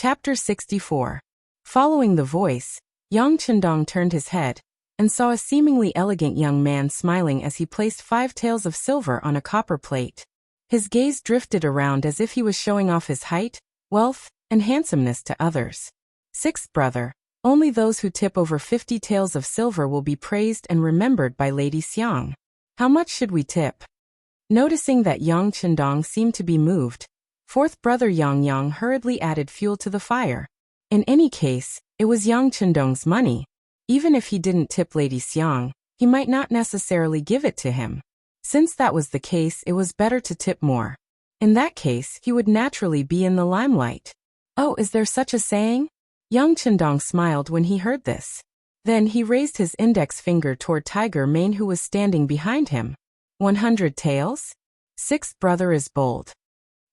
Chapter 64. Following the voice, Yang Chendong turned his head and saw a seemingly elegant young man smiling as he placed 5 taels of silver on a copper plate. His gaze drifted around as if he was showing off his height, wealth, and handsomeness to others. Sixth brother, only those who tip over 50 taels of silver will be praised and remembered by Lady Xiang. How much should we tip? Noticing that Yang Chendong seemed to be moved, fourth brother Yang Yang hurriedly added fuel to the fire. In any case, it was Yang Chendong's money. Even if he didn't tip Lady Xiang, he might not necessarily give it to him. Since that was the case, it was better to tip more. In that case, he would naturally be in the limelight. Oh, is there such a saying? Yang Chendong smiled when he heard this. Then he raised his index finger toward Tiger Mane, who was standing behind him. 100 taels? Sixth brother is bold.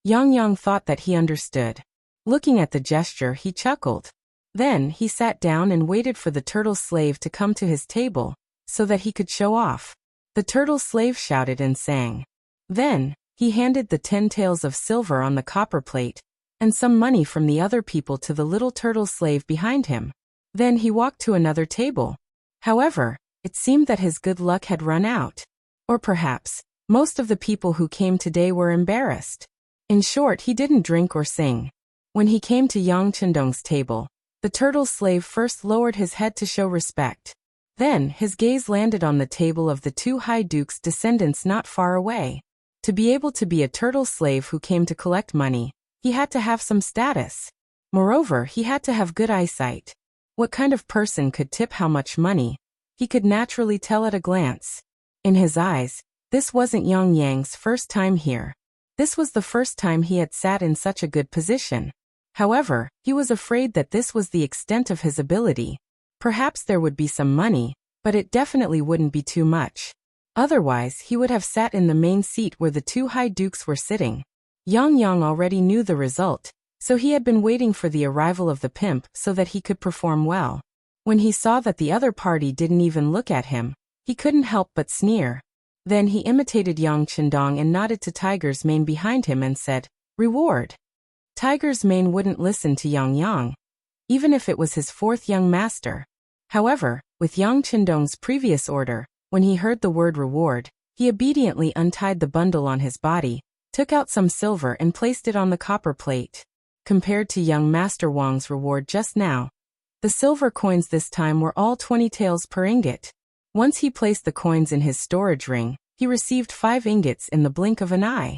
Yang Yang thought that he understood. Looking at the gesture, he chuckled. Then he sat down and waited for the turtle slave to come to his table, so that he could show off. The turtle slave shouted and sang. Then he handed the 10 taels of silver on the copper plate, and some money from the other people to the little turtle slave behind him. Then he walked to another table. However, it seemed that his good luck had run out. Or perhaps, most of the people who came today were embarrassed. In short, he didn't drink or sing. When he came to Yang Chendong's table, the turtle slave first lowered his head to show respect. Then his gaze landed on the table of the 2 high dukes' descendants not far away. To be able to be a turtle slave who came to collect money, he had to have some status. Moreover, he had to have good eyesight. What kind of person could tip how much money? He could naturally tell at a glance. In his eyes, this wasn't Yang Yang's first time here. This was the first time he had sat in such a good position. However, he was afraid that this was the extent of his ability. Perhaps there would be some money, but it definitely wouldn't be too much. Otherwise, he would have sat in the main seat where the 2 high dukes were sitting. Yang Yang already knew the result, so he had been waiting for the arrival of the pimp so that he could perform well. When he saw that the other party didn't even look at him, he couldn't help but sneer. Then he imitated Yang Chendong and nodded to Tiger's Mane behind him and said, "Reward." Tiger's Mane wouldn't listen to Yang Yang, even if it was his 4th young master. However, with Yang Chendong's previous order, when he heard the word reward, he obediently untied the bundle on his body, took out some silver and placed it on the copper plate. Compared to young Master Wang's reward just now, the silver coins this time were all 20 taels per ingot. Once he placed the coins in his storage ring, he received 5 ingots in the blink of an eye.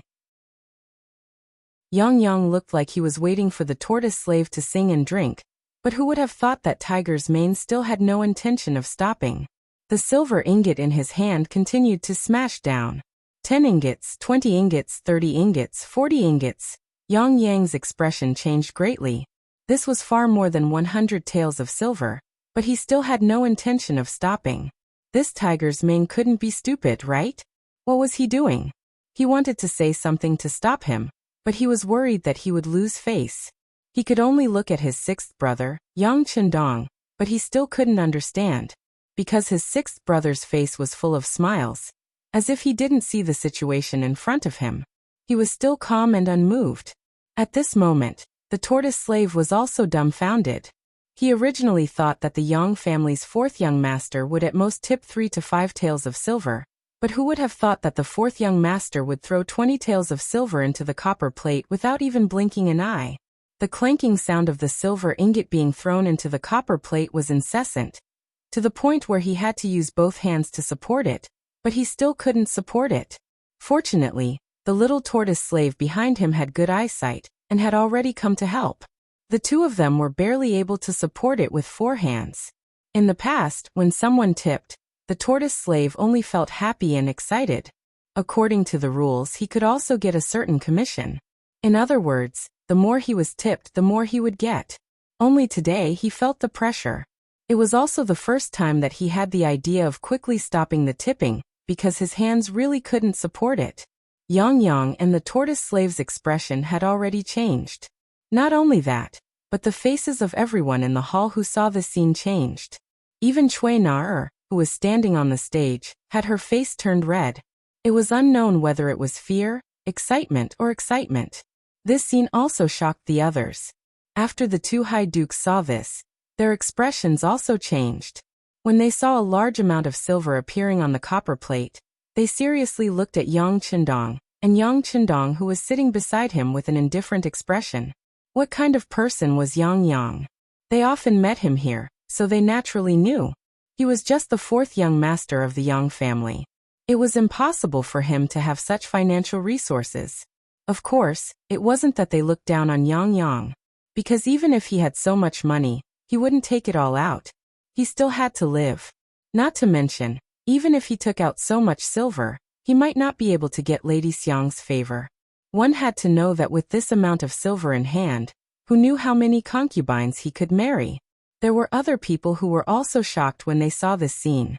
Yang Yang looked like he was waiting for the tortoise slave to sing and drink, but who would have thought that Tiger's Mane still had no intention of stopping? The silver ingot in his hand continued to smash down. 10 ingots, 20 ingots, 30 ingots, 40 ingots. Yang Yang's expression changed greatly. This was far more than 100 taels of silver, but he still had no intention of stopping. This Tiger's Mane couldn't be stupid, right? What was he doing? He wanted to say something to stop him, but he was worried that he would lose face. He could only look at his 6th brother, Yang Chendong, but he still couldn't understand, because his 6th brother's face was full of smiles, as if he didn't see the situation in front of him. He was still calm and unmoved. At this moment, the tortoise slave was also dumbfounded. He originally thought that the Yang family's 4th young master would at most tip 3 to 5 taels of silver, but who would have thought that the 4th young master would throw 20 taels of silver into the copper plate without even blinking an eye? The clanking sound of the silver ingot being thrown into the copper plate was incessant, to the point where he had to use both hands to support it, but he still couldn't support it. Fortunately, the little tortoise slave behind him had good eyesight, and had already come to help. The 2 of them were barely able to support it with 4 hands. In the past, when someone tipped, the tortoise slave only felt happy and excited. According to the rules, he could also get a certain commission. In other words, the more he was tipped, the more he would get. Only today he felt the pressure. It was also the first time that he had the idea of quickly stopping the tipping, because his hands really couldn't support it. Yang Yang and the tortoise slave's expression had already changed. Not only that, but the faces of everyone in the hall who saw the scene changed. Even Cui Na, who was standing on the stage, had her face turned red. It was unknown whether it was fear, excitement, or excitement. This scene also shocked the others. After the two high dukes saw this, their expressions also changed. When they saw a large amount of silver appearing on the copper plate, they seriously looked at Yang Qindong, and Yang Qindong who was sitting beside him with an indifferent expression. What kind of person was Yang? They often met him here, so they naturally knew. He was just the fourth young master of the Yang family. It was impossible for him to have such financial resources. Of course, it wasn't that they looked down on Yang, because even if he had so much money, he wouldn't take it all out. He still had to live. Not to mention, even if he took out so much silver, he might not be able to get Lady Xiang's favor. One had to know that with this amount of silver in hand, who knew how many concubines he could marry? There were other people who were also shocked when they saw this scene.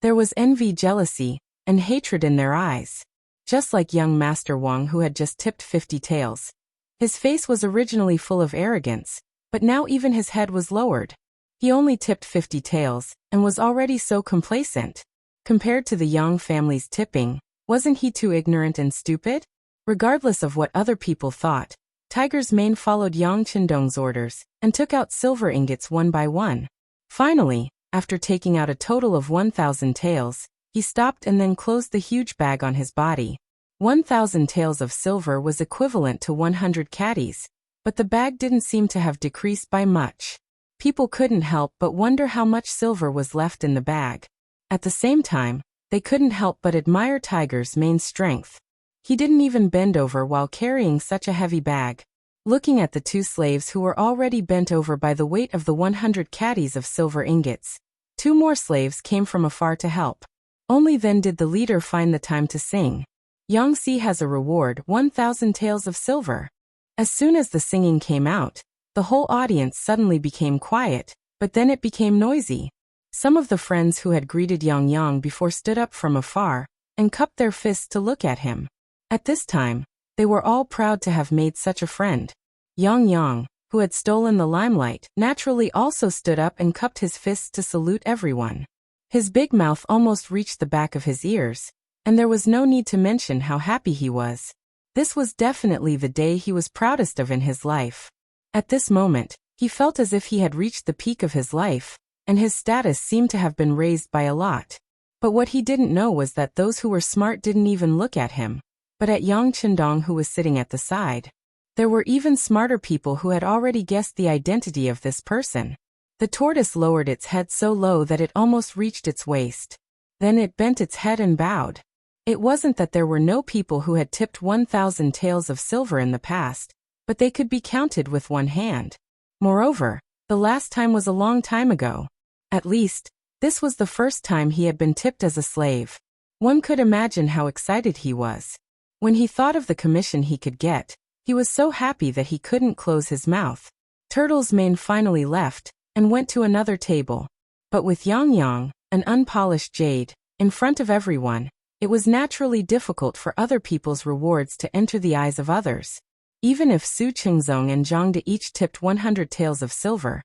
There was envy, jealousy, and hatred in their eyes. Just like young Master Wang who had just tipped 50 taels. His face was originally full of arrogance, but now even his head was lowered. He only tipped 50 taels, and was already so complacent. Compared to the Yang family's tipping, wasn't he too ignorant and stupid? Regardless of what other people thought, Tiger's Mane followed Yang Qindong's orders, and took out silver ingots one by one. Finally, after taking out a total of 1,000 taels, he stopped and then closed the huge bag on his body. 1,000 taels of silver was equivalent to 100 caddies, but the bag didn't seem to have decreased by much. People couldn't help but wonder how much silver was left in the bag. At the same time, they couldn't help but admire Tiger's Mane's strength. He didn't even bend over while carrying such a heavy bag. Looking at the two slaves who were already bent over by the weight of the 100 caddies of silver ingots, two more slaves came from afar to help. Only then did the leader find the time to sing. Yangtze has a reward, 1,000 taels of silver. As soon as the singing came out, the whole audience suddenly became quiet, but then it became noisy. Some of the friends who had greeted Yang before stood up from afar, and cupped their fists to look at him. At this time, they were all proud to have made such a friend. Yang, who had stolen the limelight, naturally also stood up and cupped his fists to salute everyone. His big mouth almost reached the back of his ears, and there was no need to mention how happy he was. This was definitely the day he was proudest of in his life. At this moment, he felt as if he had reached the peak of his life, and his status seemed to have been raised by a lot. But what he didn't know was that those who were smart didn't even look at him, but at Yang Qindong who was sitting at the side. There were even smarter people who had already guessed the identity of this person. The tortoise lowered its head so low that it almost reached its waist. Then it bent its head and bowed. It wasn't that there were no people who had tipped 1,000 taels of silver in the past, but they could be counted with one hand. Moreover, the last time was a long time ago. At least, this was the first time he had been tipped as a slave. One could imagine how excited he was. When he thought of the commission he could get, he was so happy that he couldn't close his mouth. Turtle's Mane finally left, and went to another table. But with Yang, an unpolished jade, in front of everyone, it was naturally difficult for other people's rewards to enter the eyes of others. Even if Su Qingzong and Zhang De each tipped 100 taels of silver,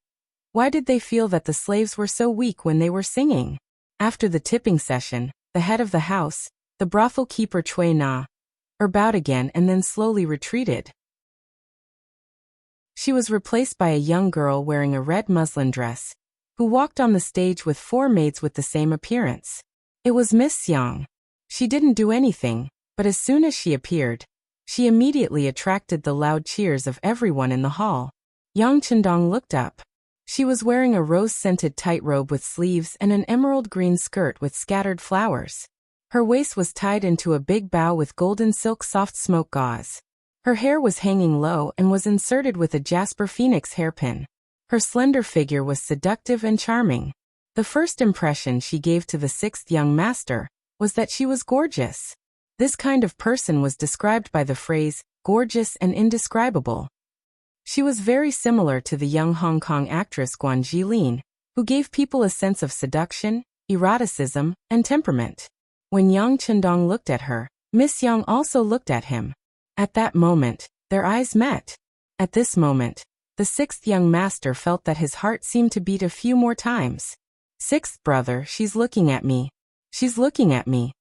why did they feel that the slaves were so weak when they were singing? After the tipping session, the head of the house, the brothel keeper Cui Na, bowed again and then slowly retreated. She was replaced by a young girl wearing a red muslin dress, who walked on the stage with 4 maids with the same appearance. It was Miss Xiang. She didn't do anything, but as soon as she appeared, she immediately attracted the loud cheers of everyone in the hall. Yang Qindong looked up. She was wearing a rose-scented tight robe with sleeves and an emerald green skirt with scattered flowers. Her waist was tied into a big bow with golden silk soft smoke gauze. Her hair was hanging low and was inserted with a jasper phoenix hairpin. Her slender figure was seductive and charming. The first impression she gave to the 6th young master was that she was gorgeous. This kind of person was described by the phrase, gorgeous and indescribable. She was very similar to the young Hong Kong actress Guan Jilin, who gave people a sense of seduction, eroticism, and temperament. When Yang Qindong looked at her, Miss Yang also looked at him. At that moment, their eyes met. At this moment, the 6th young master felt that his heart seemed to beat a few more times. 6th brother, she's looking at me. She's looking at me.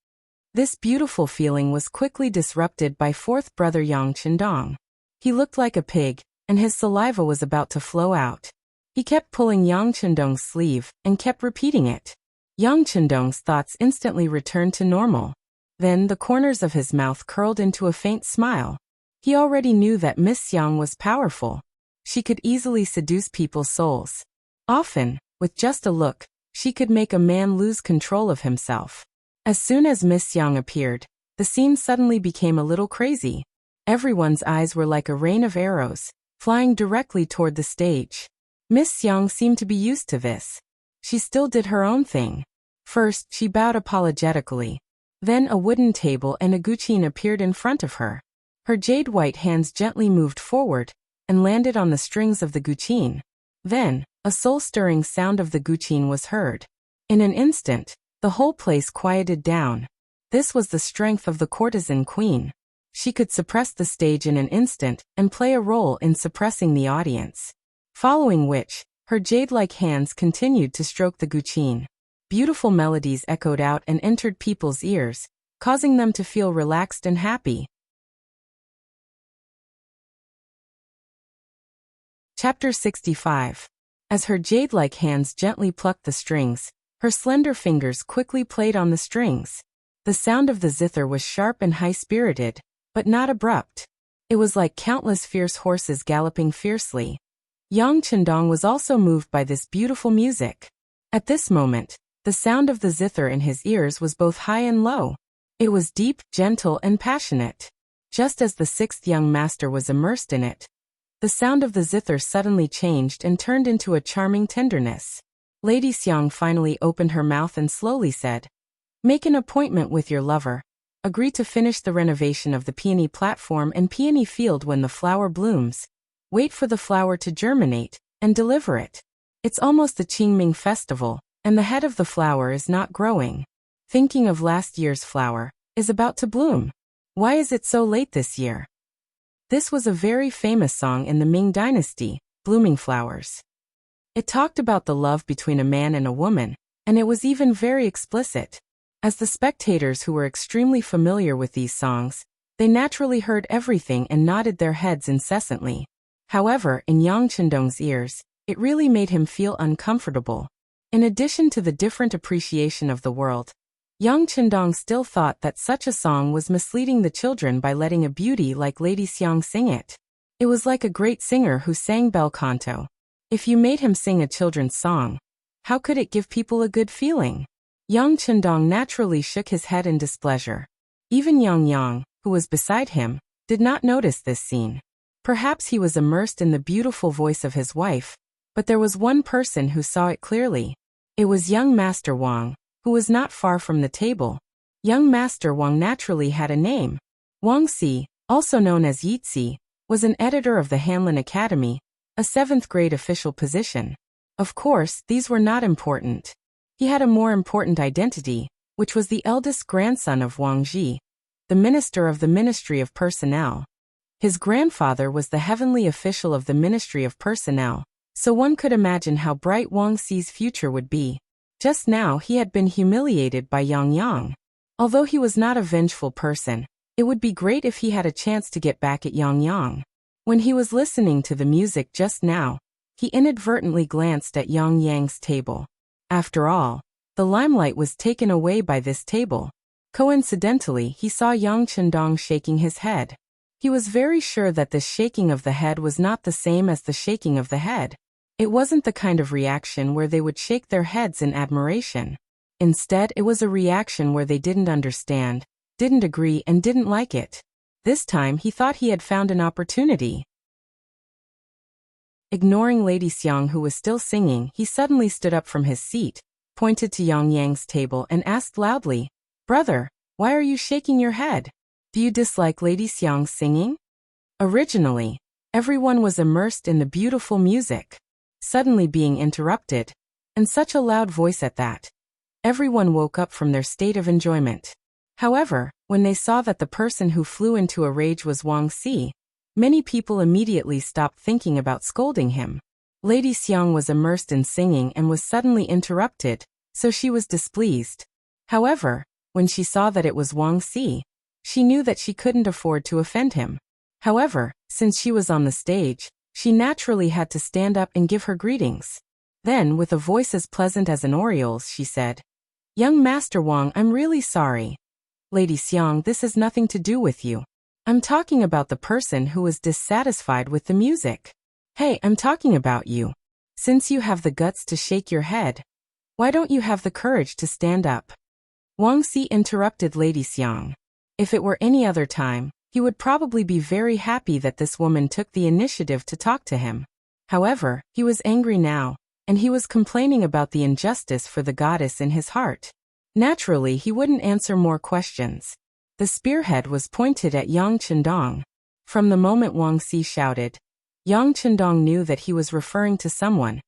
This beautiful feeling was quickly disrupted by 4th brother Yang Qindong. He looked like a pig, and his saliva was about to flow out. He kept pulling Yang Chendong's sleeve, and kept repeating it. Yang Chendong's thoughts instantly returned to normal. Then the corners of his mouth curled into a faint smile. He already knew that Miss Yang was powerful. She could easily seduce people's souls. Often, with just a look, she could make a man lose control of himself. As soon as Miss Yang appeared, the scene suddenly became a little crazy. Everyone's eyes were like a rain of arrows, flying directly toward the stage. Miss Yang seemed to be used to this. She still did her own thing. First, she bowed apologetically. Then a wooden table and a guqin appeared in front of her. Her jade-white hands gently moved forward and landed on the strings of the guqin. Then, a soul-stirring sound of the guqin was heard. In an instant, the whole place quieted down. This was the strength of the courtesan queen. She could suppress the stage in an instant and play a role in suppressing the audience. Following which, her jade-like hands continued to stroke the guqin. Beautiful melodies echoed out and entered people's ears, causing them to feel relaxed and happy. Chapter 65. As her jade-like hands gently plucked the strings, her slender fingers quickly played on the strings. The sound of the zither was sharp and high-spirited, but not abrupt. It was like countless fierce horses galloping fiercely. Yang Chendong was also moved by this beautiful music. At this moment, the sound of the zither in his ears was both high and low. It was deep, gentle, and passionate. Just as the sixth young master was immersed in it, the sound of the zither suddenly changed and turned into a charming tenderness. Lady Xiang finally opened her mouth and slowly said, "Make an appointment with your lover. Agree to finish the renovation of the peony platform and peony field when the flower blooms. Wait for the flower to germinate, and deliver it. It's almost the Qingming festival, and the head of the flower is not growing. Thinking of last year's flower, is about to bloom. Why is it so late this year?" This was a very famous song in the Ming Dynasty, Blooming Flowers. It talked about the love between a man and a woman, and it was even very explicit. As the spectators who were extremely familiar with these songs, they naturally heard everything and nodded their heads incessantly. However, in Yang Chendong's ears, it really made him feel uncomfortable. In addition to the different appreciation of the world, Yang Chendong still thought that such a song was misleading the children by letting a beauty like Lady Xiang sing it. It was like a great singer who sang bel canto. If you made him sing a children's song, how could it give people a good feeling? Yang Chendong naturally shook his head in displeasure. Even Yang, who was beside him, did not notice this scene. Perhaps he was immersed in the beautiful voice of his wife, but there was one person who saw it clearly. It was young Master Wang, who was not far from the table. Young Master Wang naturally had a name. Wang Si, also known as Yitzi, was an editor of the Hanlin Academy, a 7th grade official position. Of course, these were not important. He had a more important identity, which was the eldest grandson of Wang Ji, the minister of the Ministry of Personnel. His grandfather was the heavenly official of the Ministry of Personnel, so one could imagine how bright Wang Si's future would be. Just now he had been humiliated by Yang. Although he was not a vengeful person, it would be great if he had a chance to get back at Yang. When he was listening to the music just now, he inadvertently glanced at Yang's table. After all, the limelight was taken away by this table. Coincidentally, he saw Yang Chendong shaking his head. He was very sure that this shaking of the head was not the same as the shaking of the head. It wasn't the kind of reaction where they would shake their heads in admiration. Instead, it was a reaction where they didn't understand, didn't agree, and didn't like it. This time he thought he had found an opportunity. Ignoring Lady Xiang, who was still singing, he suddenly stood up from his seat, pointed to Yang's table and asked loudly, "Brother, why are you shaking your head? Do you dislike Lady Xiang's singing?" Originally, everyone was immersed in the beautiful music, suddenly being interrupted, and such a loud voice at that. Everyone woke up from their state of enjoyment. However, when they saw that the person who flew into a rage was Wang Si, many people immediately stopped thinking about scolding him. Lady Xiang was immersed in singing and was suddenly interrupted, so she was displeased. However, when she saw that it was Wang Si, she knew that she couldn't afford to offend him. However, Since she was on the stage, she naturally had to stand up and give her greetings. Then, with a voice as pleasant as an oriole's, she said, "Young Master Wang, I'm really sorry. Lady Xiang, this has nothing to do with you. I'm talking about the person who was dissatisfied with the music. Hey, I'm talking about you. Since you have the guts to shake your head, why don't you have the courage to stand up?" Wang Xi interrupted Lady Xiang. If it were any other time, he would probably be very happy that this woman took the initiative to talk to him. However, he was angry now, and he was complaining about the injustice for the goddess in his heart. Naturally, he wouldn't answer more questions. The spearhead was pointed at Yang Chendong. From the moment Wang Xi shouted, Yang Chendong knew that he was referring to someone,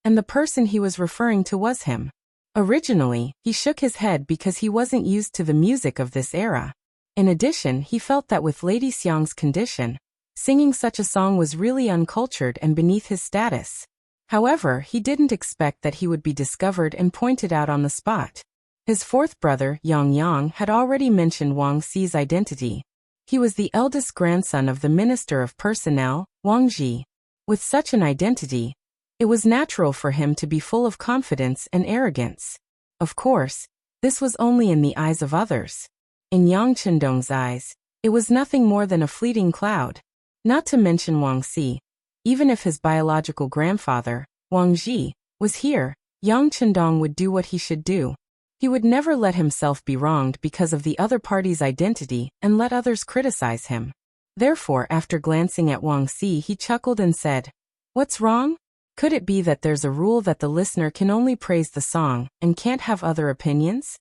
and the person he was referring to was him. Originally, he shook his head because he wasn't used to the music of this era. In addition, he felt that with Lady Xiang's condition, singing such a song was really uncultured and beneath his status. However, he didn't expect that he would be discovered and pointed out on the spot. His fourth brother, Yang Yang, had already mentioned Wang Xi's identity. He was the eldest grandson of the Minister of Personnel, Wang Ji. With such an identity, it was natural for him to be full of confidence and arrogance. Of course, this was only in the eyes of others. In Yang Chendong's eyes, it was nothing more than a fleeting cloud. Not to mention Wang Xi. Even if his biological grandfather, Wang Ji, was here, Yang Chendong would do what he should do. He would never let himself be wronged because of the other party's identity and let others criticize him. Therefore, after glancing at Wang Xi, he chuckled and said, "What's wrong? Could it be that there's a rule that the listener can only praise the song and can't have other opinions?"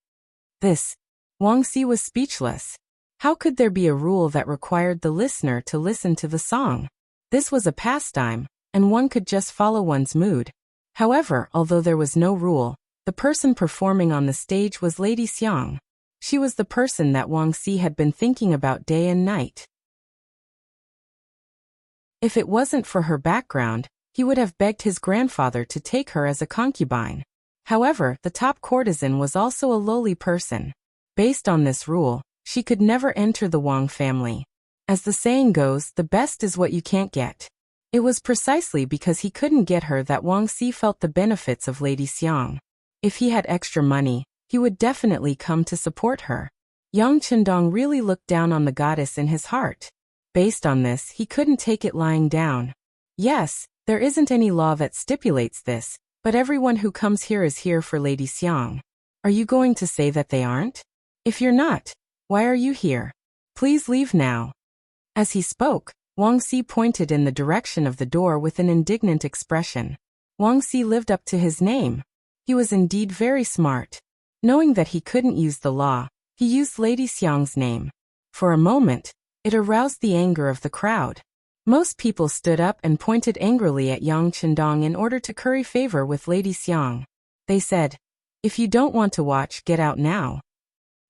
Wang Xi was speechless. How could there be a rule that required the listener to listen to the song? This was a pastime, and one could just follow one's mood. However, although there was no rule, the person performing on the stage was Lady Xiang. She was the person that Wang Xi had been thinking about day and night. If it wasn't for her background, he would have begged his grandfather to take her as a concubine. However, the top courtesan was also a lowly person. Based on this rule, she could never enter the Wang family. As the saying goes, the best is what you can't get. It was precisely because he couldn't get her that Wang Xi felt the benefits of Lady Xiang. If he had extra money, he would definitely come to support her. Yang Chendong really looked down on the goddess in his heart. Based on this, he couldn't take it lying down. Yes, there isn't any law that stipulates this, but everyone who comes here is here for Lady Xiang. Are you going to say that they aren't? If you're not, why are you here? Please leave now. As he spoke, Wang Xi pointed in the direction of the door with an indignant expression. Wang Xi lived up to his name. He was indeed very smart. Knowing that he couldn't use the law, he used Lady Xiang's name. For a moment, it aroused the anger of the crowd. Most people stood up and pointed angrily at Yang Chendong in order to curry favor with Lady Xiang. They said, "If you don't want to watch, get out now."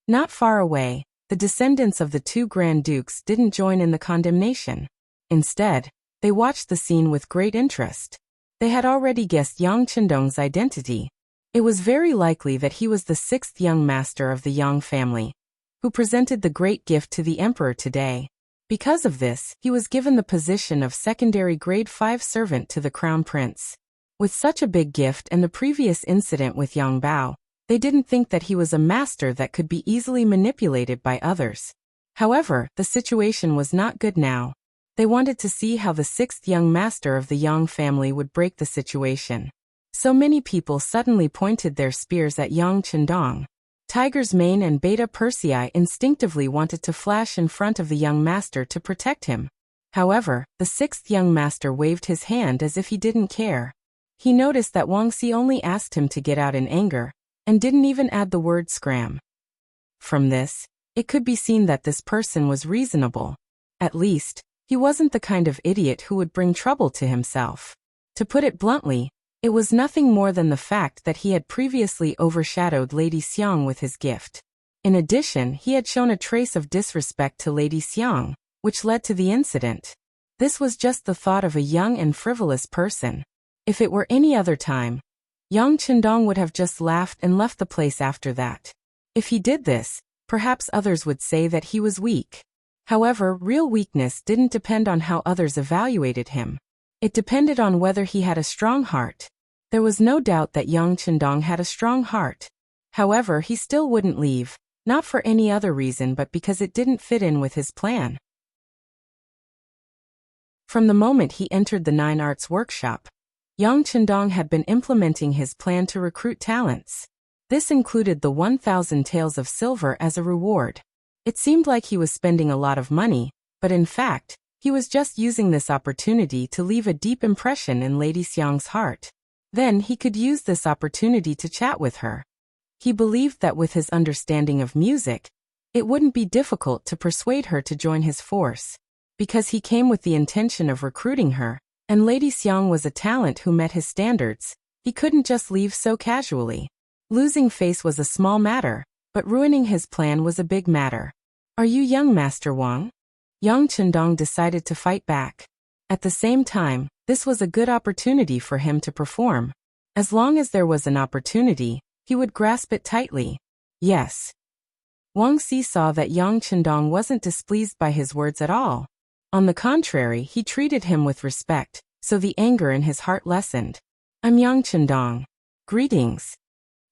Not far away, the descendants of the two Grand Dukes didn't join in the condemnation. Instead, they watched the scene with great interest. They had already guessed Yang Chendong's identity. It was very likely that he was the sixth young master of the Yang family, who presented the great gift to the emperor today. Because of this, he was given the position of secondary grade 5 servant to the crown prince. With such a big gift and the previous incident with Yang Bao, they didn't think that he was a master that could be easily manipulated by others. However, the situation was not good now. They wanted to see how the sixth young master of the Yang family would break the situation. So many people suddenly pointed their spears at Yang Chendong. Tiger's Mane and Beta Persei instinctively wanted to flash in front of the young master to protect him. However, the sixth young master waved his hand as if he didn't care. He noticed that Wang Xi only asked him to get out in anger, and didn't even add the word scram. From this, it could be seen that this person was reasonable. At least, he wasn't the kind of idiot who would bring trouble to himself. To put it bluntly, it was nothing more than the fact that he had previously overshadowed Lady Xiang with his gift. In addition, he had shown a trace of disrespect to Lady Xiang, which led to the incident. This was just the thought of a young and frivolous person. If it were any other time, Yang Chendong would have just laughed and left the place after that. If he did this, perhaps others would say that he was weak. However, real weakness didn't depend on how others evaluated him. It depended on whether he had a strong heart. There was no doubt that Yang Chendong had a strong heart. However, he still wouldn't leave, not for any other reason but because it didn't fit in with his plan. From the moment he entered the Nine Arts workshop, Yang Chendong had been implementing his plan to recruit talents. This included the 1,000 taels of silver as a reward. It seemed like he was spending a lot of money, but in fact, he was just using this opportunity to leave a deep impression in Lady Xiang's heart. Then he could use this opportunity to chat with her. He believed that with his understanding of music, it wouldn't be difficult to persuade her to join his force. Because he came with the intention of recruiting her, and Lady Xiang was a talent who met his standards, he couldn't just leave so casually. Losing face was a small matter, but ruining his plan was a big matter. "Are you young, Master Wang?" Yang Chendong decided to fight back. At the same time, this was a good opportunity for him to perform. As long as there was an opportunity, he would grasp it tightly. Yes. Wang Xi saw that Yang Chendong wasn't displeased by his words at all. On the contrary, he treated him with respect, so the anger in his heart lessened. "I'm Yang Chendong. Greetings."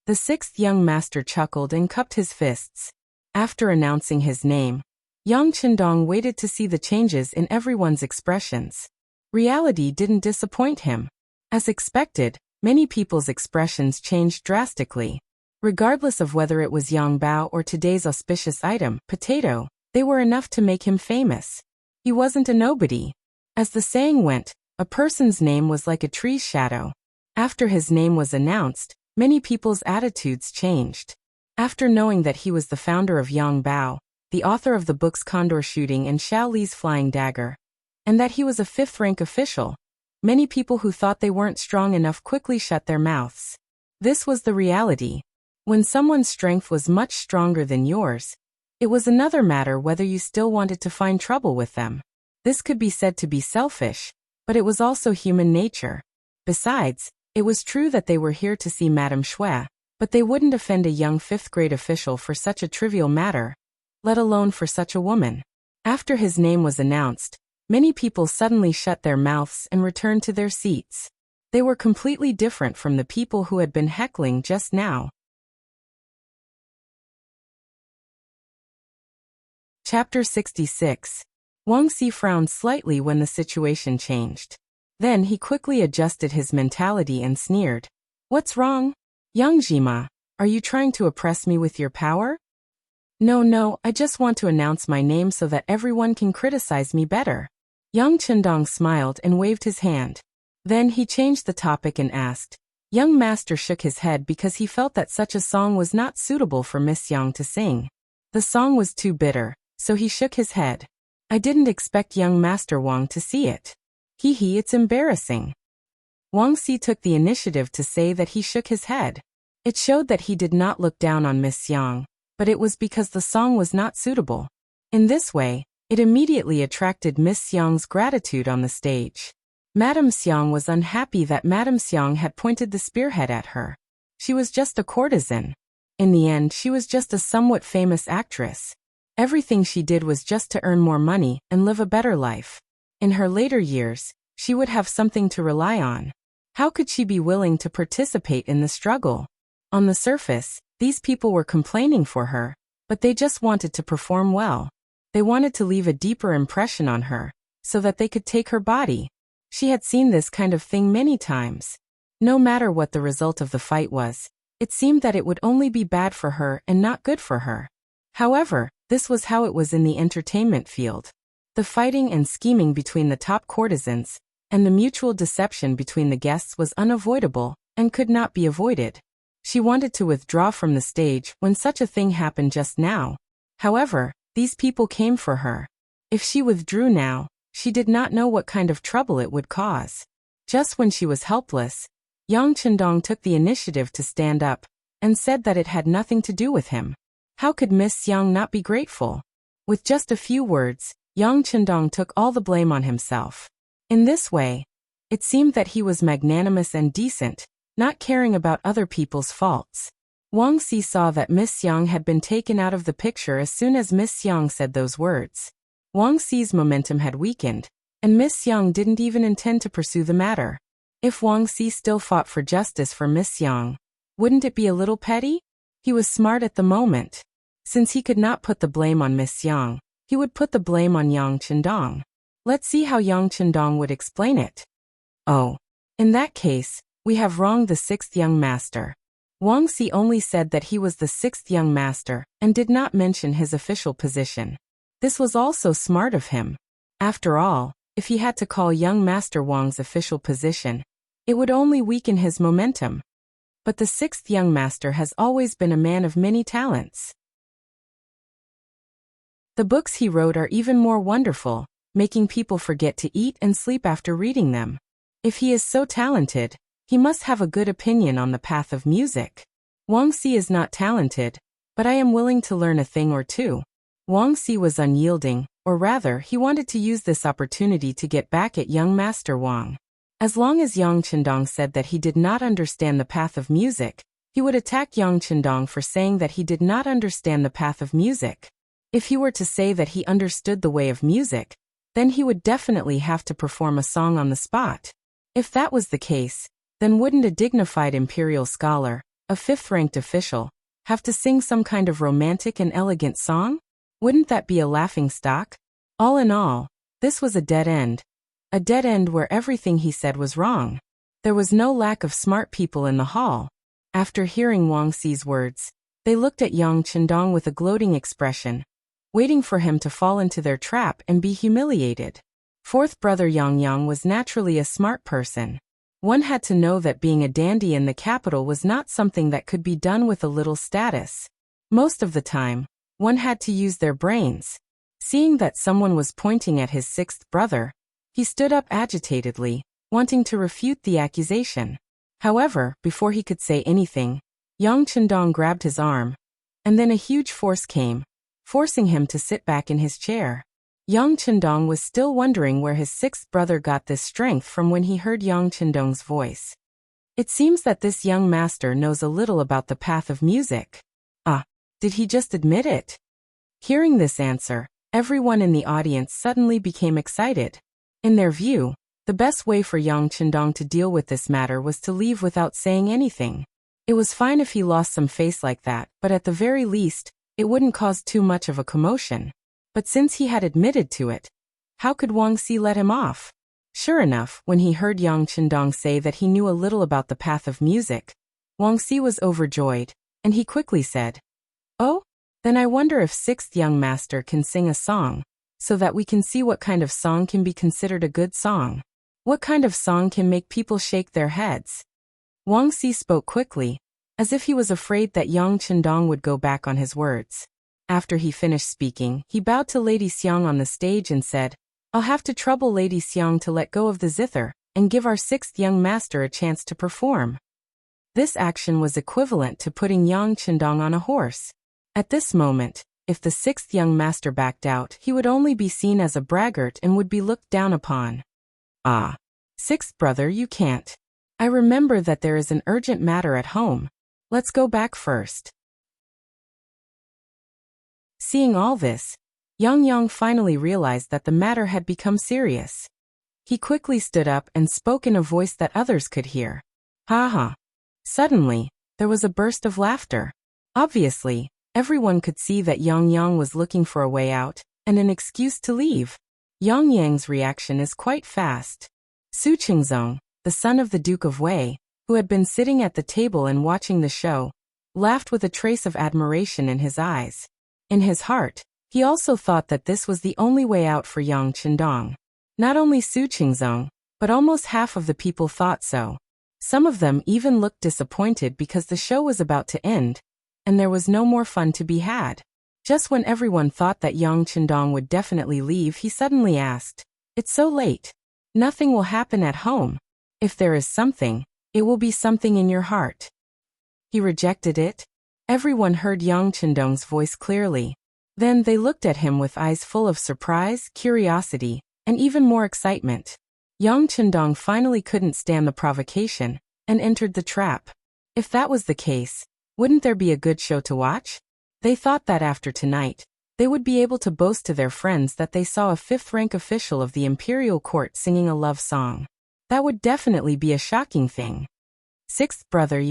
The sixth young master chuckled and cupped his fists. After announcing his name, Yang Chendong waited to see the changes in everyone's expressions. Reality didn't disappoint him. As expected, many people's expressions changed drastically. Regardless of whether it was Yang Bao or today's auspicious item, potato, they were enough to make him famous. He wasn't a nobody. As the saying went, a person's name was like a tree's shadow. After his name was announced, many people's attitudes changed. After knowing that he was the founder of Yang Bao, the author of the books Condor Shooting and Xiao Li's Flying Dagger, and that he was a fifth-rank official, many people who thought they weren't strong enough quickly shut their mouths. This was the reality. When someone's strength was much stronger than yours, it was another matter whether you still wanted to find trouble with them. This could be said to be selfish, but it was also human nature. Besides, it was true that they were here to see Madame Xue, but they wouldn't offend a young fifth-grade official for such a trivial matter, let alone for such a woman. After his name was announced, many people suddenly shut their mouths and returned to their seats. They were completely different from the people who had been heckling just now. Chapter 66. Wang Xi frowned slightly when the situation changed. Then he quickly adjusted his mentality and sneered. "What's wrong? Yang Jima, are you trying to oppress me with your power?" No, I just want to announce my name so that everyone can criticize me better." Yang Chendong smiled and waved his hand. Then he changed the topic and asked. Young Master shook his head because he felt that such a song was not suitable for Miss Yang to sing. The song was too bitter, so he shook his head. "I didn't expect young Master Wang to see it. Hee, it's embarrassing." Wang Xi took the initiative to say that he shook his head. It showed that he did not look down on Miss Yang, but it was because the song was not suitable. In this way, it immediately attracted Miss Xiang's gratitude on the stage. Madame Xiang was unhappy that Madame Xiang had pointed the spearhead at her. She was just a courtesan. In the end, she was just a somewhat famous actress. Everything she did was just to earn more money and live a better life. In her later years, she would have something to rely on. How could she be willing to participate in the struggle? On the surface, these people were complaining for her, but they just wanted to perform well. They wanted to leave a deeper impression on her, so that they could take her body. She had seen this kind of thing many times. No matter what the result of the fight was, it seemed that it would only be bad for her and not good for her. However, this was how it was in the entertainment field. The fighting and scheming between the top courtesans, and the mutual deception between the guests was unavoidable, and could not be avoided. She wanted to withdraw from the stage when such a thing happened just now. However, these people came for her. If she withdrew now, she did not know what kind of trouble it would cause. Just when she was helpless, Yang Chendong took the initiative to stand up, and said that it had nothing to do with him. How could Miss Yang not be grateful? With just a few words, Yang Chendong took all the blame on himself. In this way, it seemed that he was magnanimous and decent, not caring about other people's faults. Wang Xi saw that Miss Yang had been taken out of the picture as soon as Miss Yang said those words. Wang Xi's momentum had weakened, and Miss Xiang didn't even intend to pursue the matter. If Wang Xi still fought for justice for Miss Xiang, wouldn't it be a little petty? He was smart at the moment. Since he could not put the blame on Miss Xiang, he would put the blame on Yang Qindong. Let's see how Yang Qindong would explain it. Oh, in that case, we have wronged the sixth young master. Wang Xi only said that he was the sixth young master and did not mention his official position. This was also smart of him. After all, if he had to call young Master Wang's official position, it would only weaken his momentum. But the sixth young master has always been a man of many talents. The books he wrote are even more wonderful, making people forget to eat and sleep after reading them. If he is so talented, he must have a good opinion on the path of music. Wang Xi is not talented, but I am willing to learn a thing or two. Wang Xi was unyielding, or rather he wanted to use this opportunity to get back at young Master Wang. As long as Yang Qindong said that he did not understand the path of music, he would attack Yang Qindong for saying that he did not understand the path of music. If he were to say that he understood the way of music, then he would definitely have to perform a song on the spot. If that was the case, then wouldn't a dignified imperial scholar, a fifth-ranked official, have to sing some kind of romantic and elegant song? Wouldn't that be a laughingstock? All in all, this was a dead end. A dead end where everything he said was wrong. There was no lack of smart people in the hall. After hearing Wang Xi's words, they looked at Yang Qindong with a gloating expression, waiting for him to fall into their trap and be humiliated. Fourth brother Yang Yang was naturally a smart person. One had to know that being a dandy in the capital was not something that could be done with a little status. Most of the time, one had to use their brains. Seeing that someone was pointing at his sixth brother, he stood up agitatedly, wanting to refute the accusation. However, before he could say anything, Yang Qindong grabbed his arm, and then a huge force came, forcing him to sit back in his chair. Yang Qindong was still wondering where his sixth brother got this strength from when he heard Yang Qindong's voice. It seems that this young master knows a little about the path of music. Ah, did he just admit it? Hearing this answer, everyone in the audience suddenly became excited. In their view, the best way for Yang Qindong to deal with this matter was to leave without saying anything. It was fine if he lost some face like that, but at the very least, it wouldn't cause too much of a commotion. But since he had admitted to it, how could Wang Xi let him off? Sure enough, when he heard Yang Qindong say that he knew a little about the path of music, Wang Xi was overjoyed, and he quickly said, "Oh, then I wonder if sixth young master can sing a song, so that we can see what kind of song can be considered a good song. What kind of song can make people shake their heads?" Wang Xi spoke quickly, as if he was afraid that Yang Qindong would go back on his words. After he finished speaking, he bowed to Lady Xiang on the stage and said, "I'll have to trouble Lady Xiang to let go of the zither and give our sixth young master a chance to perform." This action was equivalent to putting Yang Qindong on a horse. At this moment, if the sixth young master backed out, he would only be seen as a braggart and would be looked down upon. "Ah, sixth brother, you can't. I remember that there is an urgent matter at home. Let's go back first." Seeing all this, Yang Yang finally realized that the matter had become serious. He quickly stood up and spoke in a voice that others could hear. "Ha ha." Suddenly, there was a burst of laughter. Obviously, everyone could see that Yang Yang was looking for a way out and an excuse to leave. Yang Yang's reaction is quite fast. Su Qingzong, the son of the Duke of Wei, who had been sitting at the table and watching the show, laughed with a trace of admiration in his eyes. In his heart, he also thought that this was the only way out for Yang Qindong. Not only Su Qingzong, but almost half of the people thought so. Some of them even looked disappointed because the show was about to end, and there was no more fun to be had. Just when everyone thought that Yang Qindong would definitely leave, he suddenly asked, "It's so late. Nothing will happen at home. If there is something, it will be something in your heart." He rejected it. Everyone heard Yang Qindong's voice clearly. Then they looked at him with eyes full of surprise, curiosity, and even more excitement. Yang Qindong finally couldn't stand the provocation and entered the trap. If that was the case, wouldn't there be a good show to watch? They thought that after tonight, They would be able to boast to their friends that they saw a fifth-rank official of the imperial court singing a love song. That would definitely be a shocking thing. Sixth brother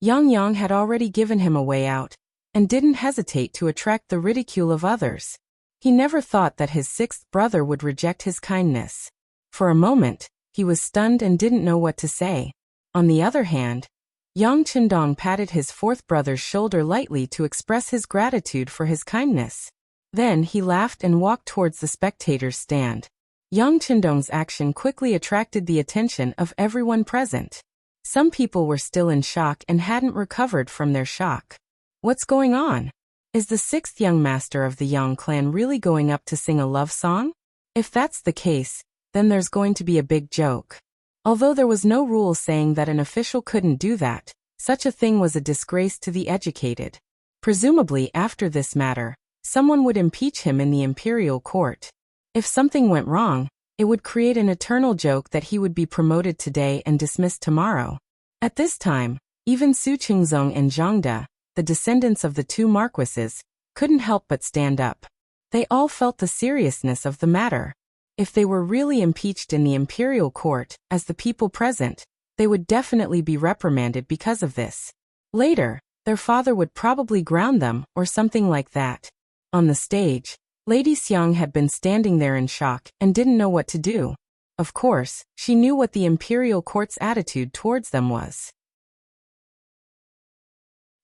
Yang had already given him a way out, and didn't hesitate to attract the ridicule of others. He never thought that his sixth brother would reject his kindness. For a moment, he was stunned and didn't know what to say. On the other hand, Yang Qindong patted his fourth brother's shoulder lightly to express his gratitude for his kindness. Then he laughed and walked towards the spectators' stand. Yang Qindong's action quickly attracted the attention of everyone present. Some people were still in shock and hadn't recovered from their shock. What's going on? Is the sixth young master of the Yang clan really going up to sing a love song? If that's the case, then there's going to be a big joke. Although there was no rule saying that an official couldn't do that, such a thing was a disgrace to the educated. Presumably after this matter, someone would impeach him in the imperial court. If something went wrong, it would create an eternal joke that he would be promoted today and dismissed tomorrow. At this time, even Su Qingzong and Zhang De, the descendants of the two marquises, couldn't help but stand up. They all felt the seriousness of the matter. If they were really impeached in the imperial court, as the people present, they would definitely be reprimanded because of this. Later, their father would probably ground them or something like that. On the stage, Lady Xiang had been standing there in shock and didn't know what to do. Of course, she knew what the imperial court's attitude towards them was.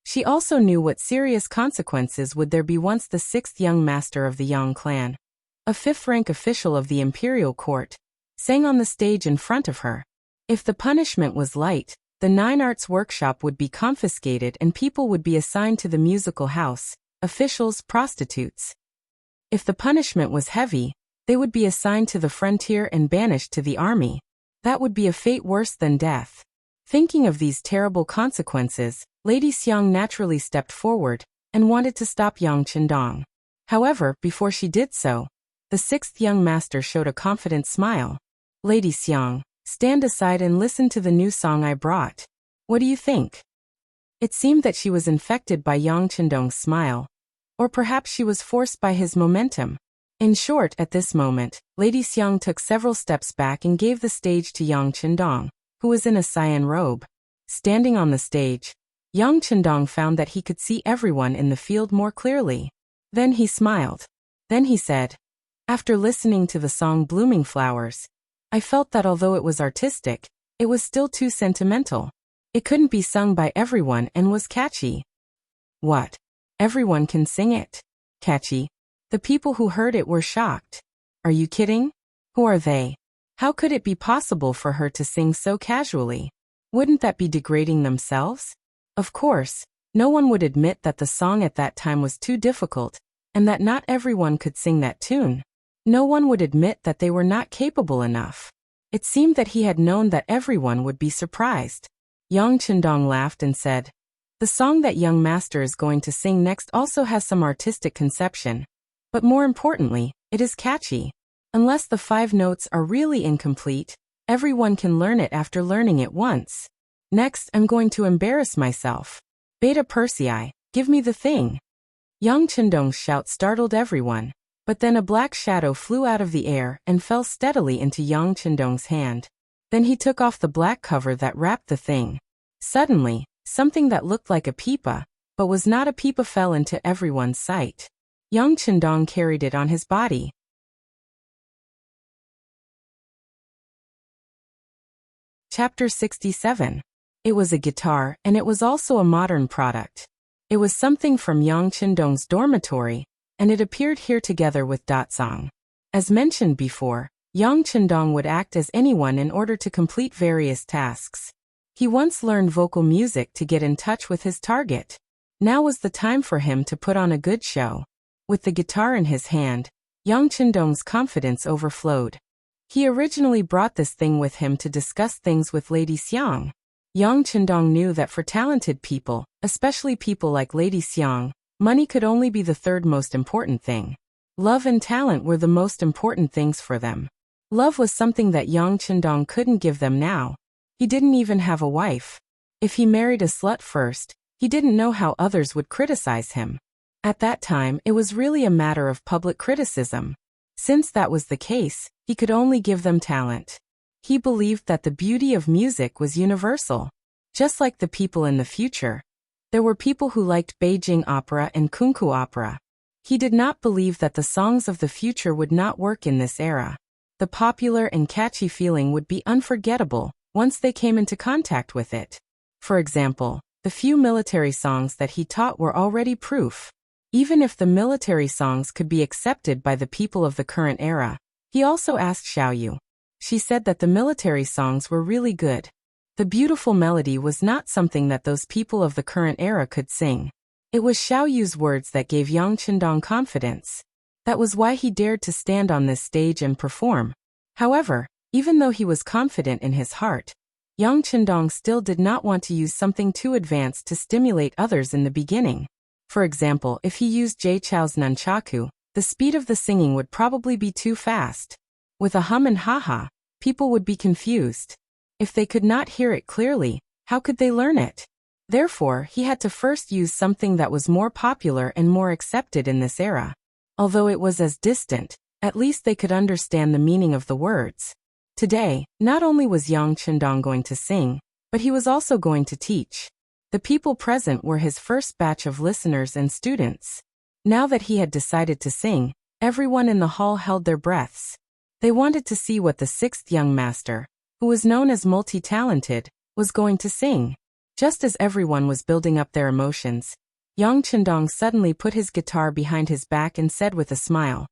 She also knew what serious consequences would there be once the sixth young master of the Yang clan, a fifth-rank official of the imperial court, sang on the stage in front of her. If the punishment was light, the Nine Arts workshop would be confiscated and people would be assigned to the musical house, officials, prostitutes. If the punishment was heavy, they would be assigned to the frontier and banished to the army. That would be a fate worse than death. Thinking of these terrible consequences, Lady Xiang naturally stepped forward and wanted to stop Yang Qindong. However, before she did so, the sixth young master showed a confident smile. Lady Xiang, stand aside and listen to the new song I brought. What do you think? It seemed that she was infected by Yang Qindong's smile. Or perhaps she was forced by his momentum. In short, at this moment, Lady Xiang took several steps back and gave the stage to Yang Qindong, who was in a cyan robe. Standing on the stage, Yang Qindong found that he could see everyone in the field more clearly. Then he smiled. Then he said, after listening to the song Blooming Flowers, I felt that although it was artistic, it was still too sentimental. It couldn't be sung by everyone and was catchy. What? Everyone can sing it? Catchy? The people who heard it were shocked. Are you kidding? Who are they? How could it be possible for her to sing so casually? Wouldn't that be degrading themselves? Of course, no one would admit that the song at that time was too difficult, and that not everyone could sing that tune. No one would admit that they were not capable enough. It seemed that he had known that everyone would be surprised. Yang Qindong laughed and said, the song that young master is going to sing next also has some artistic conception. But more importantly, it is catchy. Unless the 5 notes are really incomplete, everyone can learn it after learning it once. Next, I'm going to embarrass myself. Beta Persei, give me the thing. Yang Qindong's shout startled everyone, but then a black shadow flew out of the air and fell steadily into Yang Qindong's hand. Then he took off the black cover that wrapped the thing. Suddenly, something that looked like a pipa, but was not a pipa, fell into everyone's sight. Yang Qindong carried it on his body. Chapter 67. It was a guitar, and it was also a modern product. It was something from Yang Qindong's dormitory, and it appeared here together with Datsong. As mentioned before, Yang Qindong would act as anyone in order to complete various tasks. He once learned vocal music to get in touch with his target. Now was the time for him to put on a good show. With the guitar in his hand, Yang Qindong's confidence overflowed. He originally brought this thing with him to discuss things with Lady Xiang. Yang Qindong knew that for talented people, especially people like Lady Xiang, money could only be the third most important thing. Love and talent were the most important things for them. Love was something that Yang Qindong couldn't give them now. He didn't even have a wife. If he married a slut first, he didn't know how others would criticize him. At that time, it was really a matter of public criticism. Since that was the case, he could only give them talent. He believed that the beauty of music was universal. Just like the people in the future, there were people who liked Beijing opera and Kunku opera. He did not believe that the songs of the future would not work in this era. The popular and catchy feeling would be unforgettable once they came into contact with it. For example, the few military songs that he taught were already proof. Even if the military songs could be accepted by the people of the current era, he also asked Xiaoyu. She said that the military songs were really good. The beautiful melody was not something that those people of the current era could sing. It was Xiaoyu's words that gave Yang Qindong confidence. That was why he dared to stand on this stage and perform. However, even though he was confident in his heart, Yang Qindong still did not want to use something too advanced to stimulate others in the beginning. For example, if he used Jay Chou's nunchaku, the speed of the singing would probably be too fast. With a hum and ha-ha, people would be confused. If they could not hear it clearly, how could they learn it? Therefore, he had to first use something that was more popular and more accepted in this era. Although it was as distant, at least they could understand the meaning of the words. Today, not only was Yang Qindong going to sing, but he was also going to teach. The people present were his first batch of listeners and students. Now that he had decided to sing, everyone in the hall held their breaths. They wanted to see what the sixth young master, who was known as multi-talented, was going to sing. Just as everyone was building up their emotions, Yang Qindong suddenly put his guitar behind his back and said with a smile,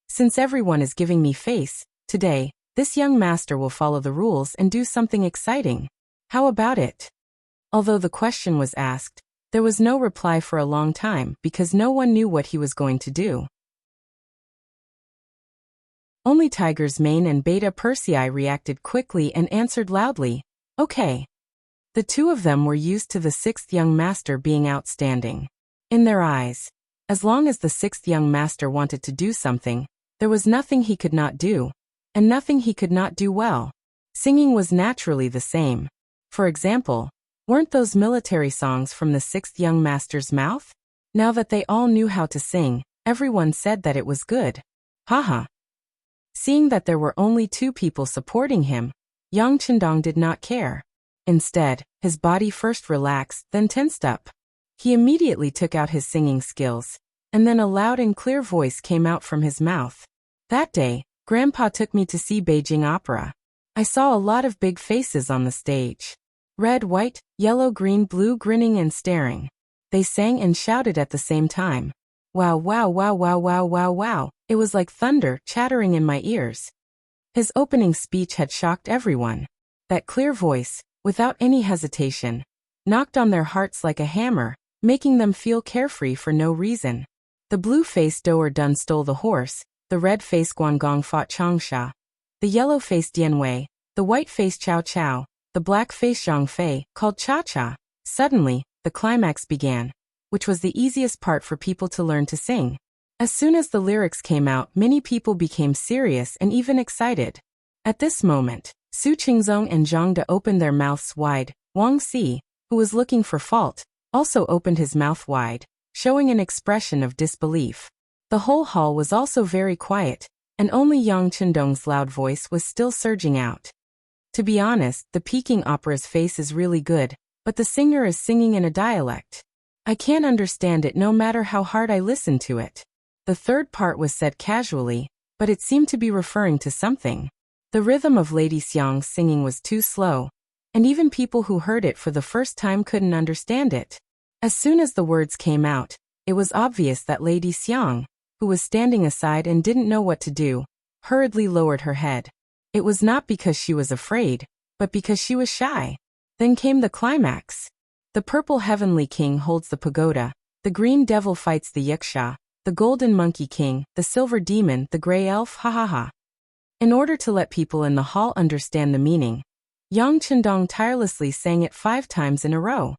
"Since everyone is giving me face, today, this young master will follow the rules and do something exciting. How about it?" Although the question was asked, there was no reply for a long time because no one knew what he was going to do. Only Tiger's Mane and Beta Persei reacted quickly and answered loudly, "Okay." The two of them were used to the sixth young master being outstanding. In their eyes, as long as the sixth young master wanted to do something, there was nothing he could not do, and nothing he could not do well. Singing was naturally the same. For example, weren't those military songs from the sixth young master's mouth? Now that they all knew how to sing, everyone said that it was good. Haha. Seeing that there were only two people supporting him, Yang Qindong did not care. Instead, his body first relaxed, then tensed up. He immediately took out his singing skills, and then a loud and clear voice came out from his mouth. "That day, Grandpa took me to see Beijing opera. I saw a lot of big faces on the stage. Red, white, yellow, green, blue, grinning and staring. They sang and shouted at the same time. Wow, wow, wow, wow, wow, wow, wow. It was like thunder chattering in my ears." His opening speech had shocked everyone. That clear voice, without any hesitation, knocked on their hearts like a hammer, making them feel carefree for no reason. The blue-faced Doer Dun stole the horse, the red-faced Guangong fought Changsha, the yellow-faced Dianwei, the white-faced Chow Chow, the black-faced Zhang Fei, called Cha-Cha. Suddenly, the climax began, which was the easiest part for people to learn to sing. As soon as the lyrics came out, many people became serious and even excited. At this moment, Su Qingzong and Zhang De opened their mouths wide. Wang Si, who was looking for fault, also opened his mouth wide, showing an expression of disbelief. The whole hall was also very quiet, and only Yang Qindong's loud voice was still surging out. To be honest, the Peking opera's face is really good, but the singer is singing in a dialect. I can't understand it no matter how hard I listen to it. The third part was said casually, but it seemed to be referring to something. The rhythm of Lady Xiang's singing was too slow, and even people who heard it for the first time couldn't understand it. As soon as the words came out, it was obvious that Lady Xiang, who was standing aside and didn't know what to do, hurriedly lowered her head. It was not because she was afraid, but because she was shy. Then came the climax. The purple heavenly king holds the pagoda, the green devil fights the yaksha, the golden monkey king, the silver demon, the gray elf, ha ha ha. In order to let people in the hall understand the meaning, Yang Qindong tirelessly sang it 5 times in a row.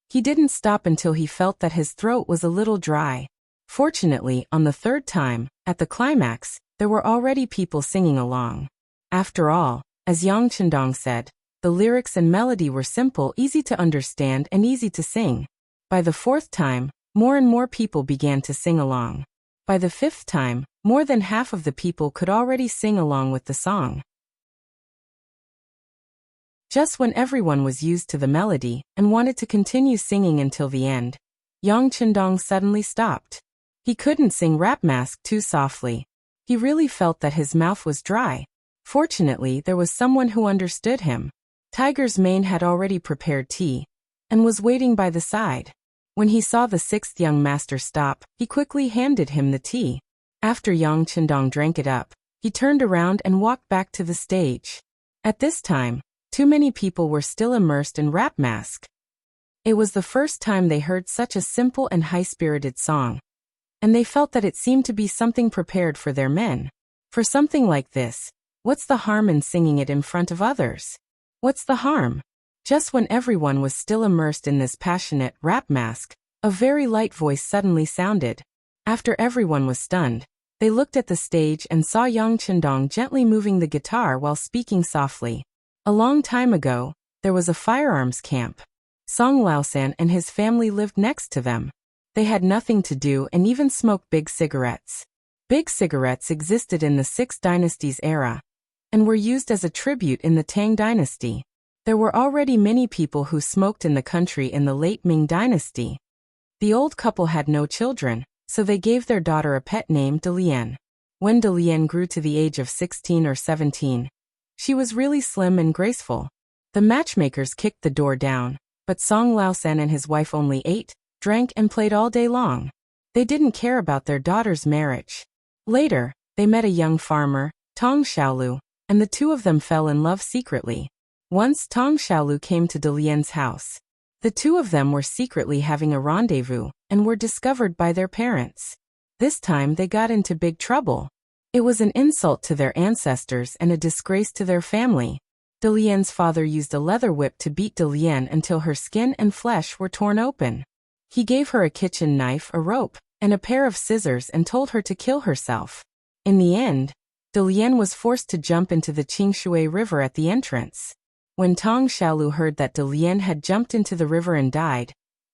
He didn't stop until he felt that his throat was a little dry. Fortunately, on the 3rd time, at the climax, there were already people singing along. After all, as Yang Qindong said, the lyrics and melody were simple, easy to understand and easy to sing. By the 4th time, More and more people began to sing along. By the fifth time, more than half of the people could already sing along with the song. Just when everyone was used to the melody and wanted to continue singing until the end, Yang Chendong suddenly stopped. He couldn't sing Rap Mask too softly. He really felt that his mouth was dry. Fortunately, there was someone who understood him. Tiger's Mane had already prepared tea and was waiting by the side. When he saw the sixth young master stop, he quickly handed him the tea. After Yang Chendong drank it up, he turned around and walked back to the stage. At this time, too many people were still immersed in Rap Mask. It was the first time they heard such a simple and high-spirited song, and they felt that it seemed to be something prepared for their men. For something like this, what's the harm in singing it in front of others? What's the harm? Just when everyone was still immersed in this passionate Rap Mask, a very light voice suddenly sounded. After everyone was stunned, they looked at the stage and saw Yang Chendong gently moving the guitar while speaking softly. A long time ago, there was a firearms camp. Song Laosan and his family lived next to them. They had nothing to do and even smoked big cigarettes. Big cigarettes existed in the 6th Dynasty's era and were used as a tribute in the Tang Dynasty. There were already many people who smoked in the country in the late Ming Dynasty. The old couple had no children, so they gave their daughter a pet name Delian. When Delian grew to the age of 16 or 17, she was really slim and graceful. The matchmakers kicked the door down, but Song Laosan and his wife only ate, drank and played all day long. They didn't care about their daughter's marriage. Later, they met a young farmer, Tong Xiaolu, and the two of them fell in love secretly. Once Tong Xiaolu came to Delian's house. The two of them were secretly having a rendezvous and were discovered by their parents. This time they got into big trouble. It was an insult to their ancestors and a disgrace to their family. Delian's father used a leather whip to beat Delian until her skin and flesh were torn open. He gave her a kitchen knife, a rope, and a pair of scissors and told her to kill herself. In the end, Delian was forced to jump into the Qingshui River at the entrance. When Tong Xiaolu heard that Delian had jumped into the river and died,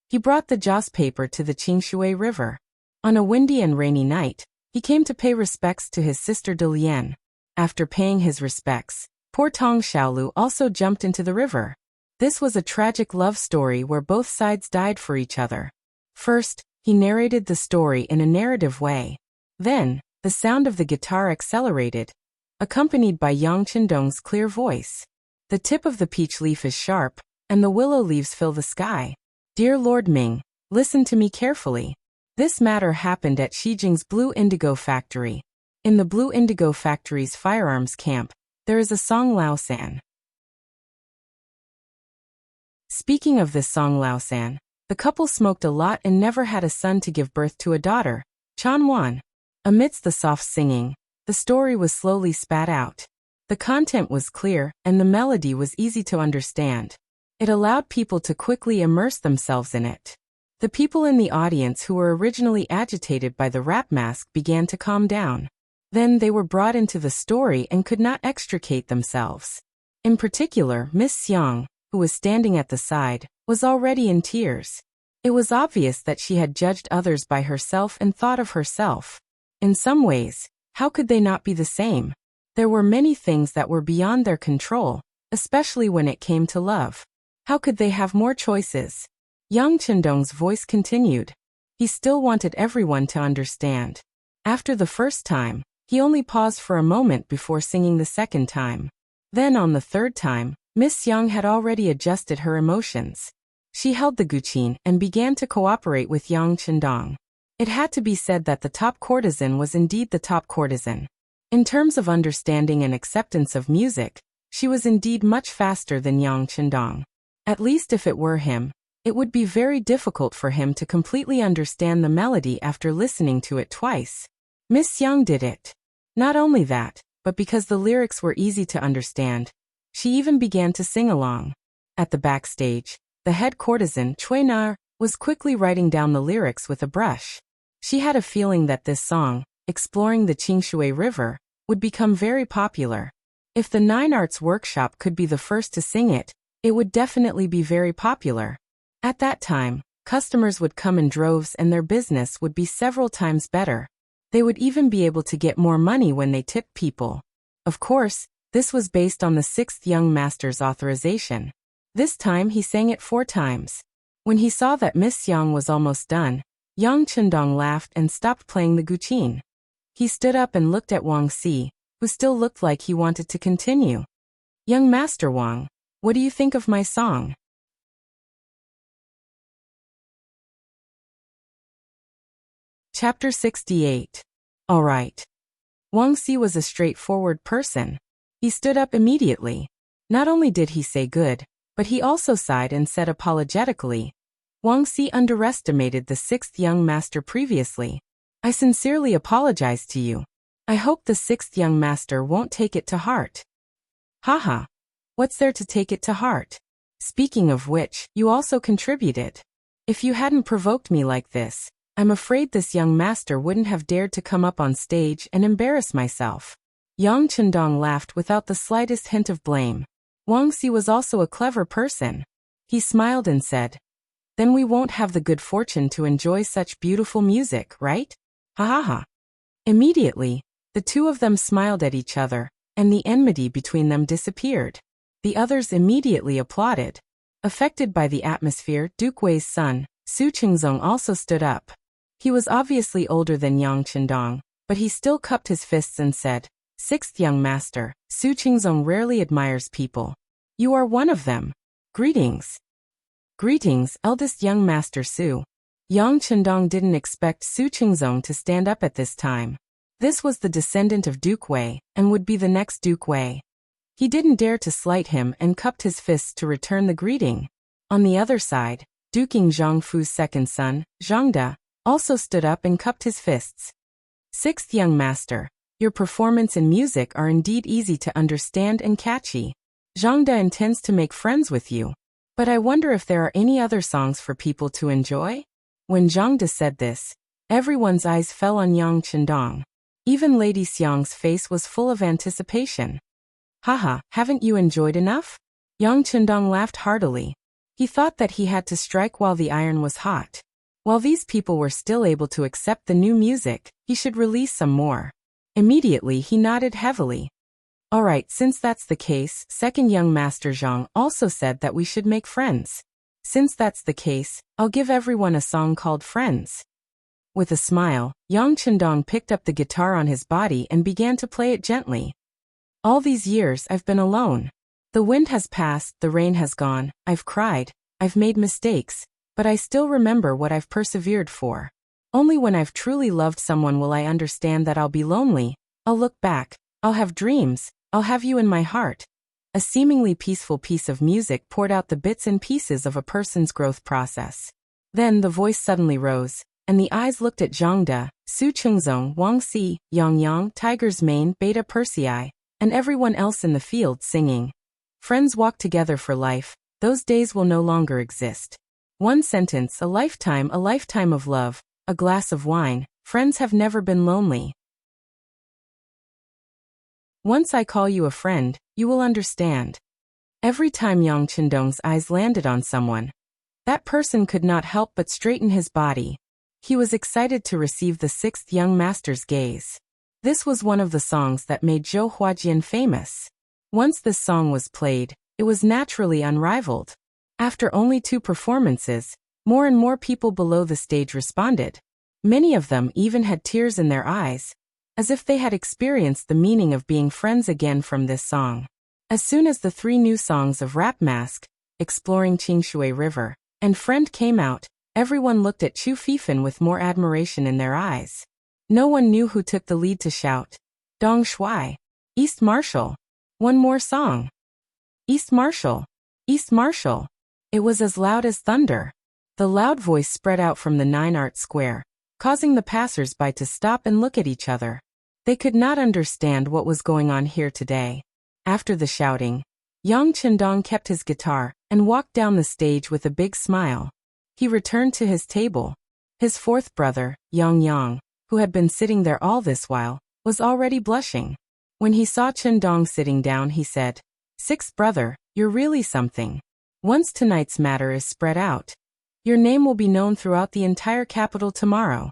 he brought the joss paper to the Qingshui River. On a windy and rainy night, he came to pay respects to his sister Delian. After paying his respects, poor Tong Xiaolu also jumped into the river. This was a tragic love story where both sides died for each other. First, he narrated the story in a narrative way. Then, the sound of the guitar accelerated, accompanied by Yang Chendong's clear voice. The tip of the peach leaf is sharp, and the willow leaves fill the sky. Dear Lord Ming, listen to me carefully. This matter happened at Shijing's Blue Indigo Factory. In the Blue Indigo Factory's firearms camp, there is a Song Laosan. Speaking of this Song Laosan, the couple smoked a lot and never had a son to give birth to a daughter, Chan Wan. Amidst the soft singing, the story was slowly spat out. The content was clear, and the melody was easy to understand. It allowed people to quickly immerse themselves in it. The people in the audience who were originally agitated by the Rap Mask began to calm down. Then they were brought into the story and could not extricate themselves. In particular, Miss Xiang, who was standing at the side, was already in tears. It was obvious that she had judged others by herself and thought of herself. In some ways, how could they not be the same? There were many things that were beyond their control, especially when it came to love. How could they have more choices? Yang Chendong's voice continued. He still wanted everyone to understand. After the first time, he only paused for a moment before singing the second time. Then on the third time, Miss Yang had already adjusted her emotions. She held the guqin and began to cooperate with Yang Chendong. It had to be said that the top courtesan was indeed the top courtesan. In terms of understanding and acceptance of music, she was indeed much faster than Yang Chendong. At least if it were him, it would be very difficult for him to completely understand the melody after listening to it twice. Miss Yang did it. Not only that, but because the lyrics were easy to understand, she even began to sing along. At the backstage, the head courtesan, Cui Nar, was quickly writing down the lyrics with a brush. She had a feeling that this song, Exploring the Qingshui River, would become very popular. If the Nine Arts Workshop could be the first to sing it, it would definitely be very popular. At that time, Customers would come in droves and their business would be several times better. They would even be able to get more money when they tipped people. Of course, this was based on the sixth young master's authorization. This time he sang it 4 times. When he saw that Miss Yang was almost done, Yang Chendong laughed and stopped playing the guqin. He stood up and looked at Wang Si, who still looked like he wanted to continue. "Young Master Wang, what do you think of my song?" Chapter 68. All right. Wang Si was a straightforward person. He stood up immediately. Not only did he say good, but he also sighed and said apologetically, "Wang Si underestimated the sixth young master previously. I sincerely apologize to you. I hope the sixth young master won't take it to heart." "Haha. What's there to take it to heart? Speaking of which, you also contributed. If you hadn't provoked me like this, I'm afraid this young master wouldn't have dared to come up on stage and embarrass myself." Yang Chendong laughed without the slightest hint of blame. Wang Si was also a clever person. He smiled and said, "Then we won't have the good fortune to enjoy such beautiful music, right? Ha ha ha." Immediately, the two of them smiled at each other, and the enmity between them disappeared. The others immediately applauded. Affected by the atmosphere, Duke Wei's son, Su Qingzong, also stood up. He was obviously older than Yang Chendong, but he still cupped his fists and said, "Sixth young master, Su Qingzong rarely admires people. You are one of them. Greetings." "Greetings, eldest young master Su." Yang Chendong didn't expect Su Qingzong to stand up at this time. This was the descendant of Duke Wei, and would be the next Duke Wei. He didn't dare to slight him and cupped his fists to return the greeting. On the other side, Duking Zhangfu's second son, Zhangda, also stood up and cupped his fists. "Sixth young master, your performance and music are indeed easy to understand and catchy. Zhangda intends to make friends with you. But I wonder if there are any other songs for people to enjoy?" When Zhangda said this, everyone's eyes fell on Yang Chendong. Even Lady Xiang's face was full of anticipation. "Haha, haven't you enjoyed enough?" Yang Chendong laughed heartily. He thought that he had to strike while the iron was hot. While these people were still able to accept the new music, he should release some more. Immediately he nodded heavily. "All right, since that's the case," second young master Zhang also said that we should make friends. "Since that's the case, I'll give everyone a song called Friends." With a smile, Yang Chendong picked up the guitar on his body and began to play it gently. "All these years I've been alone. The wind has passed, the rain has gone, I've cried, I've made mistakes, but I still remember what I've persevered for. Only when I've truly loved someone will I understand that I'll be lonely. I'll look back, I'll have dreams, I'll have you in my heart." A seemingly peaceful piece of music poured out the bits and pieces of a person's growth process. Then the voice suddenly rose, and the eyes looked at Zhangda, Su Qingzong, Wang Si, Yang Yang, Tiger's Mane, Beta Persei, and everyone else in the field singing, "Friends walk together for life, those days will no longer exist. One sentence, a lifetime of love, a glass of wine, friends have never been lonely. Once I call you a friend, you will understand." Every time Yang Chendong's eyes landed on someone, that person could not help but straighten his body. He was excited to receive the sixth young master's gaze. This was one of the songs that made Zhou Huajian famous. Once this song was played, it was naturally unrivaled. After only 2 performances, more and more people below the stage responded. Many of them even had tears in their eyes, as if they had experienced the meaning of being friends again from this song. As soon as the 3 new songs of Rap Mask, Exploring Qingshui River, and Friend came out, everyone looked at Chu Fifan with more admiration in their eyes. No one knew who took the lead to shout, "Dong Shui! East Marshal! One more song! East Marshal! East Marshal!" It was as loud as thunder. The loud voice spread out from the 9-Art Square, causing the passers-by to stop and look at each other. They could not understand what was going on here today. After the shouting, Yang Chendong kept his guitar and walked down the stage with a big smile. He returned to his table. His 4th brother, Yang Yang, who had been sitting there all this while, was already blushing. When he saw Chendong sitting down, he said, "Sixth brother, you're really something. Once tonight's matter is spread out, Your name will be known throughout the entire capital tomorrow.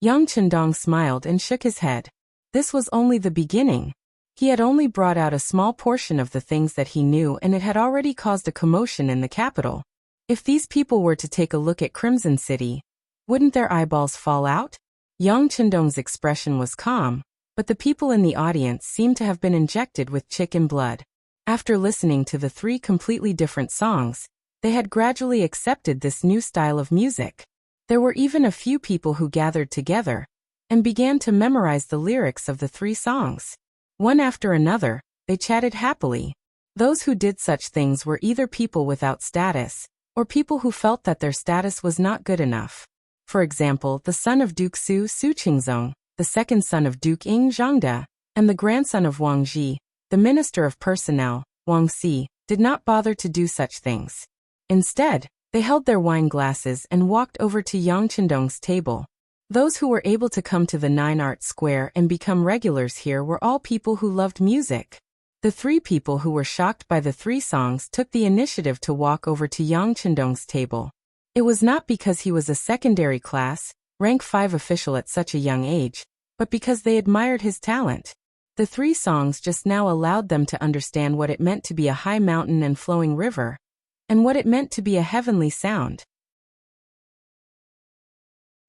Yang Chendong smiled and shook his head. This was only the beginning. He had only brought out a small portion of the things that he knew, and it had already caused a commotion in the capital. If these people were to take a look at Crimson City, wouldn't their eyeballs fall out? Yang Chendong's expression was calm, but the people in the audience seemed to have been injected with chicken blood. After listening to the 3 completely different songs, they had gradually accepted this new style of music. There were even a few people who gathered together and began to memorize the lyrics of the 3 songs. One after another, they chatted happily. Those who did such things were either people without status, or people who felt that their status was not good enough. For example, the son of Duke Su Qingzong, the second son of Duke Ing Zhangde, and the grandson of Wang Ji, the Minister of Personnel, Wang Si, did not bother to do such things. Instead, they held their wine glasses and walked over to Yang Chendong's table. Those who were able to come to the 9 Art Square and become regulars here were all people who loved music. The 3 people who were shocked by the 3 songs took the initiative to walk over to Yang Chendong's table. It was not because he was a secondary class, rank 5 official at such a young age, but because they admired his talent. The 3 songs just now allowed them to understand what it meant to be a high mountain and flowing river, and what it meant to be a heavenly sound.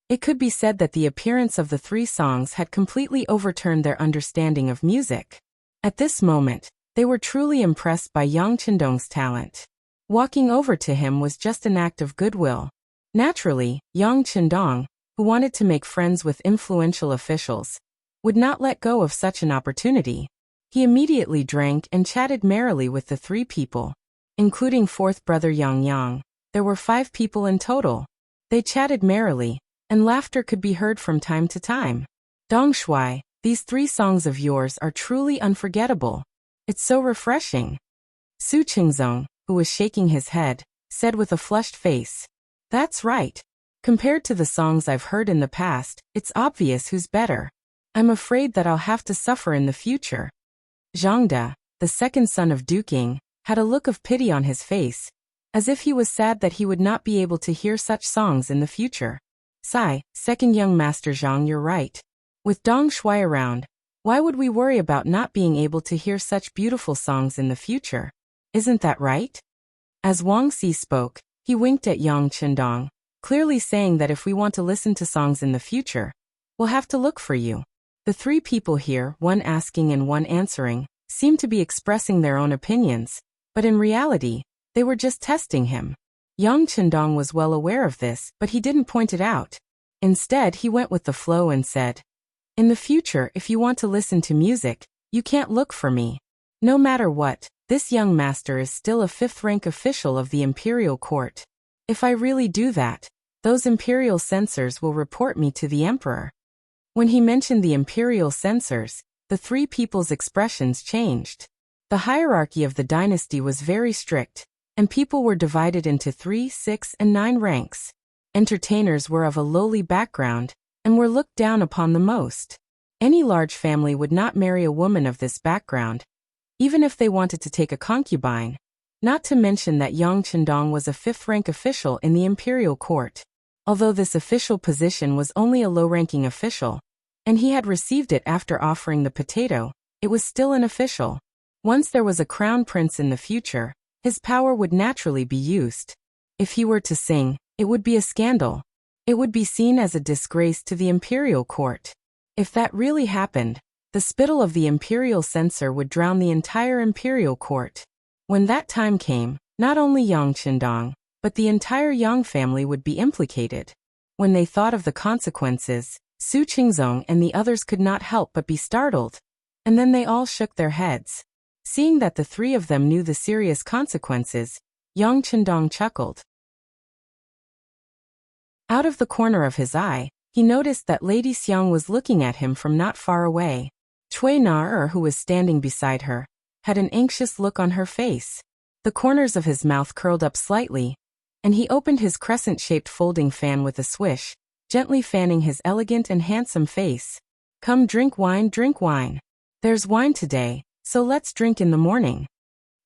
It could be said that the appearance of the 3 songs had completely overturned their understanding of music. At this moment, they were truly impressed by Yang Chendong's talent. Walking over to him was just an act of goodwill. Naturally, Yang Chendong, who wanted to make friends with influential officials, would not let go of such an opportunity. He immediately drank and chatted merrily with the 3 people. Including 4th brother Yang Yang, there were 5 people in total. They chatted merrily, and laughter could be heard from time to time. Dong Shui, these 3 songs of yours are truly unforgettable. It's so refreshing. Su Qingzong, who was shaking his head, said with a flushed face. That's right. Compared to the songs I've heard in the past, it's obvious who's better. I'm afraid that I'll have to suffer in the future. Zhangde, the second son of Duke Ing, had a look of pity on his face, as if he was sad that he would not be able to hear such songs in the future. Sigh, second young master Zhang, you're right. With Dong Shui around, why would we worry about not being able to hear such beautiful songs in the future? Isn't that right? As Wang Si spoke, he winked at Yang Chendong, clearly saying that if we want to listen to songs in the future, we'll have to look for you. The 3 people here, one asking and one answering, seemed to be expressing their own opinions, but in reality, they were just testing him. Yang Chendong was well aware of this, but he didn't point it out. Instead, he went with the flow and said, in the future, if you want to listen to music, you can't look for me. No matter what, this young master is still a 5th rank official of the imperial court. If I really do that, those imperial censors will report me to the emperor. When he mentioned the imperial censors, the 3 people's expressions changed. The hierarchy of the dynasty was very strict, and people were divided into 3, 6, and 9 ranks. Entertainers were of a lowly background, and were looked down upon the most. Any large family would not marry a woman of this background, even if they wanted to take a concubine, not to mention that Yang Chendong was a 5th rank official in the imperial court. Although this official position was only a low-ranking official, and he had received it after offering the potato, it was still an official. Once there was a crown prince in the future, his power would naturally be used. If he were to sing, it would be a scandal. It would be seen as a disgrace to the imperial court. If that really happened, the spittle of the imperial censor would drown the entire imperial court. When that time came, not only Yang Chendong, but the entire Yang family would be implicated. When they thought of the consequences, Su Qingzong and the others could not help but be startled, and then they all shook their heads. Seeing that the 3 of them knew the serious consequences, Yang Chendong chuckled. Out of the corner of his eye, he noticed that Lady Xiang was looking at him from not far away. Cui Na-er, who was standing beside her, had an anxious look on her face. The corners of his mouth curled up slightly, and he opened his crescent-shaped folding fan with a swish, gently fanning his elegant and handsome face. Come drink wine, drink wine. There's wine today, so let's drink in the morning.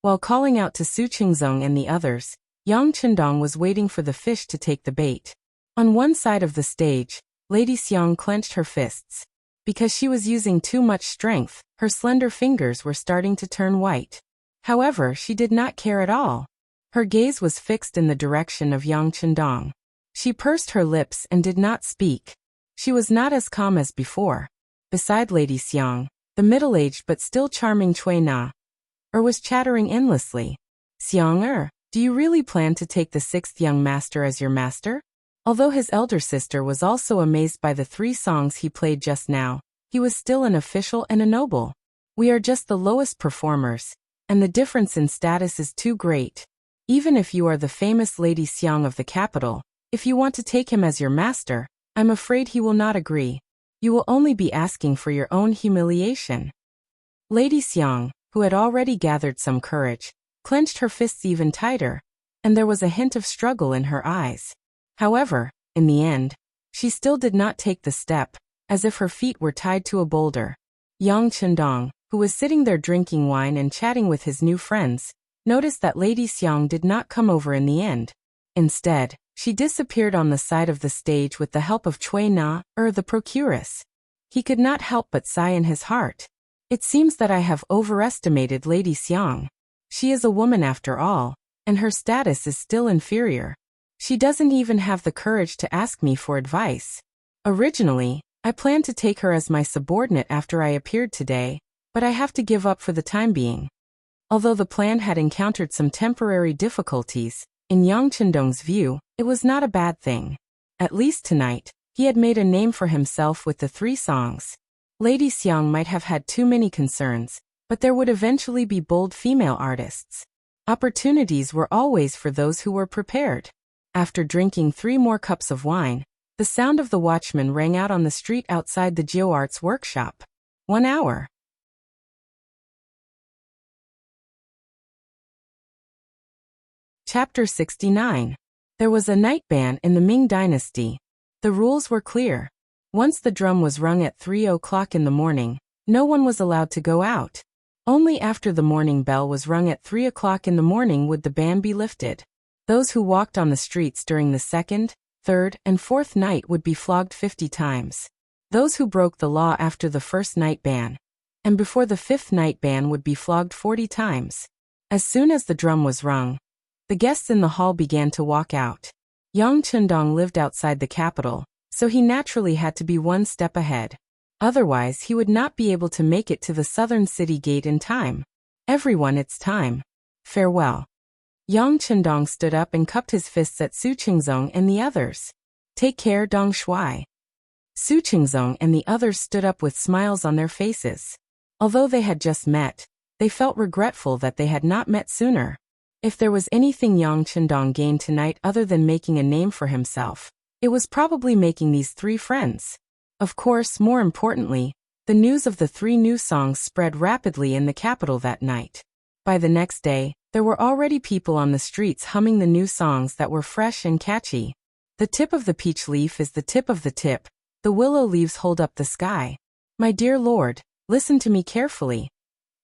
While calling out to Su Qingzong and the others, Yang Chendong was waiting for the fish to take the bait. On one side of the stage, Lady Xiang clenched her fists. Because she was using too much strength, her slender fingers were starting to turn white. However, she did not care at all. Her gaze was fixed in the direction of Yang Chendong. She pursed her lips and did not speak. She was not as calm as before. Beside Lady Xiang, the middle-aged but still charming Cui Na was chattering endlessly. Xiang do you really plan to take the sixth young master as your master? Although his elder sister was also amazed by the 3 songs he played just now, he was still an official and a noble. We are just the lowest performers, and the difference in status is too great. Even if you are the famous Lady Xiang of the capital, if you want to take him as your master, I'm afraid he will not agree. You will only be asking for your own humiliation. Lady Xiang, who had already gathered some courage, clenched her fists even tighter, and there was a hint of struggle in her eyes. However, in the end, she still did not take the step, as if her feet were tied to a boulder. Yang Chendong, who was sitting there drinking wine and chatting with his new friends, noticed that Lady Xiang did not come over in the end. Instead, she disappeared on the side of the stage with the help of Cui Na, the procuress. He could not help but sigh in his heart. It seems that I have overestimated Lady Xiang. She is a woman after all, and her status is still inferior. She doesn't even have the courage to ask me for advice. Originally, I planned to take her as my subordinate after I appeared today, but I have to give up for the time being. Although the plan had encountered some temporary difficulties, in Yang Chendong's view, it was not a bad thing. At least tonight, he had made a name for himself with the 3 songs. Lady Xiang might have had too many concerns, but there would eventually be bold female artists. Opportunities were always for those who were prepared. After drinking 3 more cups of wine, the sound of the watchman rang out on the street outside the GeoArts workshop. 1 hour. Chapter 69. There was a night ban in the Ming Dynasty. The rules were clear. Once the drum was rung at 3 o'clock in the morning, no one was allowed to go out. Only after the morning bell was rung at 3 o'clock in the morning would the ban be lifted. Those who walked on the streets during the 2nd, 3rd, and 4th night would be flogged 50 times. Those who broke the law after the 1st night ban, and before the 5th night ban would be flogged 40 times. As soon as the drum was rung, the guests in the hall began to walk out. Yang Chendong lived outside the capital, so he naturally had to be 1 step ahead. Otherwise he would not be able to make it to the southern city gate in time. Everyone, it's time. Farewell. Yang Chendong stood up and cupped his fists at Su Qingzong and the others. Take care, Dong Shuai. Su Qingzong and the others stood up with smiles on their faces. Although they had just met, they felt regretful that they had not met sooner. If there was anything Yang Chendong gained tonight other than making a name for himself, it was probably making these 3 friends. Of course, more importantly, the news of the 3 new songs spread rapidly in the capital that night. By the next day, there were already people on the streets humming the new songs that were fresh and catchy. The tip of the peach leaf is the tip of the tip. The willow leaves hold up the sky. My dear lord, listen to me carefully.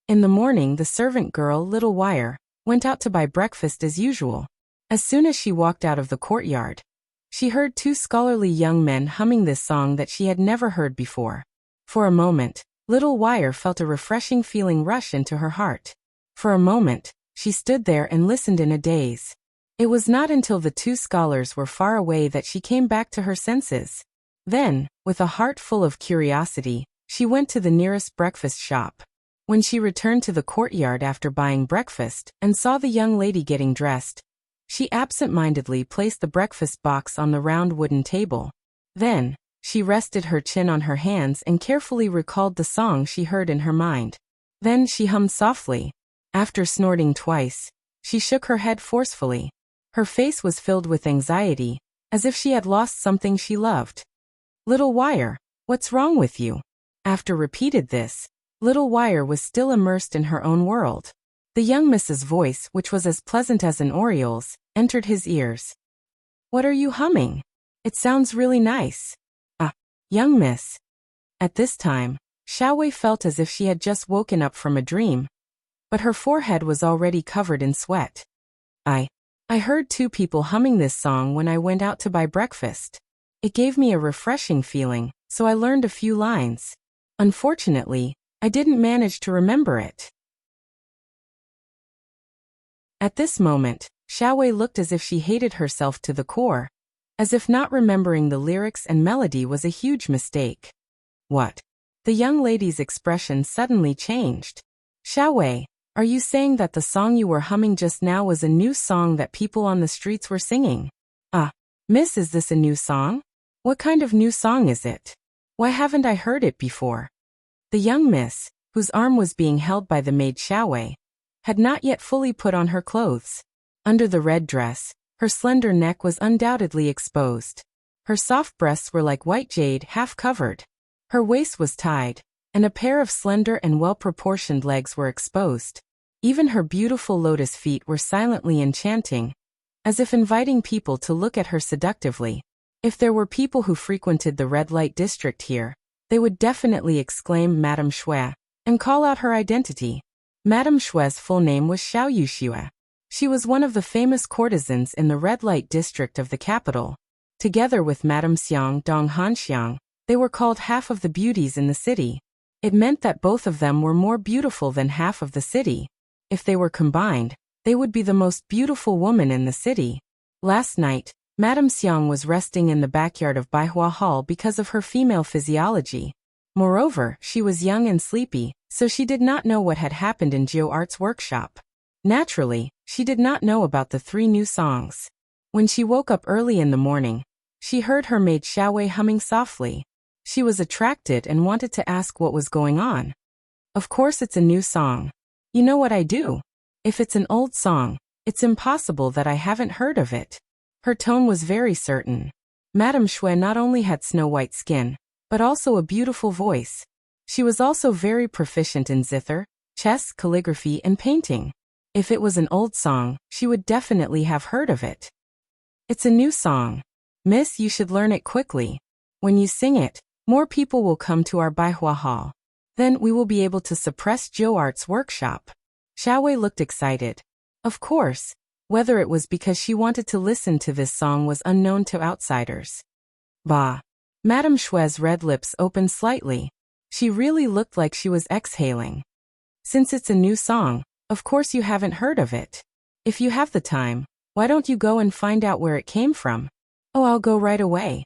In the morning, the servant girl, Little Wire, went out to buy breakfast as usual. As soon as she walked out of the courtyard, she heard 2 scholarly young men humming this song that she had never heard before. For a moment, Little Wire felt a refreshing feeling rush into her heart. For a moment, she stood there and listened in a daze. It was not until the 2 scholars were far away that she came back to her senses. Then, with a heart full of curiosity, she went to the nearest breakfast shop. When she returned to the courtyard after buying breakfast and saw the young lady getting dressed, she absent-mindedly placed the breakfast box on the round wooden table. Then, she rested her chin on her hands and carefully recalled the song she heard in her mind. Then she hummed softly. After snorting twice, she shook her head forcefully. Her face was filled with anxiety, as if she had lost something she loved. Little Wire, what's wrong with you? After repeated this, Little Wire was still immersed in her own world. The young Miss's voice, which was as pleasant as an oriole's, entered his ears. What are you humming? It sounds really nice. Ah, young miss. At this time, Xiaowei felt as if she had just woken up from a dream, but her forehead was already covered in sweat. I heard 2 people humming this song when I went out to buy breakfast. It gave me a refreshing feeling, so I learned a few lines. Unfortunately, I didn't manage to remember it. At this moment, Xiaowei looked as if she hated herself to the core, as if not remembering the lyrics and melody was a huge mistake. What? The young lady's expression suddenly changed. Xiaowei, are you saying that the song you were humming just now was a new song that people on the streets were singing? Miss, is this a new song? What kind of new song is it? Why haven't I heard it before? The young miss, whose arm was being held by the maid Xiaowei, had not yet fully put on her clothes. Under the red dress, her slender neck was undoubtedly exposed. Her soft breasts were like white jade, half covered. Her waist was tied, and a pair of slender and well-proportioned legs were exposed. Even her beautiful lotus feet were silently enchanting, as if inviting people to look at her seductively. If there were people who frequented the red light district here, they would definitely exclaim Madame Xue and call out her identity. Madame Xue's full name was Xiao Yuxia. She was one of the famous courtesans in the red light district of the capital. Together with Madame Xiang Dong Hanxiang, they were called half of the beauties in the city. It meant that both of them were more beautiful than half of the city. If they were combined, they would be the most beautiful woman in the city. Last night, Madame Xiang was resting in the backyard of Baihua Hall because of her female physiology. Moreover, she was young and sleepy, so she did not know what had happened in Jiu Art's workshop. Naturally, she did not know about the 3 new songs. When she woke up early in the morning, she heard her maid Xiaowei humming softly. She was attracted and wanted to ask what was going on. Of course it's a new song. You know what I do? If it's an old song, it's impossible that I haven't heard of it. Her tone was very certain. Madame Xue not only had snow-white skin, but also a beautiful voice. She was also very proficient in zither, chess, calligraphy, and painting. If it was an old song, she would definitely have heard of it. It's a new song. Miss, you should learn it quickly. When you sing it, more people will come to our Baihua Hall. Then we will be able to suppress Jiu Art's workshop. Xiaowei looked excited. Of course, whether it was because she wanted to listen to this song was unknown to outsiders. Bah! Madame Xue's red lips opened slightly. She really looked like she was exhaling. Since it's a new song, of course you haven't heard of it. If you have the time, why don't you go and find out where it came from? Oh, I'll go right away.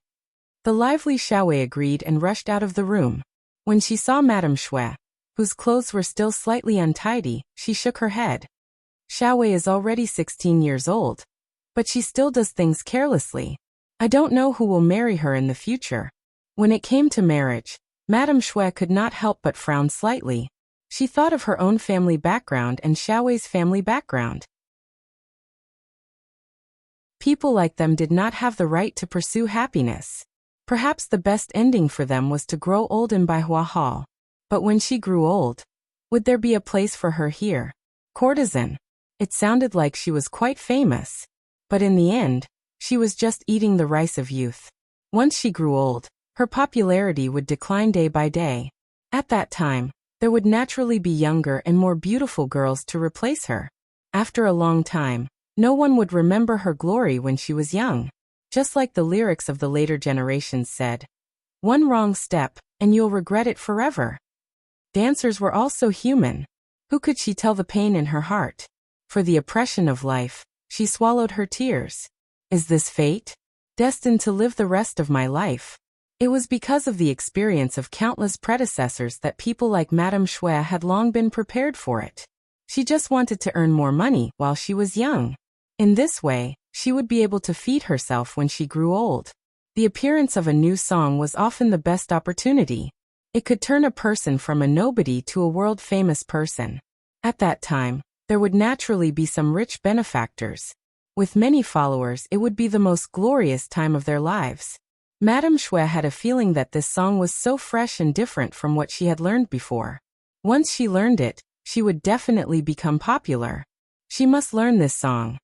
The lively Xiaowei agreed and rushed out of the room. When she saw Madame Xue, whose clothes were still slightly untidy, she shook her head. Xiaowei is already 16 years old, but she still does things carelessly. I don't know who will marry her in the future. When it came to marriage, Madame Xue could not help but frown slightly. She thought of her own family background and Xiaowei's family background. People like them did not have the right to pursue happiness. Perhaps the best ending for them was to grow old in Baihua Hall. But when she grew old, would there be a place for her here? Courtesan. It sounded like she was quite famous. But in the end, she was just eating the rice of youth. Once she grew old, her popularity would decline day by day. At that time, there would naturally be younger and more beautiful girls to replace her. After a long time, no one would remember her glory when she was young. Just like the lyrics of the later generations said, "One wrong step, and you'll regret it forever." Dancers were also human. Who could she tell the pain in her heart? For the oppression of life, she swallowed her tears. Is this fate? Destined to live the rest of my life? It was because of the experience of countless predecessors that people like Madame Xue had long been prepared for it. She just wanted to earn more money while she was young. In this way, she would be able to feed herself when she grew old. The appearance of a new song was often the best opportunity. It could turn a person from a nobody to a world-famous person. At that time, there would naturally be some rich benefactors. With many followers, it would be the most glorious time of their lives. Madame Xue had a feeling that this song was so fresh and different from what she had learned before. Once she learned it, she would definitely become popular. She must learn this song.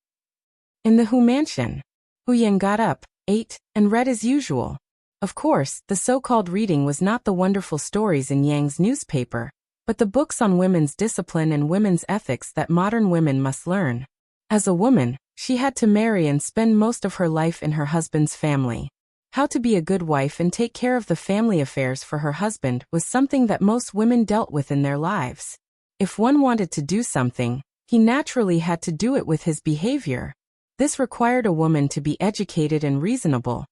In the Hu mansion, Hu Yan got up, ate, and read as usual. Of course, the so-called reading was not the wonderful stories in Yang's newspaper, but the books on women's discipline and women's ethics that modern women must learn. As a woman, She had to marry and spend most of her life in her husband's family. How to be a good wife and take care of the family affairs for her husband was something that most women dealt with in their lives. If one wanted to do something, he naturally had to do it with his behavior. This required a woman to be educated and reasonable,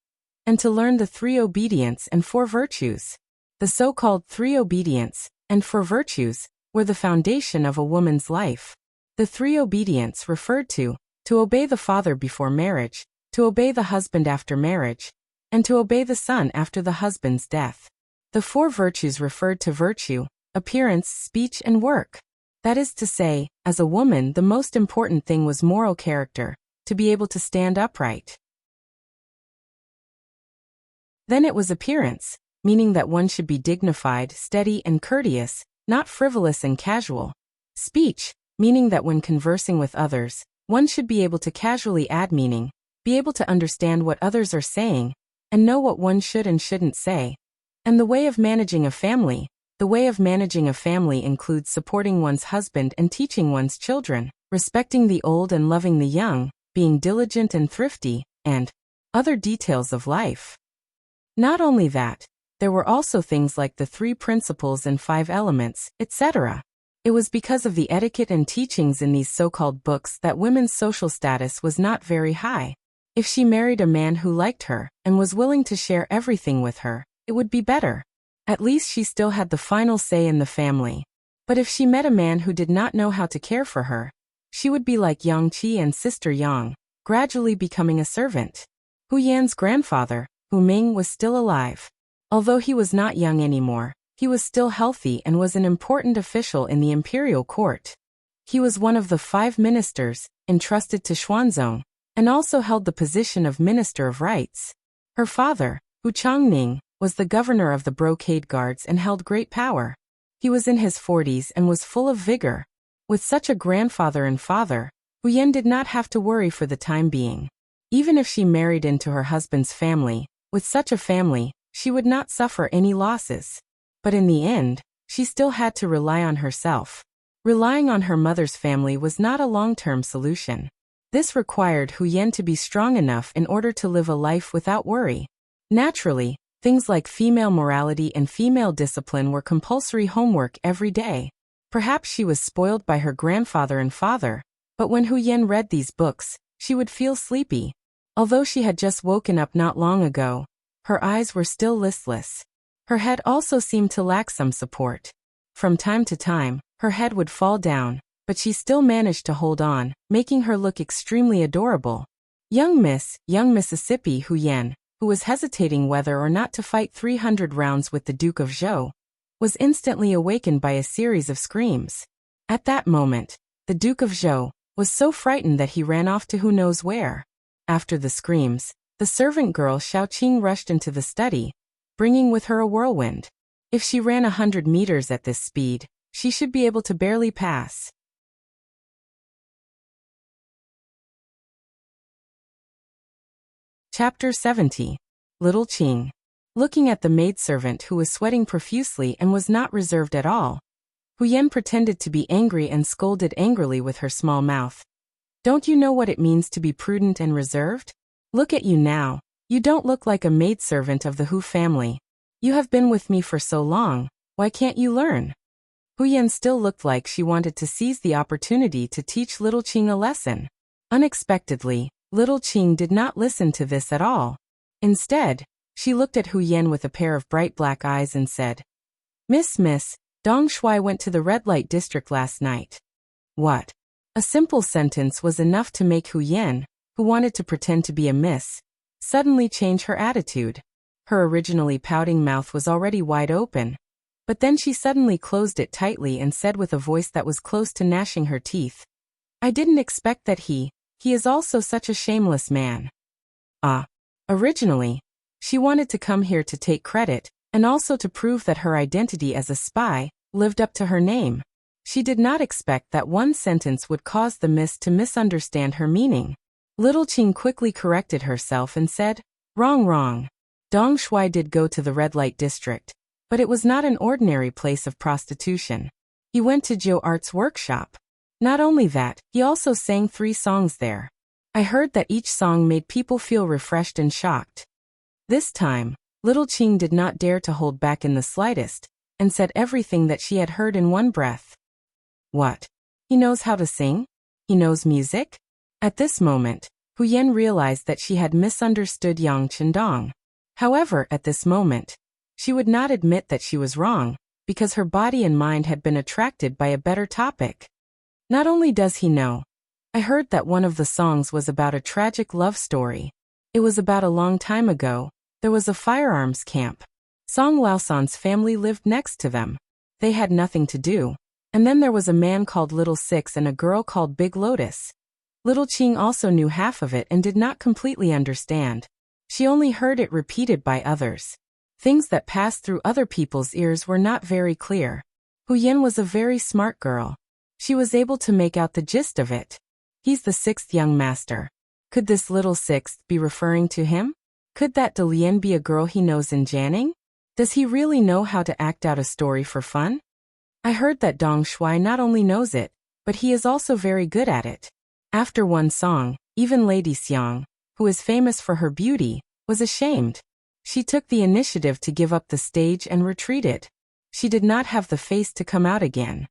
and to learn the 3 obedience and 4 virtues. The so-called 3 obedience and 4 virtues were the foundation of a woman's life. The 3 obedience referred to obey the father before marriage, to obey the husband after marriage, and to obey the son after the husband's death. The 4 virtues referred to virtue, appearance, speech, and work. That is to say, as a woman, the most important thing was moral character, to be able to stand upright. Then it was appearance, meaning that one should be dignified, steady, and courteous, not frivolous and casual. Speech, meaning that when conversing with others, one should be able to casually add meaning, be able to understand what others are saying, and know what one should and shouldn't say. And the way of managing a family. The way of managing a family includes supporting one's husband and teaching one's children, respecting the old and loving the young, being diligent and thrifty, and other details of life. Not only that, there were also things like the 3 principles and 5 elements, etc. It was because of the etiquette and teachings in these so-called books that women's social status was not very high. If she married a man who liked her and was willing to share everything with her, it would be better. At least she still had the final say in the family. But if she met a man who did not know how to care for her, she would be like Yang Qi and Sister Yang, gradually becoming a servant. Hu Yan's grandfather, Hu Ming, was still alive. Although he was not young anymore, he was still healthy and was an important official in the imperial court. He was one of the 5 ministers entrusted to Xuanzong, and also held the position of Minister of Rights. Her father, Hu Changning, was the governor of the Brocade Guards and held great power. He was in his 40s and was full of vigor. With such a grandfather and father, Hu Yan did not have to worry for the time being. Even if she married into her husband's family, with such a family, she would not suffer any losses. But in the end, she still had to rely on herself. Relying on her mother's family was not a long-term solution. This required Hu Yan to be strong enough in order to live a life without worry. Naturally, things like female morality and female discipline were compulsory homework every day. Perhaps she was spoiled by her grandfather and father, but when Hu Yan read these books, she would feel sleepy. Although she had just woken up not long ago, her eyes were still listless. Her head also seemed to lack some support. From time to time, her head would fall down, but she still managed to hold on, making her look extremely adorable. Young Mississippi Hu Yan, who was hesitating whether or not to fight 300 rounds with the Duke of Zhou, was instantly awakened by a series of screams. At that moment, the Duke of Zhou was so frightened that he ran off to who knows where. After the screams, the servant girl Xiaoqing rushed into the study, bringing with her a whirlwind. If she ran 100 meters at this speed, she should be able to barely pass. Chapter 70. Little Qing. Looking at the maidservant who was sweating profusely and was not reserved at all, Hu Yan pretended to be angry and scolded angrily with her small mouth. Don't you know what it means to be prudent and reserved? Look at you now. You don't look like a maidservant of the Hu family. You have been with me for so long, why can't you learn? Hu Yan still looked like she wanted to seize the opportunity to teach little Qing a lesson. Unexpectedly, little Qing did not listen to this at all. Instead, she looked at Hu Yan with a pair of bright black eyes and said, Miss, Dong Shui went to the red light district last night. What? A simple sentence was enough to make Hu Yan, who wanted to pretend to be a miss, suddenly change her attitude. Her originally pouting mouth was already wide open, but then she suddenly closed it tightly and said with a voice that was close to gnashing her teeth, I didn't expect that he is also such a shameless man. Originally, she wanted to come here to take credit, and also to prove that her identity as a spy lived up to her name. She did not expect that one sentence would cause the miss to misunderstand her meaning. Little Qing quickly corrected herself and said, Wrong. Dong Shui did go to the red light district, but it was not an ordinary place of prostitution. He went to Zhou Art's workshop. Not only that, he also sang 3 songs there. I heard that each song made people feel refreshed and shocked. This time, little Qing did not dare to hold back in the slightest, and said everything that she had heard in one breath. What? He knows how to sing? He knows music? At this moment, Hu Yan realized that she had misunderstood Yang Chendong. However, at this moment, she would not admit that she was wrong, because her body and mind had been attracted by a better topic. Not only does he know, I heard that one of the songs was about a tragic love story. It was about a long time ago. There was a firearms camp. Song Laosan's family lived next to them. They had nothing to do. And then there was a man called Little Six and a girl called Big Lotus. Little Qing also knew half of it and did not completely understand. She only heard it repeated by others. Things that passed through other people's ears were not very clear. Hu Yan was a very smart girl. She was able to make out the gist of it. He's the sixth young master. Could this Little Sixth be referring to him? Could that De Lian be a girl he knows in Jianing? Does he really know how to act out a story for fun? I heard that Dong Shuai not only knows it, but he is also very good at it. After one song, even Lady Xiang, who is famous for her beauty, was ashamed. She took the initiative to give up the stage and retreated. She did not have the face to come out again.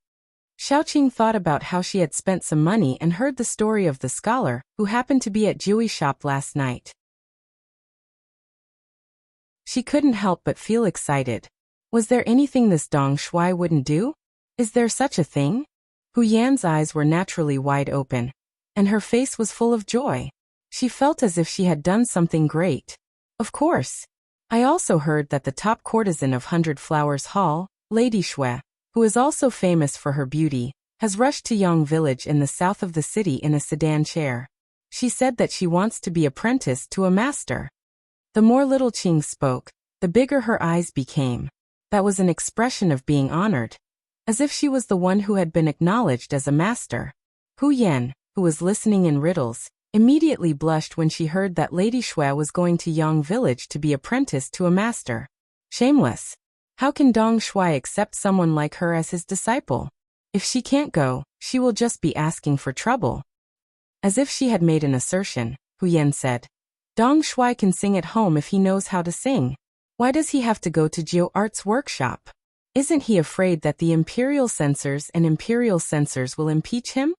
Xiaoqing thought about how she had spent some money and heard the story of the scholar who happened to be at Jiu's shop last night. She couldn't help but feel excited. Was there anything this Dong Shuai wouldn't do? Is there such a thing? Hu Yan's eyes were naturally wide open, and her face was full of joy. She felt as if she had done something great. Of course. I also heard that the top courtesan of 100 Flowers Hall, Lady Shui, who is also famous for her beauty, has rushed to Yang village in the south of the city in a sedan chair. She said that she wants to be apprenticed to a master. The more Little Qing spoke, the bigger her eyes became. That was an expression of being honored, as if she was the one who had been acknowledged as a master. Hu Yan, who was listening in riddles, immediately blushed when she heard that Lady Shui was going to Yang village to be apprenticed to a master. Shameless. How can Dong Shuai accept someone like her as his disciple? If she can't go, she will just be asking for trouble. As if she had made an assertion, Hu Yan said, Dong Shuai can sing at home if he knows how to sing. Why does he have to go to Jiu Art's workshop? Isn't he afraid that the imperial censors will impeach him?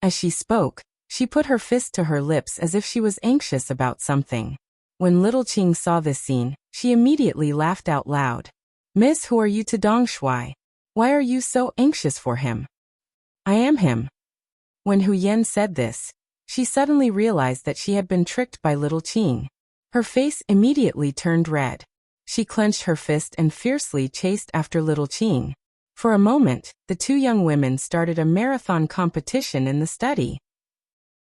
As she spoke, she put her fist to her lips as if she was anxious about something. When Little Qing saw this scene, she immediately laughed out loud. Miss, who are you to Dong Shuai? Why are you so anxious for him? I am him. When Hu Yan said this, she suddenly realized that she had been tricked by Little Qing. Her face immediately turned red. She clenched her fist and fiercely chased after Little Qing. For a moment, the two young women started a marathon competition in the study.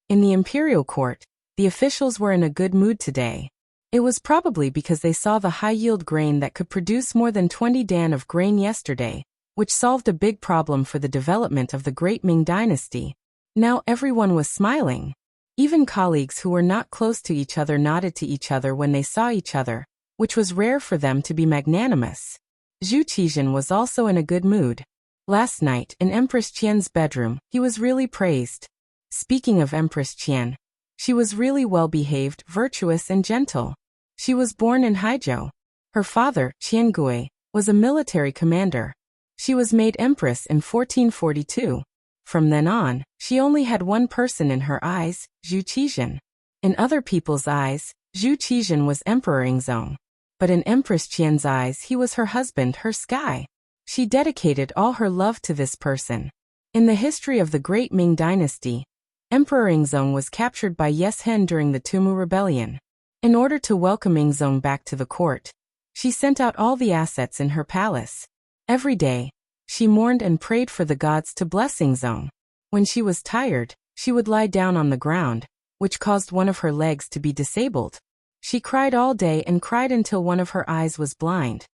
In the imperial court, the officials were in a good mood today. It was probably because they saw the high-yield grain that could produce more than 20 dan of grain yesterday, which solved a big problem for the development of the Great Ming Dynasty. Now everyone was smiling. Even colleagues who were not close to each other nodded to each other when they saw each other, which was rare for them to be magnanimous. Zhu Qizhen was also in a good mood. Last night, in Empress Qian's bedroom, he was really praised. Speaking of Empress Qian, she was really well-behaved, virtuous and gentle. She was born in Haizhou. Her father, Qian Gui, was a military commander. She was made empress in 1442. From then on, she only had one person in her eyes, Zhu Qizhen. In other people's eyes, Zhu Qizhen was Emperor Yingzong. But in Empress Qian's eyes he was her husband, her sky. She dedicated all her love to this person. In the history of the Great Ming Dynasty, Emperor Yingzong was captured by Yes Hen during the Tumu Rebellion. In order to welcome Yingzong back to the court, she sent out all the assets in her palace. Every day, she mourned and prayed for the gods to bless Yingzong. When she was tired, she would lie down on the ground, which caused one of her legs to be disabled. She cried all day and cried until one of her eyes was blind.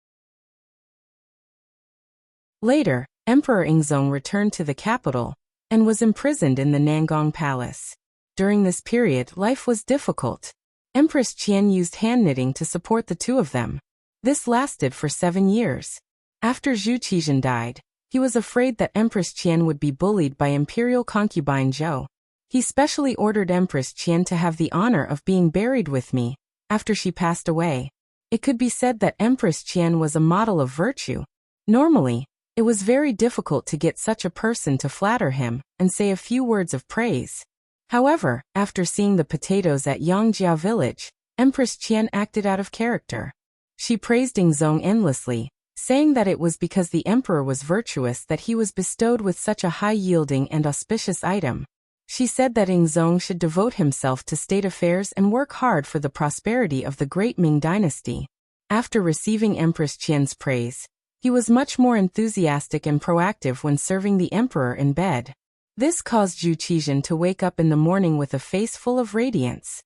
Later, Emperor Yingzong returned to the capital and was imprisoned in the Nangong Palace. During this period, life was difficult. Empress Qian used hand knitting to support the two of them. This lasted for 7 years. After Zhu Qizhen died, he was afraid that Empress Qian would be bullied by imperial concubine Zhou. He specially ordered Empress Qian to have the honor of being buried with me after she passed away. It could be said that Empress Qian was a model of virtue. Normally, it was very difficult to get such a person to flatter him and say a few words of praise. However, after seeing the potatoes at Yangjia village, Empress Qian acted out of character. She praised Ingzong endlessly, saying that it was because the emperor was virtuous that he was bestowed with such a high-yielding and auspicious item. She said that Ingzong should devote himself to state affairs and work hard for the prosperity of the great Ming dynasty. After receiving Empress Qian's praise, he was much more enthusiastic and proactive when serving the emperor in bed. This caused Zhu Qizhen to wake up in the morning with a face full of radiance.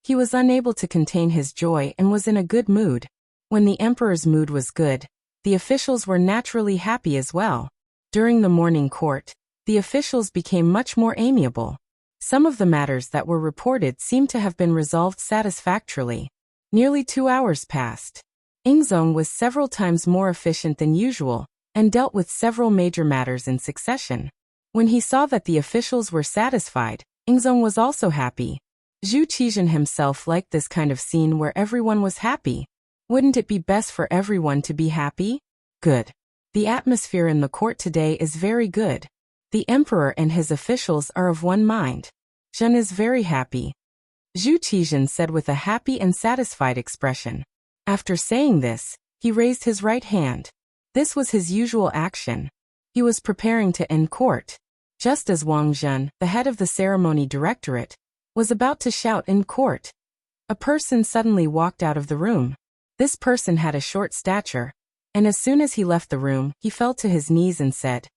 He was unable to contain his joy and was in a good mood. When the emperor's mood was good, the officials were naturally happy as well. During the morning court, the officials became much more amiable. Some of the matters that were reported seemed to have been resolved satisfactorily. Nearly 2 hours passed. Ingzong was several times more efficient than usual, and dealt with several major matters in succession. When he saw that the officials were satisfied, Ingzong was also happy. Zhu Qizhen himself liked this kind of scene where everyone was happy. Wouldn't it be best for everyone to be happy? Good. The atmosphere in the court today is very good. The emperor and his officials are of one mind. Zhen is very happy. Zhu Qizhen said with a happy and satisfied expression. After saying this, he raised his right hand. This was his usual action. He was preparing to end court. Just as Wang Zhen, the head of the ceremony directorate, was about to shout "in court," a person suddenly walked out of the room. This person had a short stature, and as soon as he left the room, he fell to his knees and said,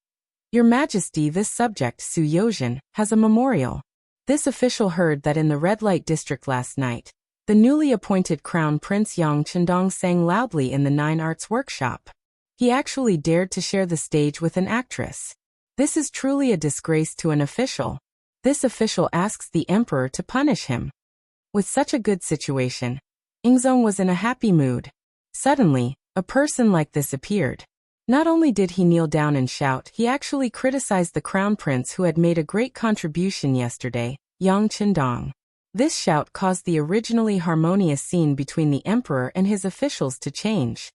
"Your Majesty, this subject, Su Yozhen, has a memorial." This official heard that in the red light district last night, the newly appointed Crown Prince Yang Chendong sang loudly in the Nine Arts workshop. He actually dared to share the stage with an actress. This is truly a disgrace to an official. This official asks the emperor to punish him. With such a good situation, Ingzong was in a happy mood. Suddenly, a person like this appeared. Not only did he kneel down and shout, he actually criticized the crown prince who had made a great contribution yesterday, Yang Chendong. This shout caused the originally harmonious scene between the emperor and his officials to change.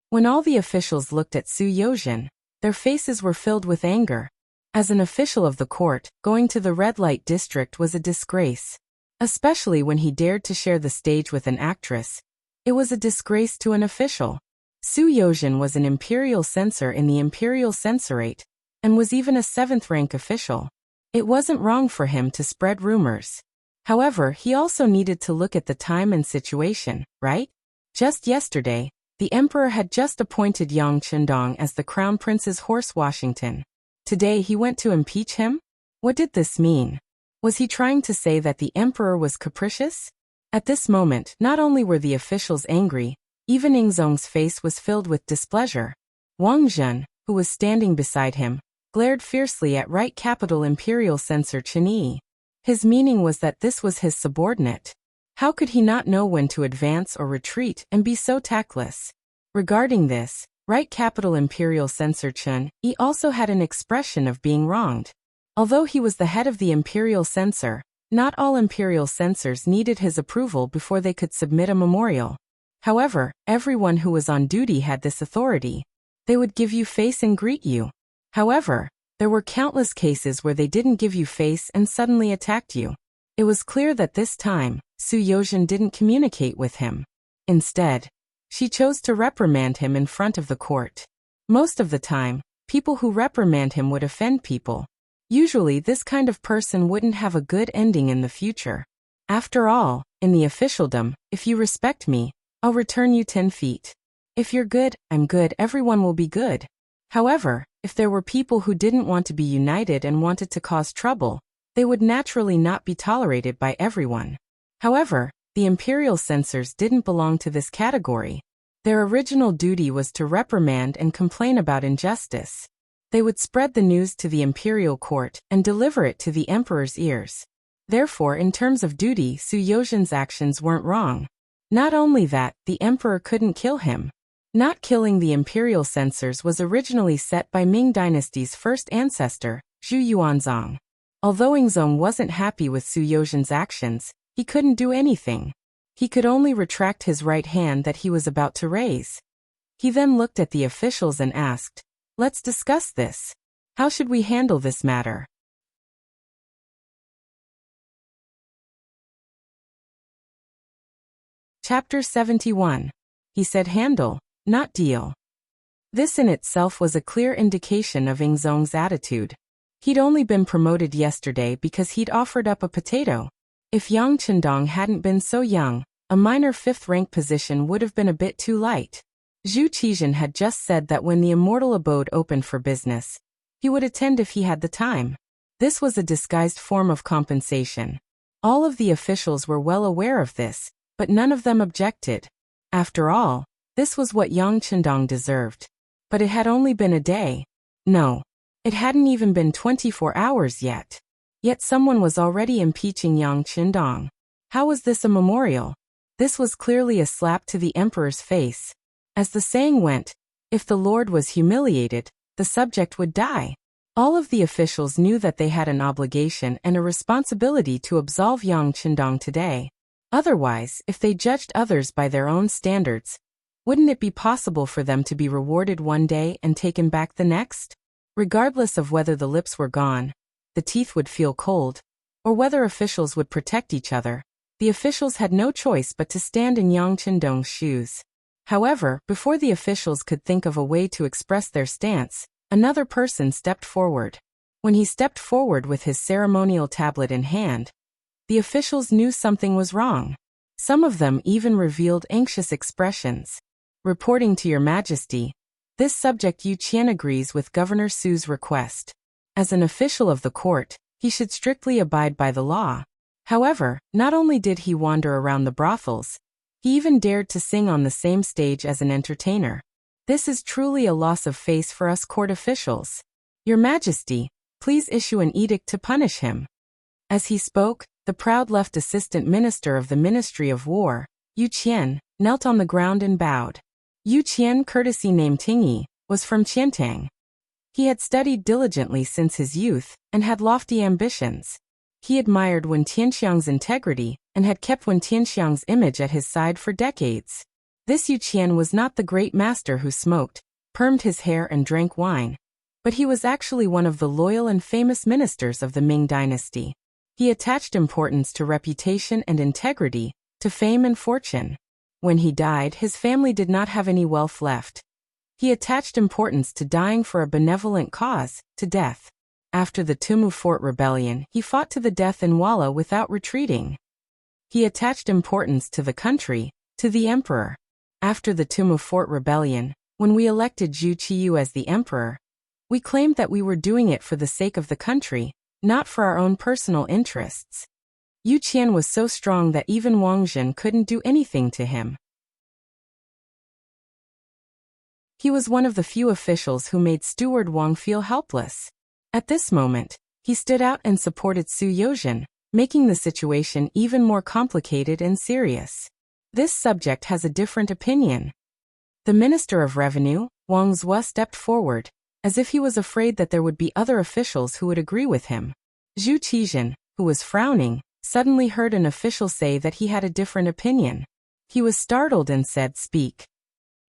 When all the officials looked at Su Yozhen, their faces were filled with anger. As an official of the court, going to the red light district was a disgrace. Especially when he dared to share the stage with an actress. It was a disgrace to an official. Su Yozhen was an imperial censor in the imperial censorate, and was even a 7th-rank official. It wasn't wrong for him to spread rumors. However, he also needed to look at the time and situation, right? Just yesterday, the emperor had just appointed Yang Chendong as the crown prince's horse Washington. Today he went to impeach him? What did this mean? Was he trying to say that the emperor was capricious? At this moment, not only were the officials angry, even Ingzong's face was filled with displeasure. Wang Zhen, who was standing beside him, glared fiercely at Right Capital Imperial Censor Chen Yi. His meaning was that this was his subordinate. How could he not know when to advance or retreat and be so tactless? Regarding this, Right Capital Imperial Censor Chen Yi also had an expression of being wronged. Although he was the head of the imperial censor, not all imperial censors needed his approval before they could submit a memorial. However, everyone who was on duty had this authority. They would give you face and greet you. However, there were countless cases where they didn't give you face and suddenly attacked you. It was clear that this time, Su Yozhen didn't communicate with him. Instead, she chose to reprimand him in front of the court. Most of the time, people who reprimand him would offend people. Usually this kind of person wouldn't have a good ending in the future. After all, in the officialdom, if you respect me, I'll return you 10 feet. If you're good, I'm good, everyone will be good. However, if there were people who didn't want to be united and wanted to cause trouble, they would naturally not be tolerated by everyone. However, the imperial censors didn't belong to this category. Their original duty was to reprimand and complain about injustice. They would spread the news to the imperial court and deliver it to the emperor's ears. Therefore, in terms of duty, Su Yozhen's actions weren't wrong. Not only that, the emperor couldn't kill him. Not killing the imperial censors was originally set by Ming dynasty's first ancestor, Zhu Yuanzong. Although Yingzong wasn't happy with Su Yozhen's actions, he couldn't do anything. He could only retract his right hand that he was about to raise. He then looked at the officials and asked, "Let's discuss this. How should we handle this matter?" Chapter 71. He said handle, not deal. This in itself was a clear indication of Yingzong's attitude. He'd only been promoted yesterday because he'd offered up a potato. If Yang Chendong hadn't been so young, a minor 5th-rank position would have been a bit too light. Zhu Qizhen had just said that when the immortal abode opened for business, he would attend if he had the time. This was a disguised form of compensation. All of the officials were well aware of this, but none of them objected. After all, this was what Yang Chendong deserved. But it had only been a day. No, it hadn't even been 24 hours yet. Yet someone was already impeaching Yang Chendong. How was this a memorial? This was clearly a slap to the emperor's face. As the saying went, if the lord was humiliated, the subject would die. All of the officials knew that they had an obligation and a responsibility to absolve Yang Chendong today. Otherwise, if they judged others by their own standards, wouldn't it be possible for them to be rewarded one day and taken back the next? Regardless of whether the lips were gone, the teeth would feel cold, or whether officials would protect each other, the officials had no choice but to stand in Yang Chendong's shoes. However, before the officials could think of a way to express their stance, another person stepped forward. When he stepped forward with his ceremonial tablet in hand, the officials knew something was wrong. Some of them even revealed anxious expressions. Reporting to Your Majesty, this subject Yu Qian agrees with Governor Su's request. As an official of the court, he should strictly abide by the law. However, not only did he wander around the brothels, he even dared to sing on the same stage as an entertainer. This is truly a loss of face for us court officials. Your Majesty, please issue an edict to punish him. As he spoke, the proud left assistant minister of the Ministry of War, Yu Qian, knelt on the ground and bowed. Yu Qian, courtesy name Tingyi, was from Qiantang. He had studied diligently since his youth and had lofty ambitions. He admired Wen Tianxiang's integrity and had kept Wen Tianxiang's image at his side for decades. This Yu Qian was not the great master who smoked, permed his hair and drank wine, but he was actually one of the loyal and famous ministers of the Ming dynasty. He attached importance to reputation and integrity, to fame and fortune. When he died, his family did not have any wealth left. He attached importance to dying for a benevolent cause, to death. After the Tumu Fort rebellion, he fought to the death in Walla without retreating. He attached importance to the country, to the emperor. After the Tumu Fort rebellion, when we elected Zhu Qiyu as the emperor, we claimed that we were doing it for the sake of the country, not for our own personal interests. Yu Qian was so strong that even Wang Zhen couldn't do anything to him. He was one of the few officials who made Steward Wang feel helpless. At this moment, he stood out and supported Su Yozhen, making the situation even more complicated and serious. This subject has a different opinion. The Minister of Revenue, Wang Zhua, stepped forward, as if he was afraid that there would be other officials who would agree with him. Zhu Qizhen, who was frowning, suddenly heard an official say that he had a different opinion. He was startled and said, "Speak."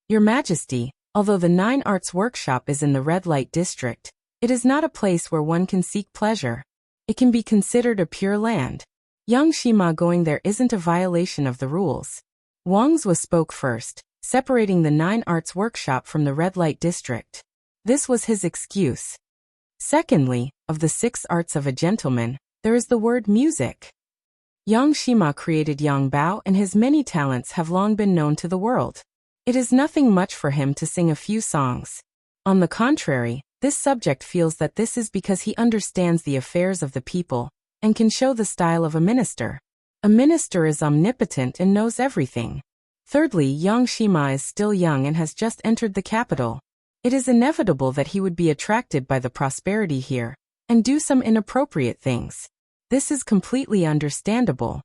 Your Majesty, although the Nine Arts Workshop is in the red light district, it is not a place where one can seek pleasure. It can be considered a pure land. Young Shima going there isn't a violation of the rules. Wang Zhua spoke first, separating the Nine Arts Workshop from the red light district. This was his excuse. Secondly, of the 6 arts of a gentleman, there is the word music. Yang Shima created Yang Bao, and his many talents have long been known to the world. It is nothing much for him to sing a few songs. On the contrary, this subject feels that this is because he understands the affairs of the people and can show the style of a minister. A minister is omnipotent and knows everything. Thirdly, Yang Shima is still young and has just entered the capital. It is inevitable that he would be attracted by the prosperity here and do some inappropriate things. This is completely understandable.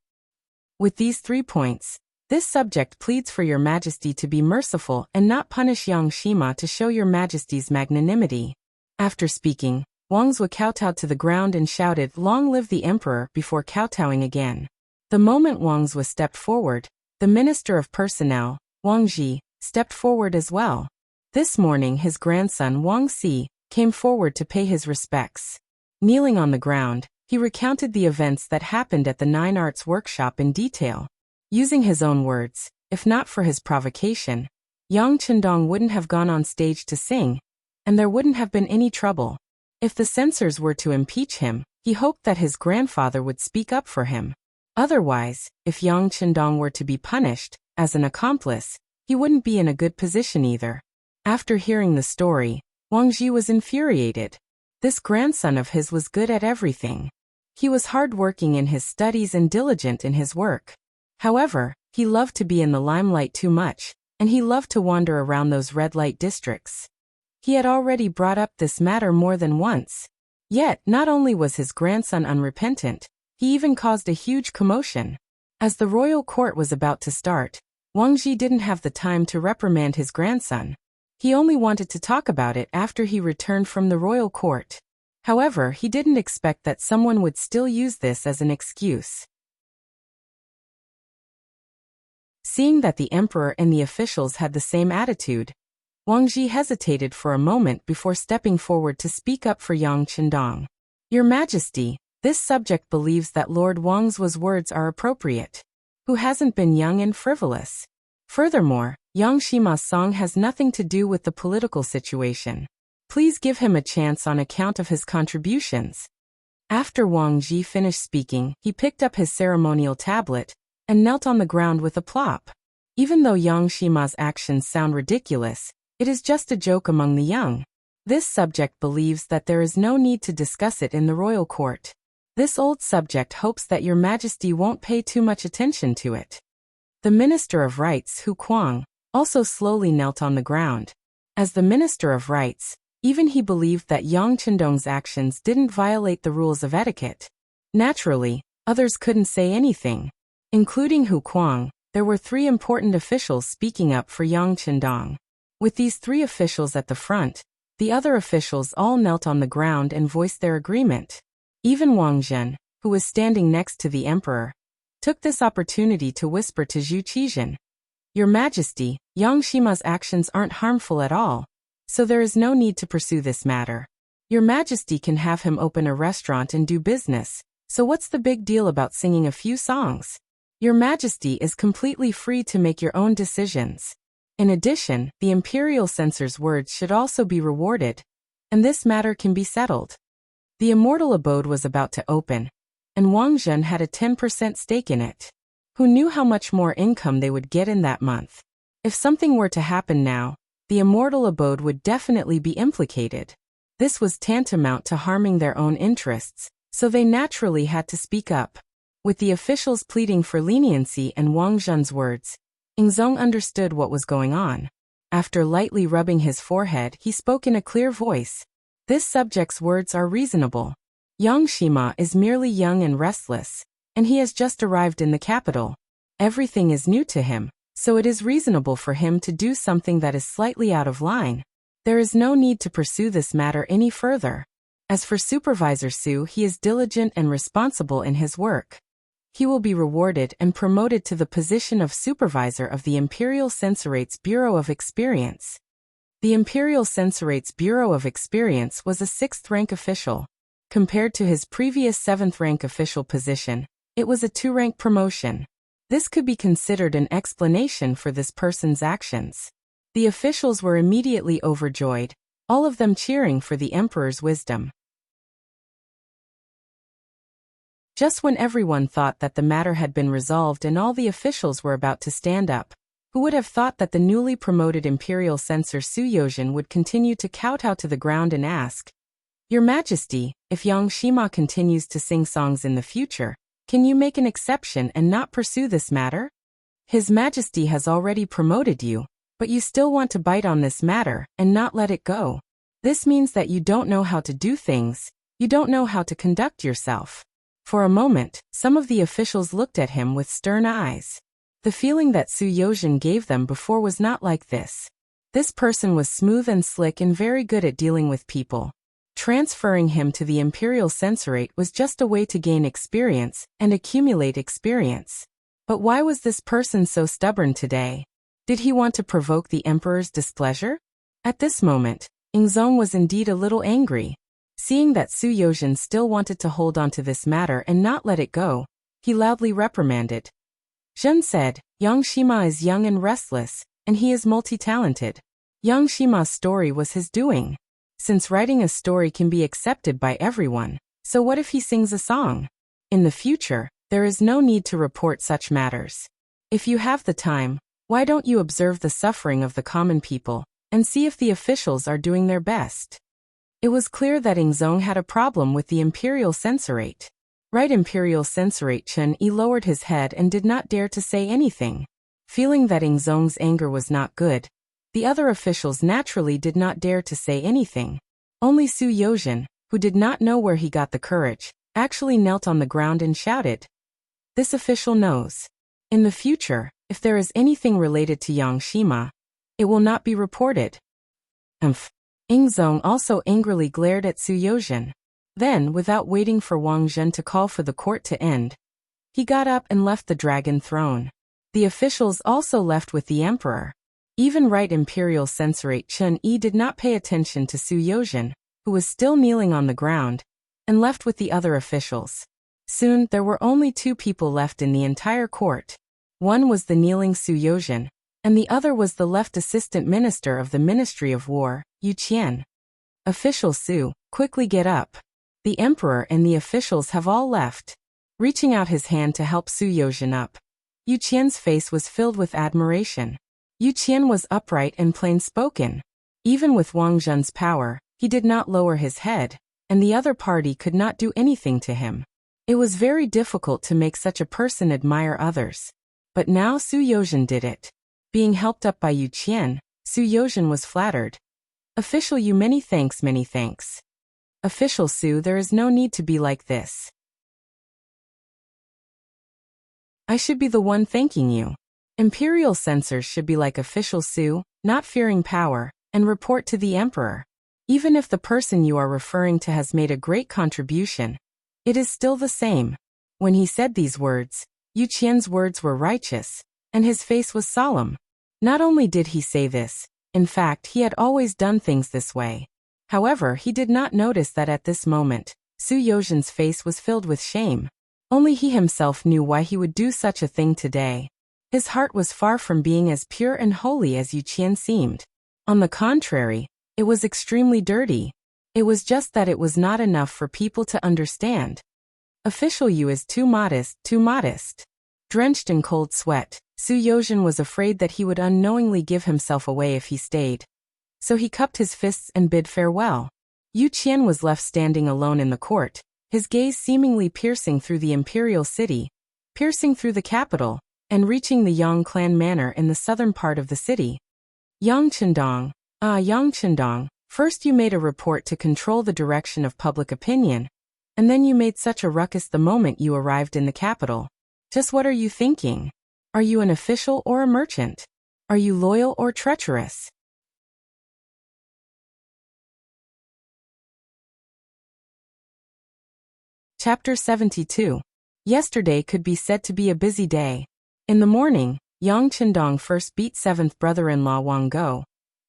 With these 3 points, this subject pleads for Your Majesty to be merciful and not punish Yang Shima to show Your Majesty's magnanimity. After speaking, Wang Zui kowtowed to the ground and shouted, "Long live the emperor," before kowtowing again. The moment Wang Zui stepped forward, the Minister of Personnel, Wang Ji, stepped forward as well. This morning his grandson Wang Si came forward to pay his respects. Kneeling on the ground, he recounted the events that happened at the Nine Arts workshop in detail. Using his own words, if not for his provocation, Yang Chendong wouldn't have gone on stage to sing, and there wouldn't have been any trouble. If the censors were to impeach him, he hoped that his grandfather would speak up for him. Otherwise, if Yang Chendong were to be punished, as an accomplice, he wouldn't be in a good position either. After hearing the story, Wang Ji was infuriated. This grandson of his was good at everything. He was hard-working in his studies and diligent in his work. However, he loved to be in the limelight too much, and he loved to wander around those red-light districts. He had already brought up this matter more than once. Yet, not only was his grandson unrepentant, he even caused a huge commotion. As the royal court was about to start, Wang Ji didn't have the time to reprimand his grandson. He only wanted to talk about it after he returned from the royal court. However, he didn't expect that someone would still use this as an excuse. Seeing that the emperor and the officials had the same attitude, Wang Ji hesitated for a moment before stepping forward to speak up for Yang Chendong. "Your Majesty, this subject believes that Lord Wang Zui's words are appropriate. Who hasn't been young and frivolous? Furthermore, Yang Shima's song has nothing to do with the political situation. Please give him a chance on account of his contributions." After Wang Ji finished speaking, he picked up his ceremonial tablet and knelt on the ground with a plop. Even though Yang Shima's actions sound ridiculous, it is just a joke among the young. This subject believes that there is no need to discuss it in the royal court. This old subject hopes that Your Majesty won't pay too much attention to it. The Minister of Rights, Hu Kuang, also slowly knelt on the ground. As the Minister of Rights, even he believed that Yang Chendong's actions didn't violate the rules of etiquette. Naturally, others couldn't say anything. Including Hu Kuang, there were 3 important officials speaking up for Yang Chendong. With these 3 officials at the front, the other officials all knelt on the ground and voiced their agreement. Even Wang Zhen, who was standing next to the emperor, took this opportunity to whisper to Zhu Qizhen, "Your Majesty, Yang Shima's actions aren't harmful at all, so there is no need to pursue this matter. Your Majesty can have him open a restaurant and do business, so what's the big deal about singing a few songs? Your Majesty is completely free to make your own decisions. In addition, the imperial censor's words should also be rewarded, and this matter can be settled." The immortal abode was about to open, and Wang Zhen had a 10% stake in it. Who knew how much more income they would get in that month? If something were to happen now, the immortal abode would definitely be implicated. This was tantamount to harming their own interests, so they naturally had to speak up. With the officials pleading for leniency and Wang Zhen's words, Ingzong understood what was going on. After lightly rubbing his forehead, he spoke in a clear voice. "This subject's words are reasonable. Yang Shima is merely young and restless, and he has just arrived in the capital. Everything is new to him, so it is reasonable for him to do something that is slightly out of line. There is no need to pursue this matter any further. As for Supervisor Su, he is diligent and responsible in his work. He will be rewarded and promoted to the position of Supervisor of the Imperial Censorate's Bureau of Experience." The Imperial Censorate's Bureau of Experience was a 6th-rank official. Compared to his previous 7th-rank official position, it was a 2-rank promotion. This could be considered an explanation for this person's actions. The officials were immediately overjoyed, all of them cheering for the emperor's wisdom. Just when everyone thought that the matter had been resolved and all the officials were about to stand up, who would have thought that the newly promoted imperial censor Su Yozhen would continue to kowtow to the ground and ask, "Your Majesty, if Yang Shima continues to sing songs in the future, can you make an exception and not pursue this matter? His Majesty has already promoted you, but you still want to bite on this matter and not let it go. This means that you don't know how to do things, you don't know how to conduct yourself." For a moment, some of the officials looked at him with stern eyes. The feeling that Su Yozhen gave them before was not like this. This person was smooth and slick and very good at dealing with people. Transferring him to the imperial censorate was just a way to gain experience and accumulate experience. But why was this person so stubborn today? Did he want to provoke the emperor's displeasure? At this moment, Ingzong was indeed a little angry. Seeing that Su Yozhen still wanted to hold on to this matter and not let it go, he loudly reprimanded. Zhen said, Yang Shima is young and restless, and he is multi-talented. Yang Shima's story was his doing. Since writing a story can be accepted by everyone, so what if he sings a song? In the future, there is no need to report such matters. If you have the time, why don't you observe the suffering of the common people, and see if the officials are doing their best? It was clear that Ingzong had a problem with the imperial censorate. Right, Imperial Censorate Chen Yi lowered his head and did not dare to say anything. Feeling that Ingzong's anger was not good, the other officials naturally did not dare to say anything. Only Su Yozhen, who did not know where he got the courage, actually knelt on the ground and shouted. This official knows. In the future, if there is anything related to Yang Shima, it will not be reported. Ingzong also angrily glared at Su Yozhen. Then, without waiting for Wang Zhen to call for the court to end, he got up and left the dragon throne. The officials also left with the emperor. Even Right Imperial Censorate Chen Yi did not pay attention to Su Yozhen, who was still kneeling on the ground, and left with the other officials. Soon, there were only two people left in the entire court. One was the kneeling Su Yozhen, and the other was the left assistant minister of the Ministry of War, Yu Qian. Official Su, quickly get up. The emperor and the officials have all left. Reaching out his hand to help Su Yozhen up, Yu Qian's face was filled with admiration. Yu Qian was upright and plain-spoken. Even with Wang Zhen's power, he did not lower his head, and the other party could not do anything to him. It was very difficult to make such a person admire others. But now Su Yozhen did it. Being helped up by Yu Qian, Su Yozhen was flattered. Official Yu, many thanks, many thanks. Official Su, there is no need to be like this. I should be the one thanking you. Imperial censors should be like Official Su, not fearing power, and report to the emperor. Even if the person you are referring to has made a great contribution, it is still the same. When he said these words, Yu Qian's words were righteous, and his face was solemn. Not only did he say this, in fact, he had always done things this way. However, he did not notice that at this moment, Su Yozhen's face was filled with shame. Only he himself knew why he would do such a thing today. His heart was far from being as pure and holy as Yu Qian seemed. On the contrary, it was extremely dirty. It was just that it was not enough for people to understand. Official Yu is too modest, too modest. Drenched in cold sweat, Su Yozhen was afraid that he would unknowingly give himself away if he stayed. So he cupped his fists and bid farewell. Yu Qian was left standing alone in the court, his gaze seemingly piercing through the imperial city, piercing through the capital, and reaching the Yang clan manor in the southern part of the city. Yang Chendong, Yang Chendong, first you made a report to control the direction of public opinion, and then you made such a ruckus the moment you arrived in the capital. Just what are you thinking? Are you an official or a merchant? Are you loyal or treacherous? Chapter 72. Yesterday could be said to be a busy day. In the morning, Yang Chendong first beat 7th brother-in-law Wang Go,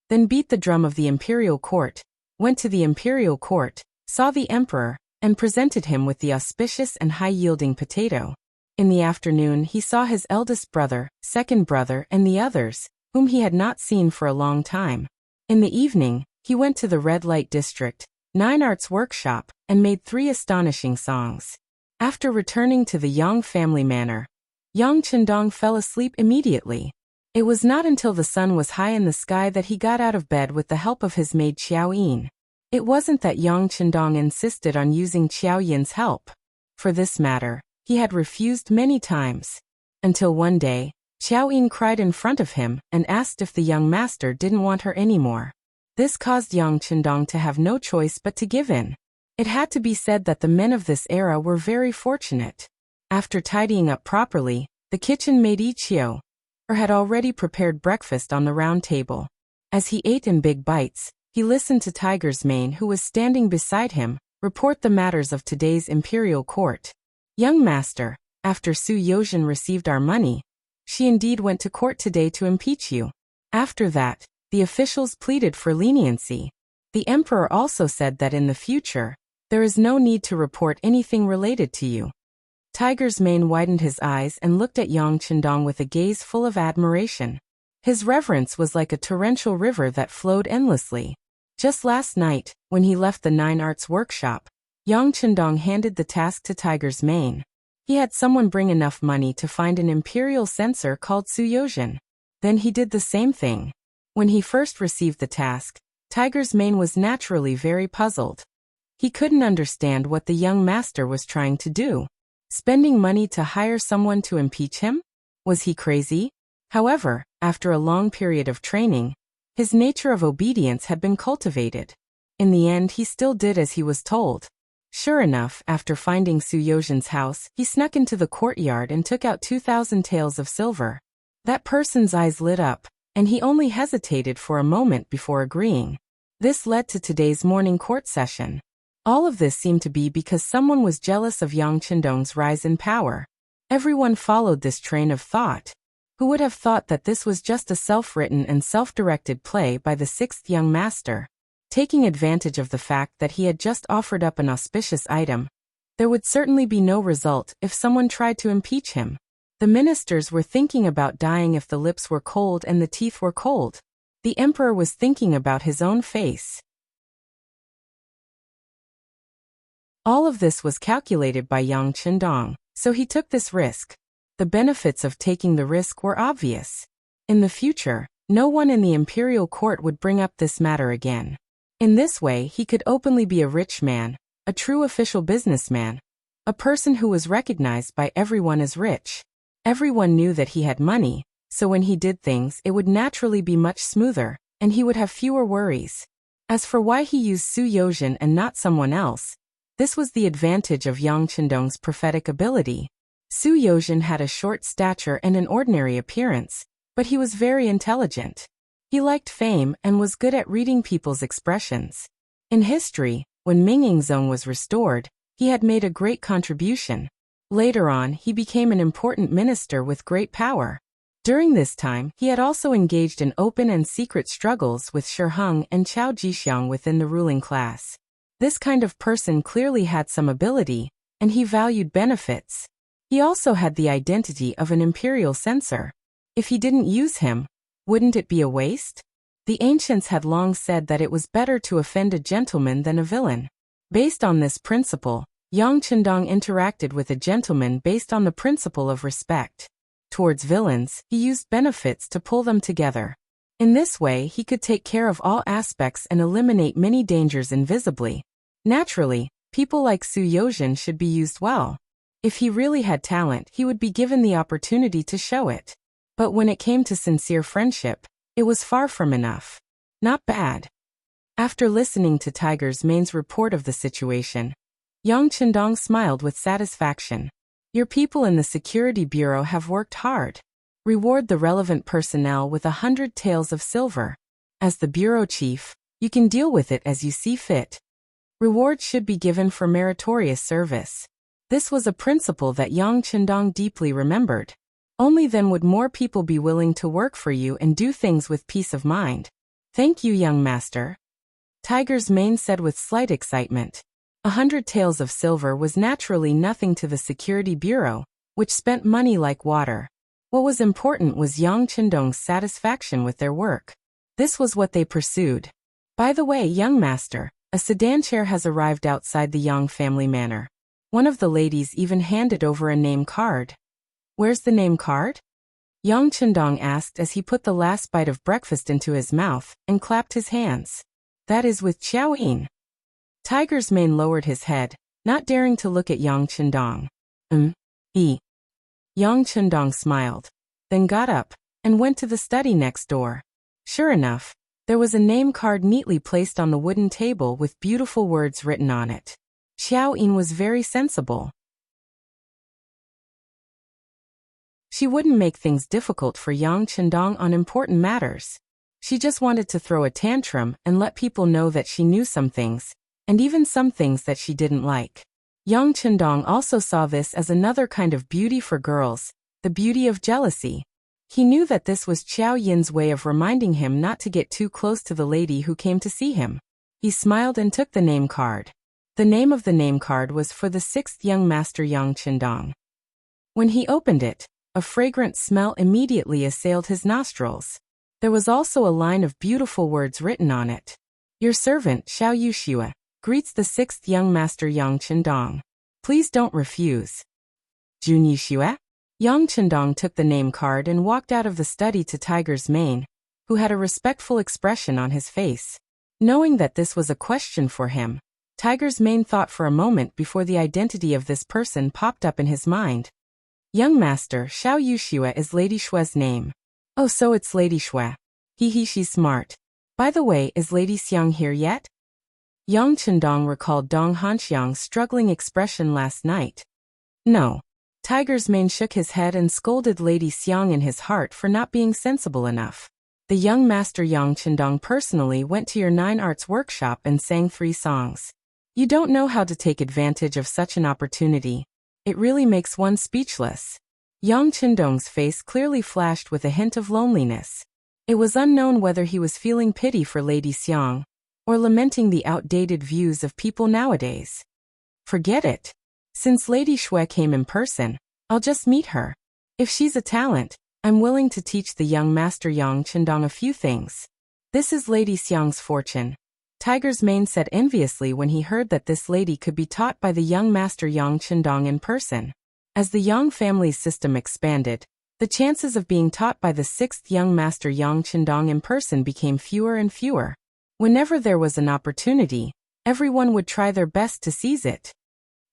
then beat the drum of the imperial court, went to the imperial court, saw the emperor, and presented him with the auspicious and high-yielding potato. In the afternoon he saw his eldest brother, second brother, and the others, whom he had not seen for a long time. In the evening, he went to the red light district, 9 arts workshop, and made 3 astonishing songs. After returning to the Yang family manor, Yang Chendong fell asleep immediately. It was not until the sun was high in the sky that he got out of bed with the help of his maid Xiao Yin. It wasn't that Yang Chendong insisted on using Xiao Yin's help. For this matter, he had refused many times. Until one day, Xiao Yin cried in front of him and asked if the young master didn't want her anymore. This caused Yang Chendong to have no choice but to give in. It had to be said that the men of this era were very fortunate. After tidying up properly, the kitchen maid Ichio had already prepared breakfast on the round table. As he ate in big bites, He listened to Tiger's Mane, who was standing beside him, report the matters of today's imperial court. Young master, after Su Yozhen received our money, she indeed went to court today to impeach you. After that, the officials pleaded for leniency. The emperor also said that in the future, there is no need to report anything related to you. Tiger's Mane widened his eyes and looked at Yang Chendong with a gaze full of admiration. His reverence was like a torrential river that flowed endlessly. Just last night, when he left the Nine Arts workshop, Yang Chendong handed the task to Tiger's Mane. He had someone bring enough money to find an imperial censor called Su Yozhen. Then he did the same thing. When he first received the task, Tiger's Mane was naturally very puzzled. He couldn't understand what the young master was trying to do. Spending money to hire someone to impeach him? Was he crazy? However, after a long period of training, his nature of obedience had been cultivated. In the end, he still did as he was told. Sure enough, after finding Su Yozhen's house, he snuck into the courtyard and took out 2,000 taels of silver. That person's eyes lit up, and he only hesitated for a moment before agreeing. This led to today's morning court session. All of this seemed to be because someone was jealous of Yang Chendong's rise in power. Everyone followed this train of thought. Who would have thought that this was just a self-written and self-directed play by the sixth young master? Taking advantage of the fact that he had just offered up an auspicious item, there would certainly be no result if someone tried to impeach him. The ministers were thinking about dying if the lips were cold and the teeth were cold. The emperor was thinking about his own face. All of this was calculated by Yang Chendong, so he took this risk. The benefits of taking the risk were obvious. In the future, no one in the imperial court would bring up this matter again. In this way, he could openly be a rich man, a true official businessman, a person who was recognized by everyone as rich. Everyone knew that he had money, so when he did things, it would naturally be much smoother, and he would have fewer worries. As for why he used Su Yozhen and not someone else, this was the advantage of Yang Chendong's prophetic ability. Su Yozhen had a short stature and an ordinary appearance, but he was very intelligent. He liked fame and was good at reading people's expressions. In history, when Mingyingzong was restored, he had made a great contribution. Later on, he became an important minister with great power. During this time, he had also engaged in open and secret struggles with Shi Heng and Chao Jixiang within the ruling class. This kind of person clearly had some ability, and he valued benefits. He also had the identity of an imperial censor. If he didn't use him, wouldn't it be a waste? The ancients had long said that it was better to offend a gentleman than a villain. Based on this principle, Yang Chendong interacted with a gentleman based on the principle of respect. Towards villains, he used benefits to pull them together. In this way, he could take care of all aspects and eliminate many dangers invisibly. Naturally, people like Su Yozhen should be used well. If he really had talent, he would be given the opportunity to show it. But when it came to sincere friendship, it was far from enough. Not bad. After listening to Tiger's Mane's report of the situation, Yang Chendong smiled with satisfaction. Your people in the Security Bureau have worked hard. Reward the relevant personnel with 100 taels of silver. As the bureau chief, you can deal with it as you see fit. Rewards should be given for meritorious service. This was a principle that Yang Chendong deeply remembered. Only then would more people be willing to work for you and do things with peace of mind. Thank you, young master. Tiger's Mane said with slight excitement. 100 taels of silver was naturally nothing to the Security Bureau, which spent money like water. What was important was Yang Chendong's satisfaction with their work. This was what they pursued. By the way, young master, a sedan chair has arrived outside the Yang family manor. One of the ladies even handed over a name card. Where's the name card? Yang Chendong asked as he put the last bite of breakfast into his mouth and clapped his hands. That is with Xiao Yin. Tiger's Mane lowered his head, not daring to look at Yang Chendong. Yang Chendong smiled, then got up, and went to the study next door. Sure enough, there was a name card neatly placed on the wooden table with beautiful words written on it. Xiao Yin was very sensible. She wouldn't make things difficult for Yang Chendong on important matters. She just wanted to throw a tantrum and let people know that she knew some things, and even some things that she didn't like. Yang Chendong also saw this as another kind of beauty for girls, the beauty of jealousy. He knew that this was Qiao Yin's way of reminding him not to get too close to the lady who came to see him. He smiled and took the name card. The name of the name card was for the 6th young master Yang Chendong. When he opened it, a fragrant smell immediately assailed his nostrils. There was also a line of beautiful words written on it. Your servant, Xiao Yuxia, greets the 6th young master Yang Chendong. Please don't refuse. Jun Yuxia? Yang Chendong took the name card and walked out of the study to Tiger's Mane, who had a respectful expression on his face. Knowing that this was a question for him, Tiger's Mane thought for a moment before the identity of this person popped up in his mind. Young master, Xiao Yuxia is Lady Shue's name. Oh, so it's Lady Shue. She's smart. By the way, is Lady Xiang here yet? Yang Chendong recalled Dong Hanxiang's struggling expression last night. No. Tiger's Mane shook his head and scolded Lady Xiang in his heart for not being sensible enough. The young master Yang Chendong personally went to your 9 arts workshop and sang 3 songs. You don't know how to take advantage of such an opportunity. It really makes one speechless. Yang Chendong's face clearly flashed with a hint of loneliness. It was unknown whether he was feeling pity for Lady Xiang, or lamenting the outdated views of people nowadays. Forget it. Since Lady Shue came in person, I'll just meet her. If she's a talent, I'm willing to teach the young master Yang Chendong a few things. This is Lady Xiang's fortune. Tiger's Mane said enviously when he heard that this lady could be taught by the young master Yang Chendong in person. As the Yang family's system expanded, the chances of being taught by the 6th young master Yang Chendong in person became fewer and fewer. Whenever there was an opportunity, everyone would try their best to seize it.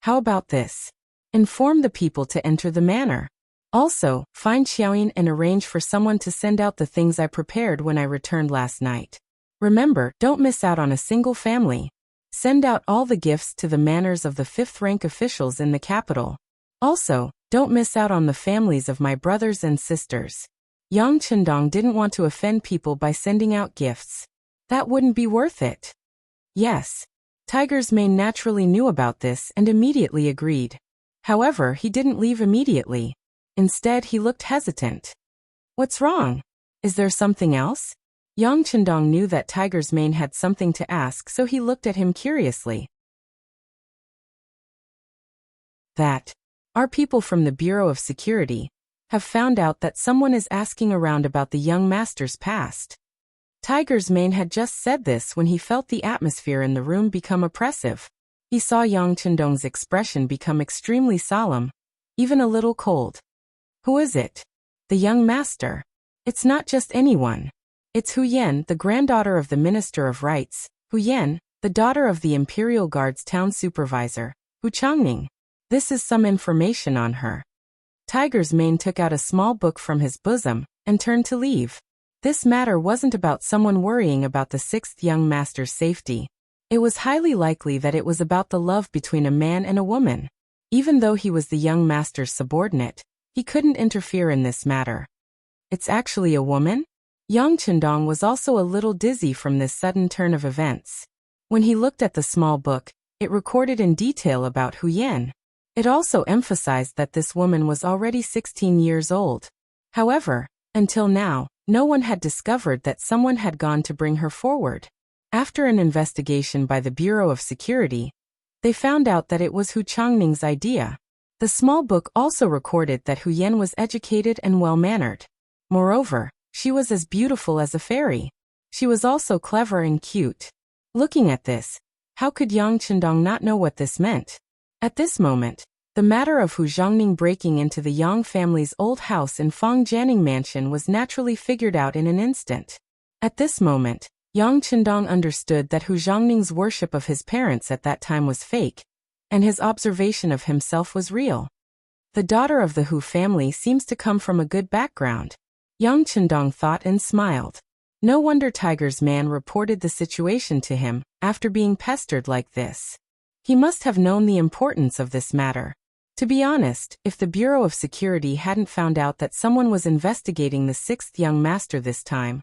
How about this? Inform the people to enter the manor. Also, find Xiaoyin and arrange for someone to send out the things I prepared when I returned last night. Remember, don't miss out on a single family. Send out all the gifts to the manors of the 5th rank officials in the capital. Also, don't miss out on the families of my brothers and sisters. Yang Chendong didn't want to offend people by sending out gifts. That wouldn't be worth it. Yes. Tiger's Mane naturally knew about this and immediately agreed. However, he didn't leave immediately. Instead, he looked hesitant. What's wrong? Is there something else? Yang Chendong knew that Tiger's Mane had something to ask, so he looked at him curiously. That. Our people from the Bureau of Security have found out that someone is asking around about the young master's past. Tiger's Mane had just said this when he felt the atmosphere in the room become oppressive. He saw Yang Chendong's expression become extremely solemn, even a little cold. Who is it? The young master. It's not just anyone. It's Hu Yan, the granddaughter of the Minister of Rights, Hu Yan, the daughter of the Imperial Guard's town supervisor, Hu Changning. This is some information on her. Tiger's Mane took out a small book from his bosom and turned to leave. This matter wasn't about someone worrying about the 6th young master's safety. It was highly likely that it was about the love between a man and a woman. Even though he was the young master's subordinate, he couldn't interfere in this matter. It's actually a woman? Yang Chendong was also a little dizzy from this sudden turn of events. When he looked at the small book, it recorded in detail about Hu Yan. It also emphasized that this woman was already 16 years old. However, until now, no one had discovered that someone had gone to bring her forward. After an investigation by the Bureau of Security, they found out that it was Hu Changning's idea. The small book also recorded that Hu Yan was educated and well-mannered. Moreover, she was as beautiful as a fairy. She was also clever and cute. Looking at this, how could Yang Chendong not know what this meant? At this moment, the matter of Hu Zhongning breaking into the Yang family's old house in Fang Jianing Mansion was naturally figured out in an instant. At this moment, Yang Chendong understood that Hu Zhongning's worship of his parents at that time was fake, and his observation of himself was real. The daughter of the Hu family seems to come from a good background. Yang Chendong thought and smiled. No wonder Tiger's Man reported the situation to him, after being pestered like this. He must have known the importance of this matter. To be honest, if the Bureau of Security hadn't found out that someone was investigating the 6th young master this time,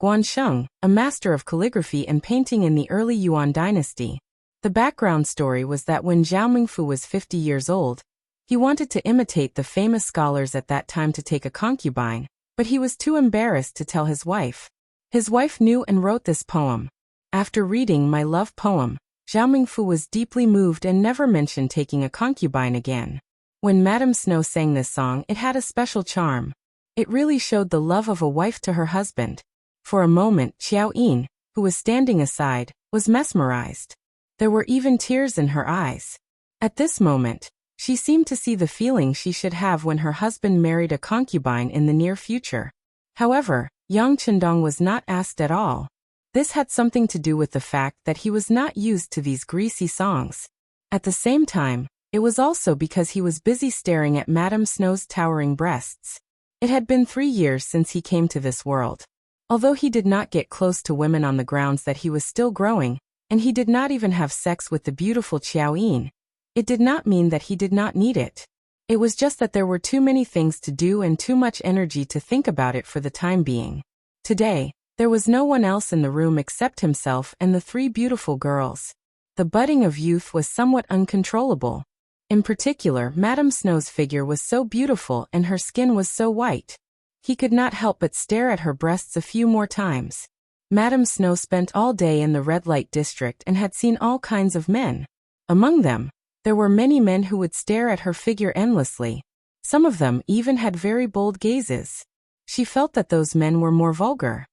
Guansheng, a master of calligraphy and painting in the early Yuan dynasty. The background story was that when Zhao Mingfu was 50 years old, he wanted to imitate the famous scholars at that time to take a concubine, but he was too embarrassed to tell his wife. His wife knew and wrote this poem. After reading my love poem, Zhao Mingfu was deeply moved and never mentioned taking a concubine again. When Madame Snow sang this song, it had a special charm. It really showed the love of a wife to her husband. For a moment, Xiao Yin, who was standing aside, was mesmerized. There were even tears in her eyes. At this moment, she seemed to see the feeling she should have when her husband married a concubine in the near future. However, Yang Chendong was not asked at all. This had something to do with the fact that he was not used to these greasy songs. At the same time, it was also because he was busy staring at Madame Snow's towering breasts. It had been 3 years since he came to this world. Although he did not get close to women on the grounds that he was still growing, and he did not even have sex with the beautiful Xiao Yin, it did not mean that he did not need it. It was just that there were too many things to do and too much energy to think about it for the time being. Today, there was no one else in the room except himself and the 3 beautiful girls. The budding of youth was somewhat uncontrollable. In particular, Madame Snow's figure was so beautiful and her skin was so white. He could not help but stare at her breasts a few more times. Madame Snow spent all day in the red light district and had seen all kinds of men. Among them, there were many men who would stare at her figure endlessly. Some of them even had very bold gazes. She felt that those men were more vulgar.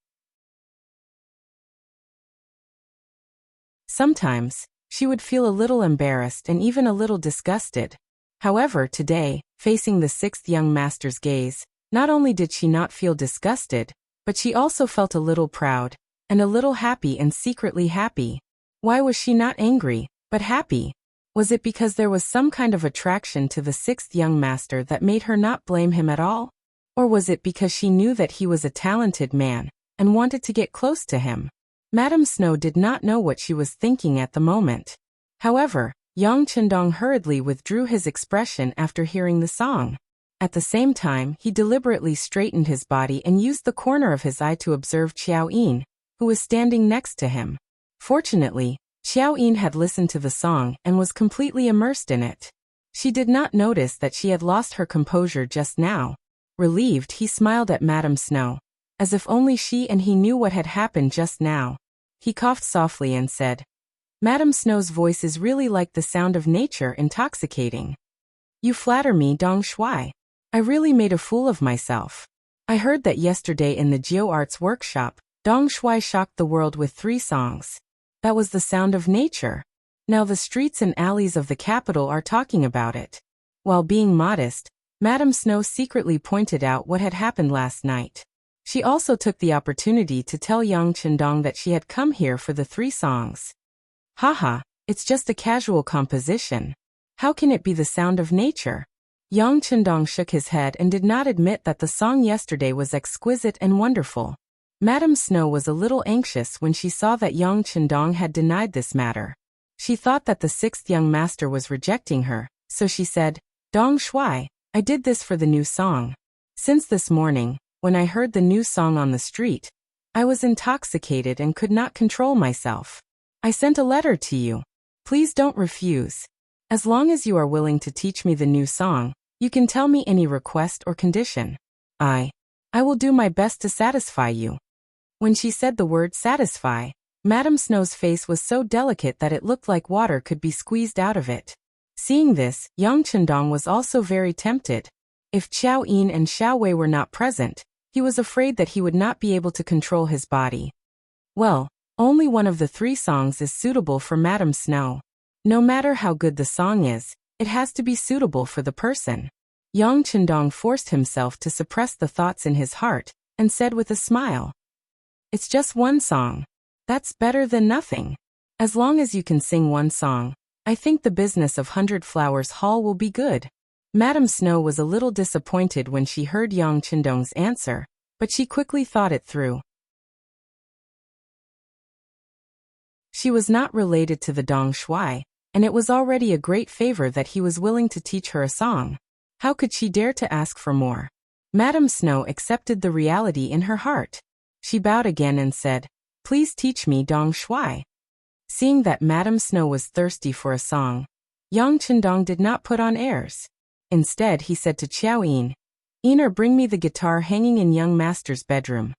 Sometimes, she would feel a little embarrassed and even a little disgusted. However, today, facing the 6th young master's gaze, not only did she not feel disgusted, but she also felt a little proud, and a little happy and secretly happy. Why was she not angry, but happy? Was it because there was some kind of attraction to the 6th young master that made her not blame him at all? Or was it because she knew that he was a talented man, and wanted to get close to him? Madame Snow did not know what she was thinking at the moment. However, Yang Chendong hurriedly withdrew his expression after hearing the song. At the same time, he deliberately straightened his body and used the corner of his eye to observe Xiao Yin, who was standing next to him. Fortunately, Xiao Yin had listened to the song and was completely immersed in it. She did not notice that she had lost her composure just now. Relieved, he smiled at Madame Snow, as if only she and he knew what had happened just now. He coughed softly and said, "Madame Snow's voice is really like the sound of nature, intoxicating. You flatter me, Dong Shuai. I really made a fool of myself. I heard that yesterday in the Geo Arts workshop, Dong Shuai shocked the world with 3 songs. That was the sound of nature. Now the streets and alleys of the capital are talking about it." While being modest, Madame Snow secretly pointed out what had happened last night. She also took the opportunity to tell Yang Chendong that she had come here for the 3 songs. Haha, it's just a casual composition. How can it be the sound of nature? Yang Chendong shook his head and did not admit that the song yesterday was exquisite and wonderful. Madame Snow was a little anxious when she saw that Yang Chendong had denied this matter. She thought that the 6th young master was rejecting her, so she said, "Dong Shuai, I did this for the new song. Since this morning, when I heard the new song on the street, I was intoxicated and could not control myself. I sent a letter to you. Please don't refuse. As long as you are willing to teach me the new song, you can tell me any request or condition. I will do my best to satisfy you." When she said the word satisfy, Madame Snow's face was so delicate that it looked like water could be squeezed out of it. Seeing this, Yang Chendong was also very tempted. If Xiao Yin and Xiao Wei were not present, he was afraid that he would not be able to control his body. Well, only one of the 3 songs is suitable for Madame Snow. No matter how good the song is, it has to be suitable for the person. Yang Chendong forced himself to suppress the thoughts in his heart, and said with a smile, "It's just 1 song. That's better than nothing. As long as you can sing 1 song, I think the business of 100 Flowers Hall will be good." Madame Snow was a little disappointed when she heard Yang Chendong's answer, but she quickly thought it through. She was not related to the Dong Shuai, and it was already a great favor that he was willing to teach her a song. How could she dare to ask for more? Madame Snow accepted the reality in her heart. She bowed again and said, "Please teach me Dong Shui." Seeing that Madame Snow was thirsty for a song, Yang Chendong did not put on airs. Instead, he said to Xiao Yin, "Yin, bring me the guitar hanging in young master's bedroom."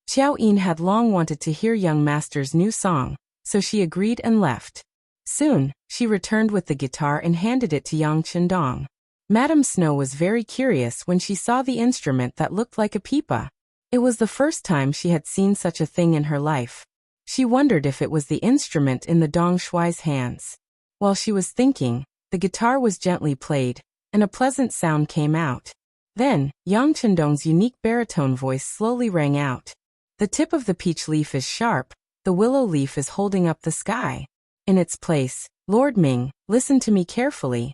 Xiao Yin had long wanted to hear young master's new song, so she agreed and left. Soon, she returned with the guitar and handed it to Yang Chendong. Madame Snow was very curious when she saw the instrument that looked like a pipa. It was the first time she had seen such a thing in her life. She wondered if it was the instrument in the Dong Shui's hands. While she was thinking, the guitar was gently played, and a pleasant sound came out. Then, Yang Chendong's unique baritone voice slowly rang out. "The tip of the peach leaf is sharp, the willow leaf is holding up the sky. In its place, Lord Ming, listen to me carefully."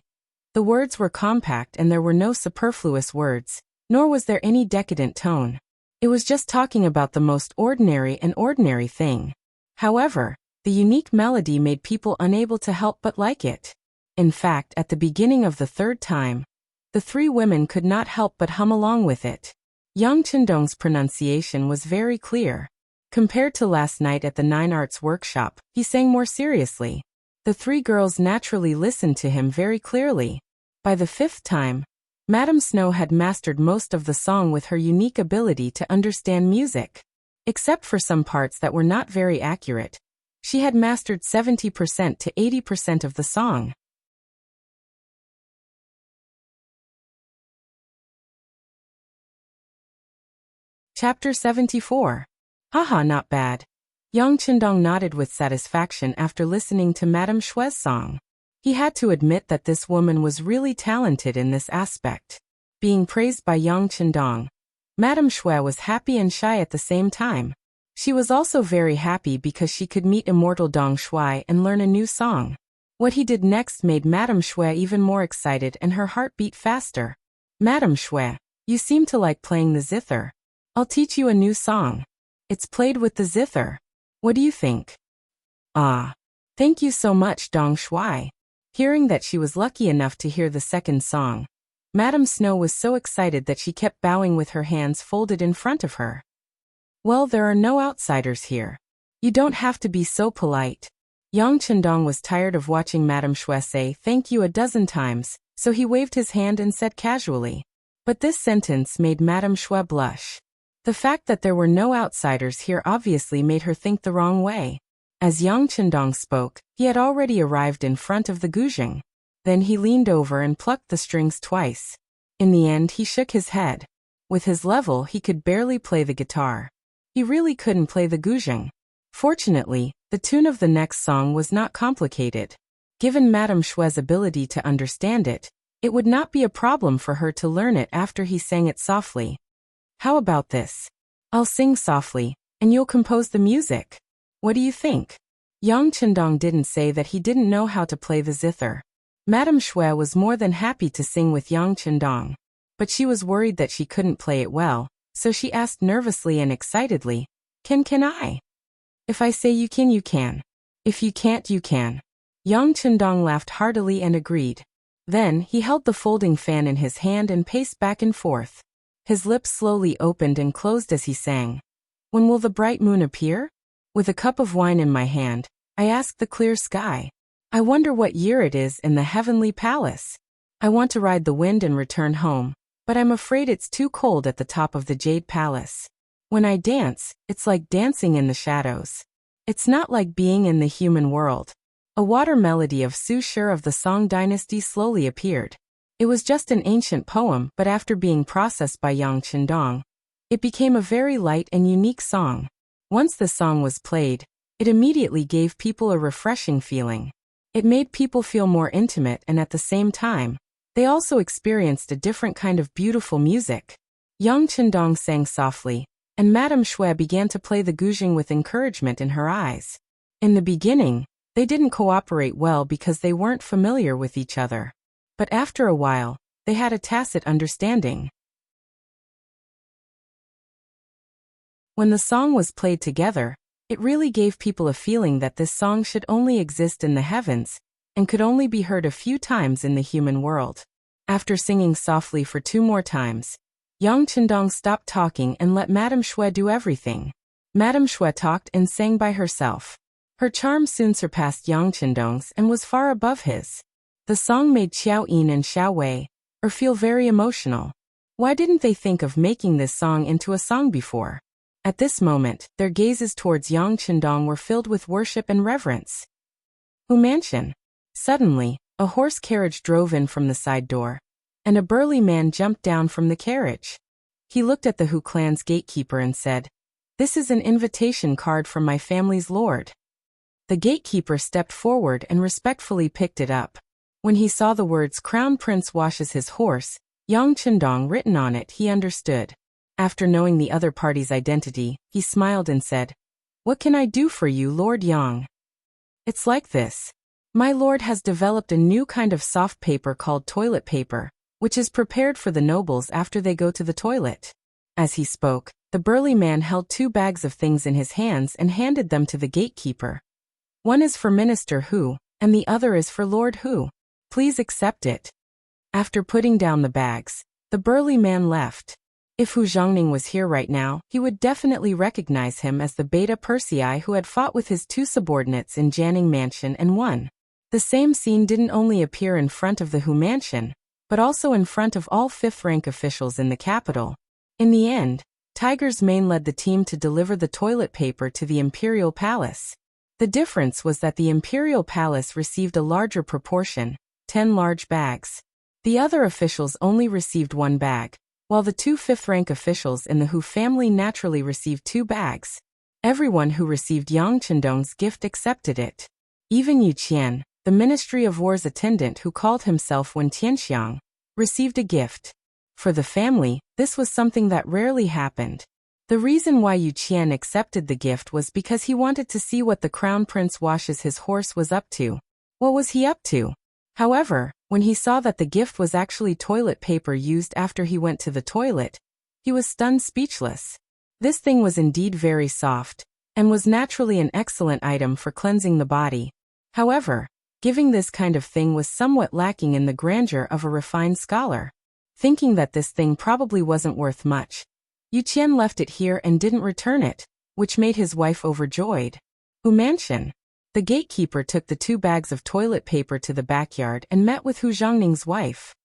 The words were compact and there were no superfluous words, nor was there any decadent tone. It was just talking about the most ordinary and ordinary thing. However, the unique melody made people unable to help but like it. In fact, at the beginning of the third time, the three women could not help but hum along with it. Yang Chendong's pronunciation was very clear. Compared to last night at the Nine Arts workshop, he sang more seriously. The three girls naturally listened to him very clearly. By the fifth time, Madame Snow had mastered most of the song with her unique ability to understand music. Except for some parts that were not very accurate, she had mastered 70% to 80% of the song. Chapter 74. Haha, not bad. Yang Chendong nodded with satisfaction after listening to Madame Shui's song. He had to admit that this woman was really talented in this aspect. Being praised by Yang Chendong, Madame Shui was happy and shy at the same time. She was also very happy because she could meet immortal Dong Shui and learn a new song. What he did next made Madame Shui even more excited and her heart beat faster. "Madame Shui, you seem to like playing the zither. I'll teach you a new song. It's played with the zither. What do you think?" "Ah, thank you so much, Dong Shui." Hearing that she was lucky enough to hear the second song, Madame Snow was so excited that she kept bowing with her hands folded in front of her. "Well, there are no outsiders here. You don't have to be so polite." Yang Chendong was tired of watching Madame Shui say thank you a dozen times, so he waved his hand and said casually. But this sentence made Madame Shui blush. The fact that there were no outsiders here obviously made her think the wrong way. As Yang Chendong spoke, he had already arrived in front of the guzheng. Then he leaned over and plucked the strings twice. In the end, he shook his head. With his level, he could barely play the guitar. He really couldn't play the guzheng. Fortunately, the tune of the next song was not complicated. Given Madame Shui's ability to understand it, it would not be a problem for her to learn it after he sang it softly. "How about this? I'll sing softly, and you'll compose the music. What do you think?" Yang Chendong didn't say that he didn't know how to play the zither. Madame Shui was more than happy to sing with Yang Chendong, but she was worried that she couldn't play it well, so she asked nervously and excitedly, Can I? If I say you can, you can. If you can't, you can." Yang Chendong laughed heartily and agreed. Then, he held the folding fan in his hand and paced back and forth. His lips slowly opened and closed as he sang. "When will the bright moon appear? With a cup of wine in my hand, I ask the clear sky. I wonder what year it is in the heavenly palace. I want to ride the wind and return home, but I'm afraid it's too cold at the top of the Jade Palace. When I dance, it's like dancing in the shadows. It's not like being in the human world." A water melody of Su Shi of the Song dynasty slowly appeared. It was just an ancient poem, but after being processed by Yang Chendong, it became a very light and unique song. Once the song was played, it immediately gave people a refreshing feeling. It made people feel more intimate and at the same time, they also experienced a different kind of beautiful music. Yang Chendong sang softly, and Madame Shui began to play the guzheng with encouragement in her eyes. In the beginning, they didn't cooperate well because they weren't familiar with each other. But after a while, they had a tacit understanding. When the song was played together, it really gave people a feeling that this song should only exist in the heavens, and could only be heard a few times in the human world. After singing softly for 2 more times, Yang Chendong stopped talking and let Madame Shui do everything. Madame Shui talked and sang by herself. Her charm soon surpassed Yang Chendong's and was far above his. The song made Xiao Yin and Xiao Wei feel very emotional. Why didn't they think of making this song into a song before? At this moment, their gazes towards Yang Chendong were filled with worship and reverence. Hu Mansion. Suddenly, a horse carriage drove in from the side door, and a burly man jumped down from the carriage. He looked at the Hu clan's gatekeeper and said, "This is an invitation card from my family's lord." The gatekeeper stepped forward and respectfully picked it up. When he saw the words "Crown Prince washes his horse, Yang Chendong" written on it, he understood. After knowing the other party's identity, he smiled and said, "What can I do for you, Lord Yang?" "It's like this. My lord has developed a new kind of soft paper called toilet paper, which is prepared for the nobles after they go to the toilet." As he spoke, the burly man held 2 bags of things in his hands and handed them to the gatekeeper. "One is for Minister Hu, and the other is for Lord Hu. Please accept it." After putting down the bags, the burly man left. If Hu Zhongning was here right now, he would definitely recognize him as the Beta Persei who had fought with his 2 subordinates in Jianing Mansion and won. The same scene didn't only appear in front of the Hu Mansion, but also in front of all 5th-rank officials in the capital. In the end, Tiger's Mane led the team to deliver the toilet paper to the Imperial Palace. The difference was that the Imperial Palace received a larger proportion, 10 large bags. The other officials only received 1 bag, while the 2 5th-rank officials in the Hu family naturally received 2 bags. Everyone who received Yang Chendong's gift accepted it. Even Yu Qian, the Ministry of War's attendant who called himself Wen Tianxiang, received a gift. For the family, this was something that rarely happened. The reason why Yu Qian accepted the gift was because he wanted to see what the Crown Prince washes his horse was up to. What was he up to? However, when he saw that the gift was actually toilet paper used after he went to the toilet, he was stunned speechless. This thing was indeed very soft, and was naturally an excellent item for cleansing the body. However, giving this kind of thing was somewhat lacking in the grandeur of a refined scholar. Thinking that this thing probably wasn't worth much, Yu Qian left it here and didn't return it, which made his wife overjoyed. Hu Mansion. The gatekeeper took the 2 bags of toilet paper to the backyard and met with Hu Zhongning's wife.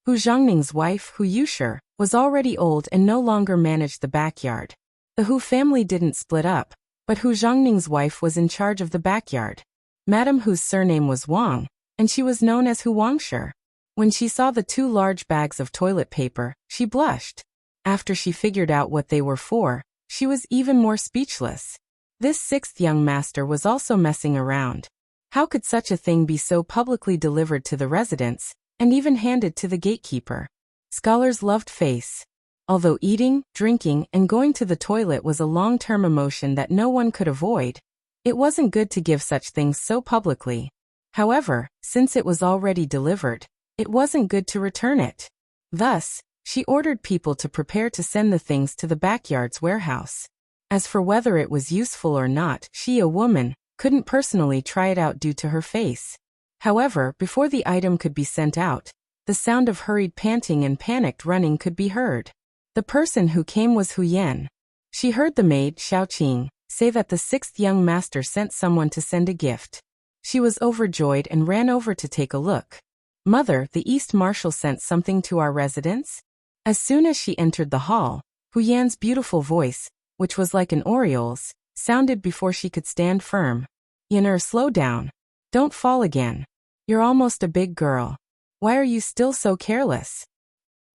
Hu Zhongning's wife, Hu Yushi, was already old and no longer managed the backyard. The Hu family didn't split up, but Hu Zhongning's wife was in charge of the backyard. Madame Hu's surname was Wang, and she was known as Hu Wangshi. When she saw the 2 large bags of toilet paper, she blushed. After she figured out what they were for, she was even more speechless. This 6th young master was also messing around. How could such a thing be so publicly delivered to the residents, and even handed to the gatekeeper? Scholars loved face. Although eating, drinking, and going to the toilet was a long-term emotion that no one could avoid, it wasn't good to give such things so publicly. However, since it was already delivered, it wasn't good to return it. Thus, she ordered people to prepare to send the things to the backyard's warehouse. As for whether it was useful or not, she, a woman, couldn't personally try it out due to her face. However, before the item could be sent out, the sound of hurried panting and panicked running could be heard. The person who came was Hu Yan. She heard the maid, Xiao Qing, say that the 6th young master sent someone to send a gift. She was overjoyed and ran over to take a look. "Mother, the East Marshal sent something to our residence?" As soon as she entered the hall, Hu Yan's beautiful voice, which was like an oriole's, sounded before she could stand firm. "Yaner, slow down. Don't fall again. You're almost a big girl. Why are you still so careless?"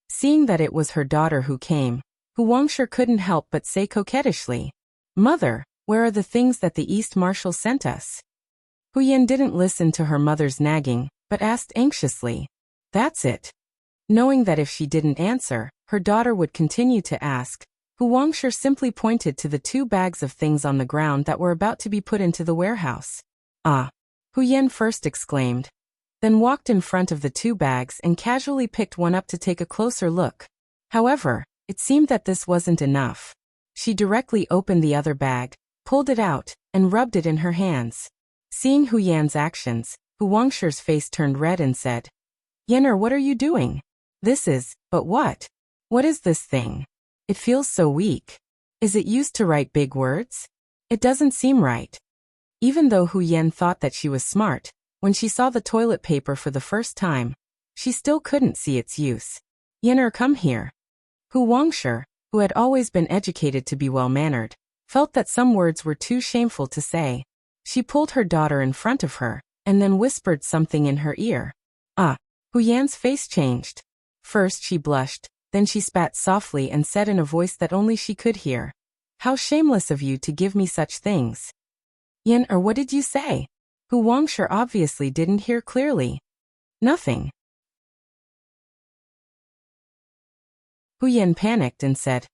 Seeing that it was her daughter who came, Hu Wangshi couldn't help but say coquettishly, "Mother, where are the things that the East Marshal sent us?" Hu Yan didn't listen to her mother's nagging, but asked anxiously, "That's it." Knowing that if she didn't answer, her daughter would continue to ask, Hu Wangshi simply pointed to the 2 bags of things on the ground that were about to be put into the warehouse. "Ah!" Hu Yan first exclaimed, then walked in front of the 2 bags and casually picked one up to take a closer look. However, it seemed that this wasn't enough. She directly opened the other bag, pulled it out, and rubbed it in her hands. Seeing Hu Yan's actions, Hu Wangshi's face turned red and said, Yenner, what are you doing? But what? What is this thing? It feels so weak. Is it used to write big words? It doesn't seem right. Even though Hu Yan thought that she was smart, when she saw the toilet paper for the first time, she still couldn't see its use. Yenner, come here. Hu Wangshi, who had always been educated to be well-mannered, felt that some words were too shameful to say. She pulled her daughter in front of her, and then whispered something in her ear. Ah! Hu Yan's face changed. First she blushed, then she spat softly and said in a voice that only she could hear. How shameless of you to give me such things. Yenner, what did you say? Hu Wangshi obviously didn't hear clearly. Nothing. Hu Yan panicked and said,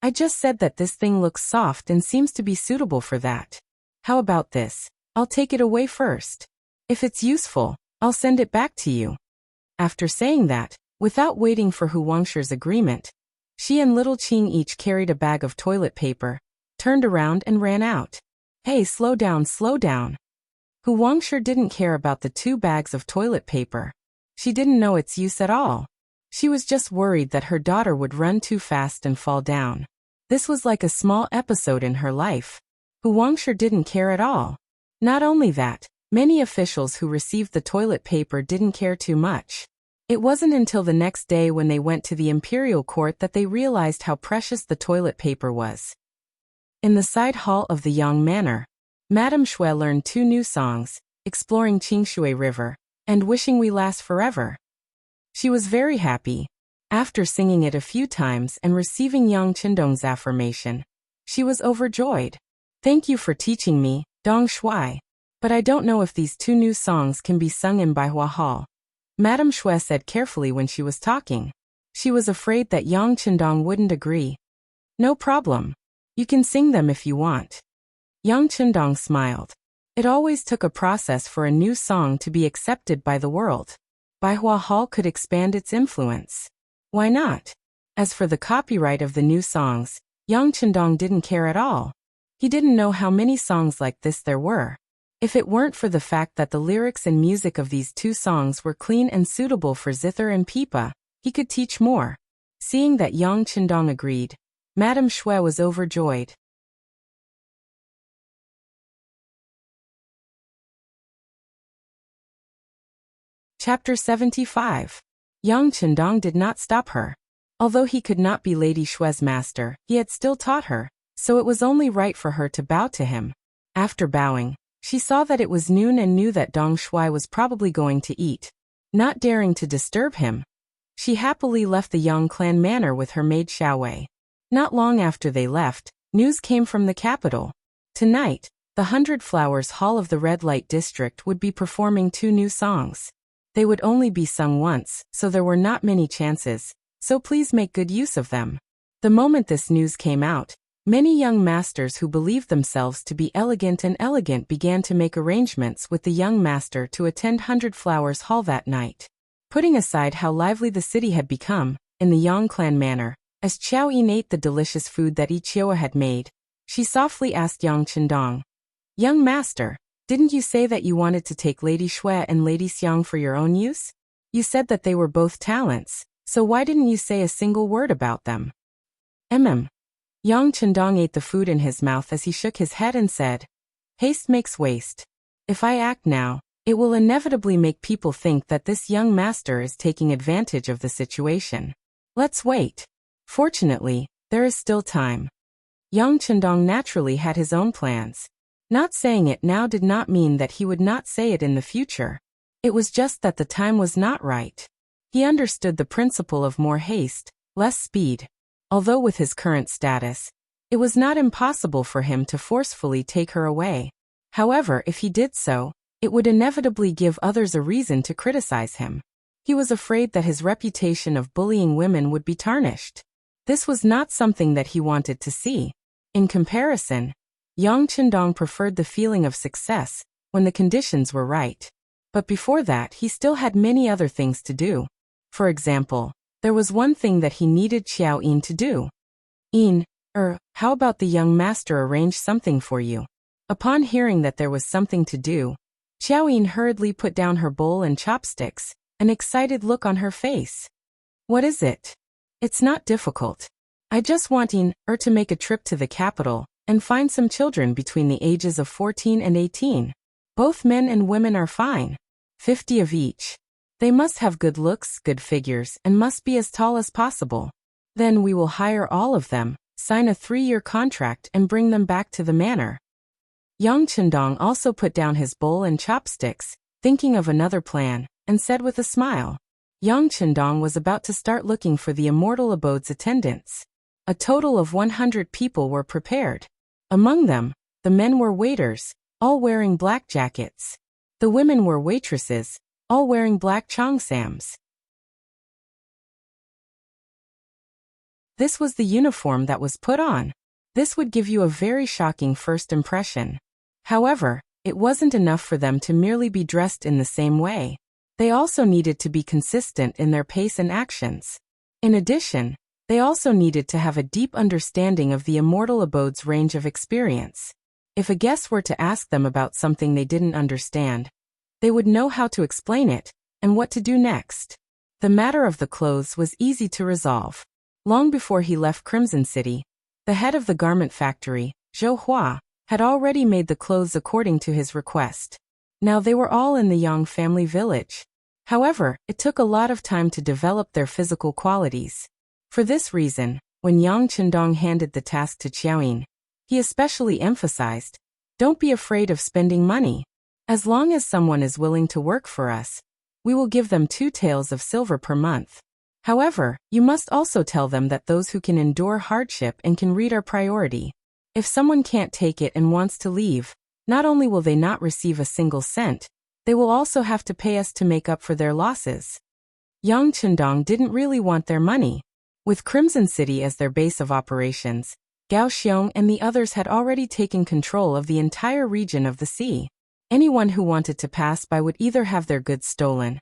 I just said that this thing looks soft and seems to be suitable for that. How about this? I'll take it away first. If it's useful, I'll send it back to you. After saying that, without waiting for Hu Wangshi's agreement, she and little Qing each carried a bag of toilet paper, turned around and ran out. Hey, slow down, slow down. Hu Wangshi didn't care about the 2 bags of toilet paper. She didn't know its use at all. She was just worried that her daughter would run too fast and fall down. This was like a small episode in her life. Hu Wangshi didn't care at all. Not only that, many officials who received the toilet paper didn't care too much. It wasn't until the next day when they went to the imperial court that they realized how precious the toilet paper was. In the side hall of the Yang Manor, Madame Shui learned 2 new songs, Exploring Qingshui River, and Wishing We Last Forever. She was very happy. After singing it a few times and receiving Yang Qindong's affirmation, she was overjoyed. Thank you for teaching me, Dong Shui. But I don't know if these 2 new songs can be sung in Baihua Hall. Madame Shui said carefully when she was talking. She was afraid that Yang Qindong wouldn't agree. No problem. You can sing them if you want. Yang Qindong smiled. It always took a process for a new song to be accepted by the world. Baihua Hall could expand its influence. Why not? As for the copyright of the new songs, Yang Qindong didn't care at all. He didn't know how many songs like this there were. If it weren't for the fact that the lyrics and music of these 2 songs were clean and suitable for zither and pipa, he could teach more. Seeing that Yang Qindong agreed, Madame Shui was overjoyed. Chapter 75. Yang Qindong did not stop her. Although he could not be Lady Shui's master, he had still taught her, so it was only right for her to bow to him. After bowing, she saw that it was noon and knew that Dong Shui was probably going to eat. Not daring to disturb him, she happily left the Yang clan manor with her maid Xiaowei. Not long after they left, news came from the capital. Tonight, the 100 Flowers Hall of the Red Light District would be performing 2 new songs. They would only be sung once, so there were not many chances, so please make good use of them. The moment this news came out, many young masters who believed themselves to be elegant began to make arrangements with the young master to attend 100 Flowers Hall that night. Putting aside how lively the city had become, in the Yang clan manor, as Qiao Yin ate the delicious food that Ichioa had made, she softly asked Yang Qindong, Young master, didn't you say that you wanted to take Lady Shui and Lady Xiang for your own use? You said that they were both talents, so why didn't you say a single word about them? Yang Qindong ate the food in his mouth as he shook his head and said, Haste makes waste. If I act now, it will inevitably make people think that this young master is taking advantage of the situation. Let's wait. Fortunately, there is still time. Yang Qindong naturally had his own plans. Not saying it now did not mean that he would not say it in the future. It was just that the time was not right. He understood the principle of more haste, less speed. Although with his current status, it was not impossible for him to forcefully take her away. However, if he did so, it would inevitably give others a reason to criticize him. He was afraid that his reputation of bullying women would be tarnished. This was not something that he wanted to see. In comparison, Yang Qindong preferred the feeling of success when the conditions were right. But before that, he still had many other things to do. For example, there was one thing that he needed Xiao Yin to do. How about the young master arrange something for you? Upon hearing that there was something to do, Xiao Yin hurriedly put down her bowl and chopsticks, an excited look on her face. What is it? It's not difficult. I just want to make a trip to the capital and find some children between the ages of 14 and 18. Both men and women are fine. 50 of each. They must have good looks, good figures, and must be as tall as possible. Then we will hire all of them, sign a 3-year contract and bring them back to the manor. Yang Chendong also put down his bowl and chopsticks, thinking of another plan, and said with a smile. Yang Chendong was about to start looking for the immortal abode's attendants. A total of 100 people were prepared. Among them, the men were waiters, all wearing black jackets. The women were waitresses, all wearing black cheongsams. This was the uniform that was put on. This would give you a very shocking first impression. However, it wasn't enough for them to merely be dressed in the same way. They also needed to be consistent in their pace and actions. In addition, they also needed to have a deep understanding of the immortal abode's range of experience. If a guest were to ask them about something they didn't understand, they would know how to explain it, and what to do next. The matter of the clothes was easy to resolve. Long before he left Crimson City, the head of the garment factory, Zhou Hua, had already made the clothes according to his request. Now they were all in the Yang family village. However, it took a lot of time to develop their physical qualities. For this reason, when Yang Chendong handed the task to Qiaoyin, he especially emphasized, "Don't be afraid of spending money. As long as someone is willing to work for us, we will give them 2 taels of silver per month. However, you must also tell them that those who can endure hardship and can read are priority. If someone can't take it and wants to leave, not only will they not receive a single cent, they will also have to pay us to make up for their losses." Yang Chendong didn't really want their money. With Crimson City as their base of operations, Gao Xiong and the others had already taken control of the entire region of the sea. Anyone who wanted to pass by would either have their goods stolen,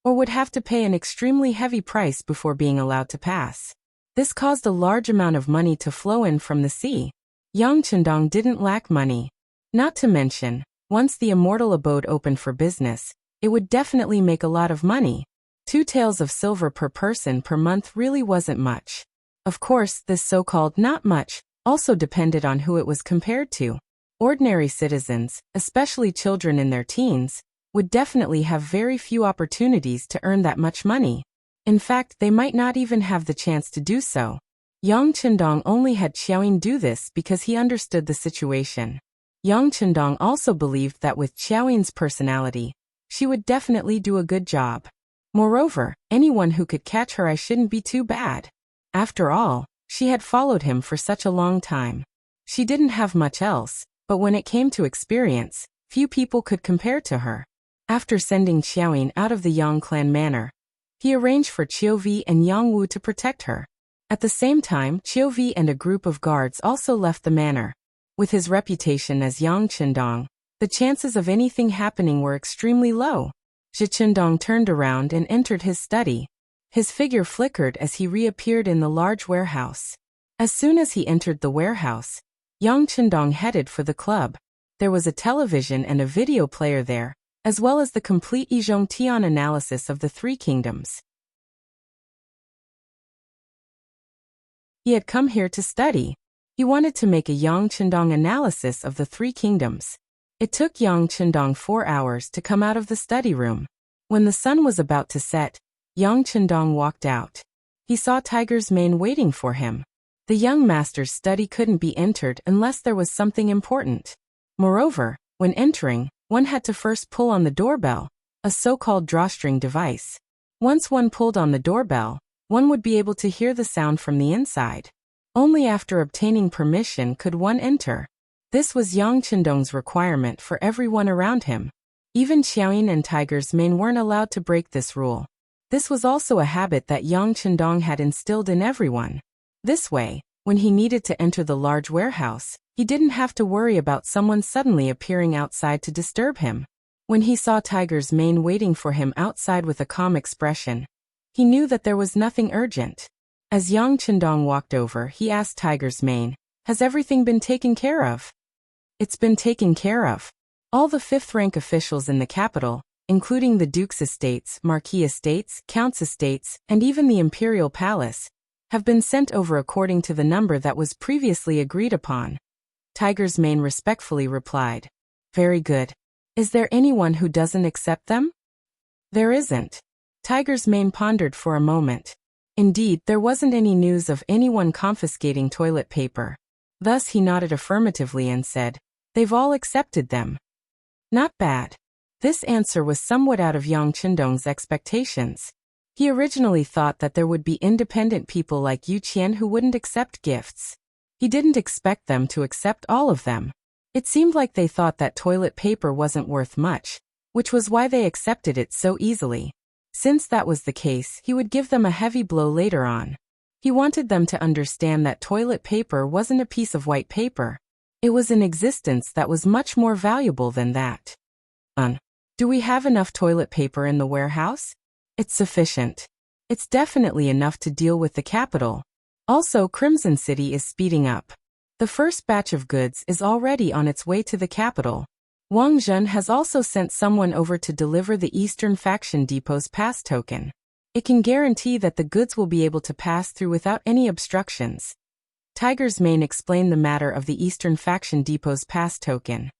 or would have to pay an extremely heavy price before being allowed to pass. This caused a large amount of money to flow in from the sea. Yang Chendong didn't lack money. Not to mention, once the immortal abode opened for business, it would definitely make a lot of money. 2 taels of silver per person per month really wasn't much. Of course, this so-called not much also depended on who it was compared to. Ordinary citizens, especially children in their teens, would definitely have very few opportunities to earn that much money. In fact, they might not even have the chance to do so. Yang Chendong only had Qiaoyin do this because he understood the situation. Yang Chendong also believed that with Qiaoyin's personality, she would definitely do a good job. Moreover, anyone who could catch her eye shouldn't be too bad. After all, she had followed him for such a long time. She didn't have much else, but when it came to experience, few people could compare to her. After sending Qiaoyin out of the Yang clan manor, he arranged for Qiuvi and Yang Wu to protect her. At the same time, Qiuvi and a group of guards also left the manor. With his reputation as Yang Chendong, the chances of anything happening were extremely low. Zhi Chendong turned around and entered his study. His figure flickered as he reappeared in the large warehouse. As soon as he entered the warehouse, Yang Chendong headed for the club. There was a television and a video player there, as well as the complete Yizhong Tian analysis of the 3 kingdoms. He had come here to study. He wanted to make a Yang Chendong analysis of the 3 kingdoms. It took Yang Chendong 4 hours to come out of the study room. When the sun was about to set, Yang Chendong walked out. He saw Tiger's Mane waiting for him. The young master's study couldn't be entered unless there was something important. Moreover, when entering, one had to first pull on the doorbell, a so-called drawstring device. Once one pulled on the doorbell, one would be able to hear the sound from the inside. Only after obtaining permission could one enter. This was Yang Chendong's requirement for everyone around him. Even Qiaoyin and Tiger's Mane weren't allowed to break this rule. This was also a habit that Yang Chendong had instilled in everyone. This way, when he needed to enter the large warehouse, he didn't have to worry about someone suddenly appearing outside to disturb him. When he saw Tiger's Mane waiting for him outside with a calm expression, he knew that there was nothing urgent. As Yang Chendong walked over, he asked Tiger's Mane, "Has everything been taken care of?" "It's been taken care of. All the 5th rank officials in the capital, including the Duke's estates, Marquis estates, Count's estates, and even the Imperial Palace, have been sent over according to the number that was previously agreed upon. Tiger's Mane respectfully replied. Very good. Is there anyone who doesn't accept them? There isn't. Tiger's Mane pondered for a moment. Indeed, there wasn't any news of anyone confiscating toilet paper. Thus he nodded affirmatively and said, They've all accepted them. Not bad. This answer was somewhat out of Yang Qindong's expectations. He originally thought that there would be independent people like Yu Qian who wouldn't accept gifts. He didn't expect them to accept all of them. It seemed like they thought that toilet paper wasn't worth much, which was why they accepted it so easily. Since that was the case, he would give them a heavy blow later on. He wanted them to understand that toilet paper wasn't a piece of white paper. It was an existence that was much more valuable than that. Do we have enough toilet paper in the warehouse? It's sufficient. It's definitely enough to deal with the capital. Also, Crimson City is speeding up. The first batch of goods is already on its way to the capital. Wang Zhen has also sent someone over to deliver the Eastern Faction Depot's pass token. It can guarantee that the goods will be able to pass through without any obstructions. Tiger's Mane explained the matter of the Eastern Faction Depot's pass token.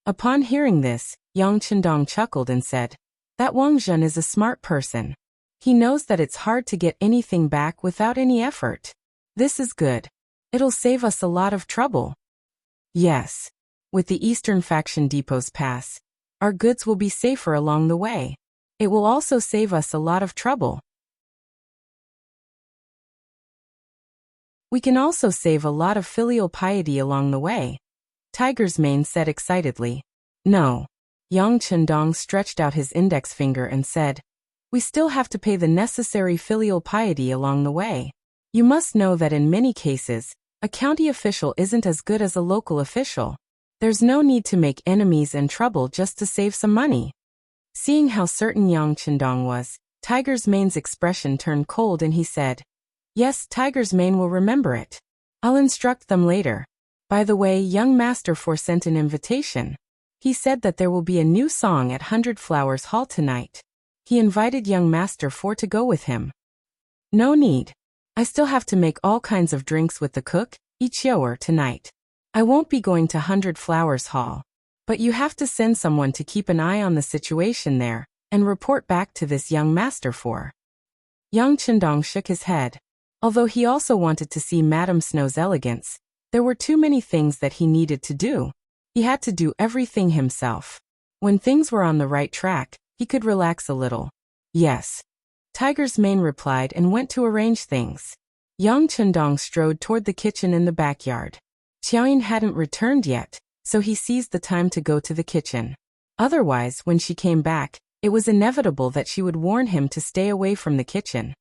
Upon hearing this, Yang Qindong chuckled and said, That Wang Zhen is a smart person. He knows that it's hard to get anything back without any effort. This is good. It'll save us a lot of trouble. Yes. With the Eastern Faction Depot's pass, our goods will be safer along the way. It will also save us a lot of trouble. We can also save a lot of filial piety along the way. Tiger's Mane said excitedly. No. Yang Qindong stretched out his index finger and said, We still have to pay the necessary filial piety along the way. You must know that in many cases, a county official isn't as good as a local official. There's no need to make enemies and trouble just to save some money. Seeing how certain Yang Qindong was, Tiger's Mane's expression turned cold and he said, Yes, Tiger's Mane will remember it. I'll instruct them later. By the way, young Master 4 sent an invitation. He said that there will be a new song at 100 Flowers Hall tonight. He invited young Master 4 to go with him. No need. I still have to make all kinds of drinks with the cook, Ichioer, tonight. I won't be going to 100 Flowers Hall. But you have to send someone to keep an eye on the situation there, and report back to this young Master 4. Yang Qindong shook his head. Although he also wanted to see Madame Snow's elegance, there were too many things that he needed to do. He had to do everything himself. When things were on the right track, he could relax a little. Yes. Tiger's Mane replied and went to arrange things. Yang Qindong strode toward the kitchen in the backyard. Qiaoyin hadn't returned yet, so he seized the time to go to the kitchen. Otherwise, when she came back, it was inevitable that she would warn him to stay away from the kitchen.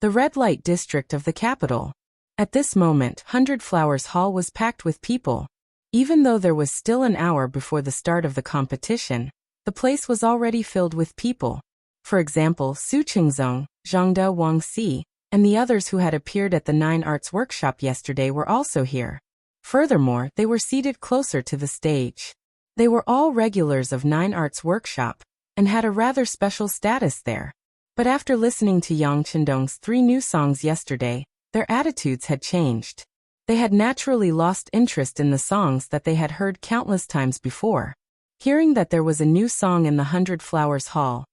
The red light district of the capital. At this moment, 100 Flowers Hall was packed with people. Even though there was still an hour before the start of the competition, the place was already filled with people. For example, Su Qingzong, Zhangde Wangxi, and the others who had appeared at the Nine Arts Workshop yesterday were also here. Furthermore, they were seated closer to the stage. They were all regulars of Nine Arts Workshop, and had a rather special status there. But after listening to Yang Qindong's 3 new songs yesterday, their attitudes had changed. They had naturally lost interest in the songs that they had heard countless times before. Hearing that there was a new song in the 100 Flowers Hall,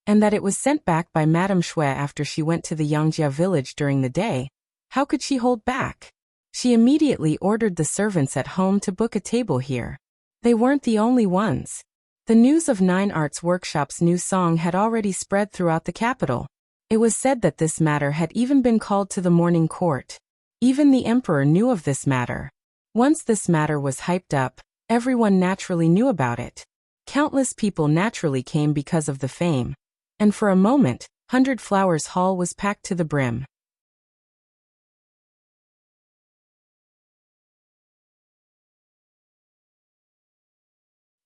and that it was sent back by Madame Shui after she went to the Yangjia village during the day, how could she hold back? She immediately ordered the servants at home to book a table here. They weren't the only ones. The news of Nine Arts Workshop's new song had already spread throughout the capital. It was said that this matter had even been called to the morning court. Even the emperor knew of this matter. Once this matter was hyped up, everyone naturally knew about it. Countless people naturally came because of the fame. And for a moment, 100 Flowers Hall was packed to the brim.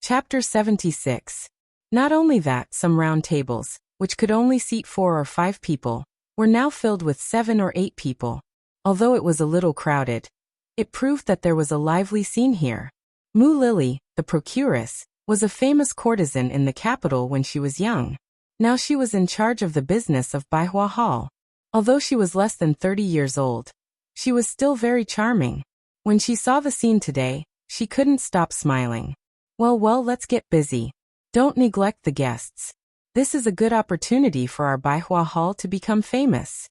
Chapter 76. Not only that, some round tables, which could only seat 4 or 5 people, were now filled with 7 or 8 people. Although it was a little crowded, it proved that there was a lively scene here. Mu Lily, the procuress, was a famous courtesan in the capital when she was young. Now she was in charge of the business of Baihua Hall. Although she was less than 30 years old, she was still very charming. When she saw the scene today, she couldn't stop smiling. Well, let's get busy. Don't neglect the guests. This is a good opportunity for our Baihua Hall to become famous.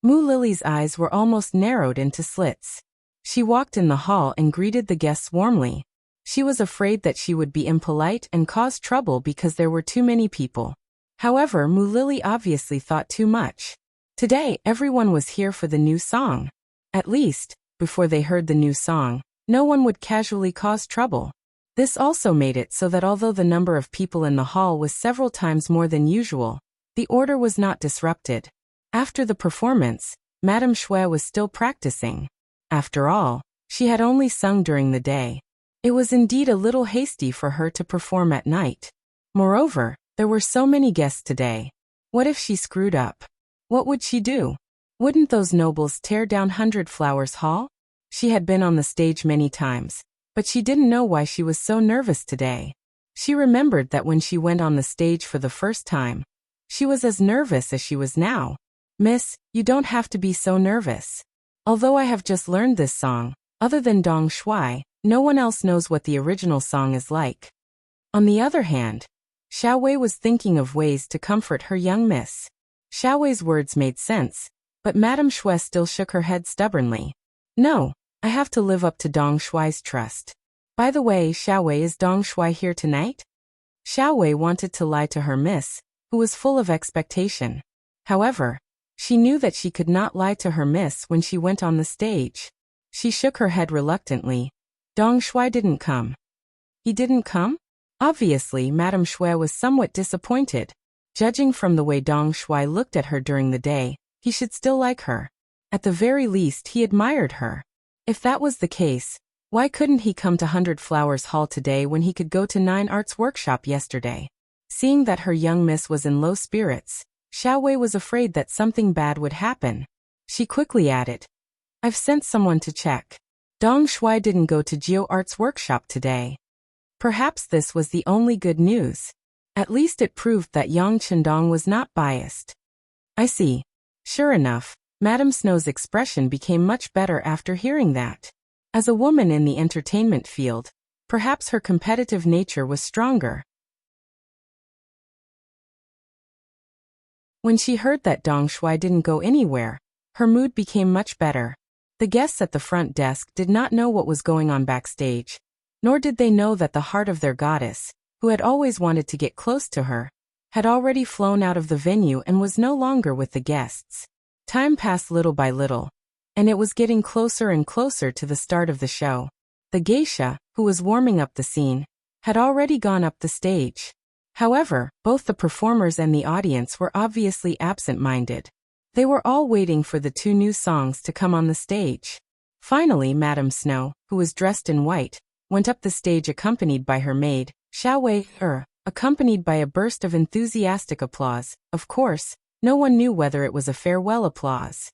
Mu Lily's eyes were almost narrowed into slits. She walked in the hall and greeted the guests warmly. She was afraid that she would be impolite and cause trouble because there were too many people. However, Mu Lily obviously thought too much. Today, everyone was here for the new song. At least, before they heard the new song, no one would casually cause trouble. This also made it so that although the number of people in the hall was several times more than usual, the order was not disrupted. After the performance, Madame Shui was still practicing. After all, she had only sung during the day. It was indeed a little hasty for her to perform at night. Moreover, there were so many guests today. What if she screwed up? What would she do? Wouldn't those nobles tear down 100 Flowers Hall? She had been on the stage many times, but she didn't know why she was so nervous today. She remembered that when she went on the stage for the first time, she was as nervous as she was now. Miss, you don't have to be so nervous. Although I have just learned this song, other than Dong Shui, no one else knows what the original song is like. On the other hand, Xiao Wei was thinking of ways to comfort her young miss. Xiao Wei's words made sense, but Madame Shui still shook her head stubbornly. No, I have to live up to Dong Shui's trust. By the way, Xiao Wei, is Dong Shui here tonight? Xiao Wei wanted to lie to her miss, who was full of expectation. However, she knew that she could not lie to her miss when she went on the stage. She shook her head reluctantly. Dong Shui didn't come. He didn't come? Obviously, Madame Shui was somewhat disappointed. Judging from the way Dong Shui looked at her during the day, he should still like her. At the very least, he admired her. If that was the case, why couldn't he come to 100 Flowers Hall today when he could go to 9 Arts Workshop yesterday? Seeing that her young miss was in low spirits, Xiao Wei was afraid that something bad would happen. She quickly added, I've sent someone to check. Dong Shui didn't go to Geo Arts Workshop today. Perhaps this was the only good news. At least it proved that Yang Chendong was not biased. I see. Sure enough, Madame Snow's expression became much better after hearing that. As a woman in the entertainment field, perhaps her competitive nature was stronger. When she heard that Dong Shui didn't go anywhere, her mood became much better. The guests at the front desk did not know what was going on backstage, nor did they know that the heart of their goddess, who had always wanted to get close to her, had already flown out of the venue and was no longer with the guests. Time passed little by little, and it was getting closer and closer to the start of the show. The geisha, who was warming up the scene, had already gone up the stage. However, both the performers and the audience were obviously absent-minded. They were all waiting for the 2 new songs to come on the stage. Finally, Madame Snow, who was dressed in white, went up the stage accompanied by her maid, Xiao Wei, accompanied by a burst of enthusiastic applause. Of course, no one knew whether it was a farewell applause.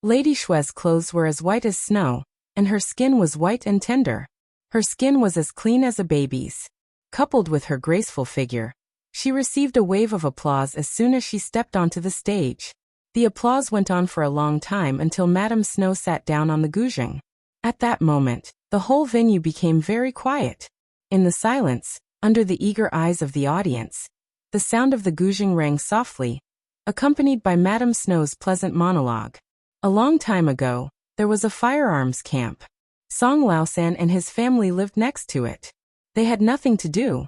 Lady Shui's clothes were as white as snow, and her skin was white and tender. Her skin was as clean as a baby's. Coupled with her graceful figure, she received a wave of applause as soon as she stepped onto the stage. The applause went on for a long time until Madame Snow sat down on the guzheng. At that moment, the whole venue became very quiet. In the silence, under the eager eyes of the audience, the sound of the guzheng rang softly, accompanied by Madame Snow's pleasant monologue. A long time ago, there was a firearms camp. Song Laosan and his family lived next to it. They had nothing to do.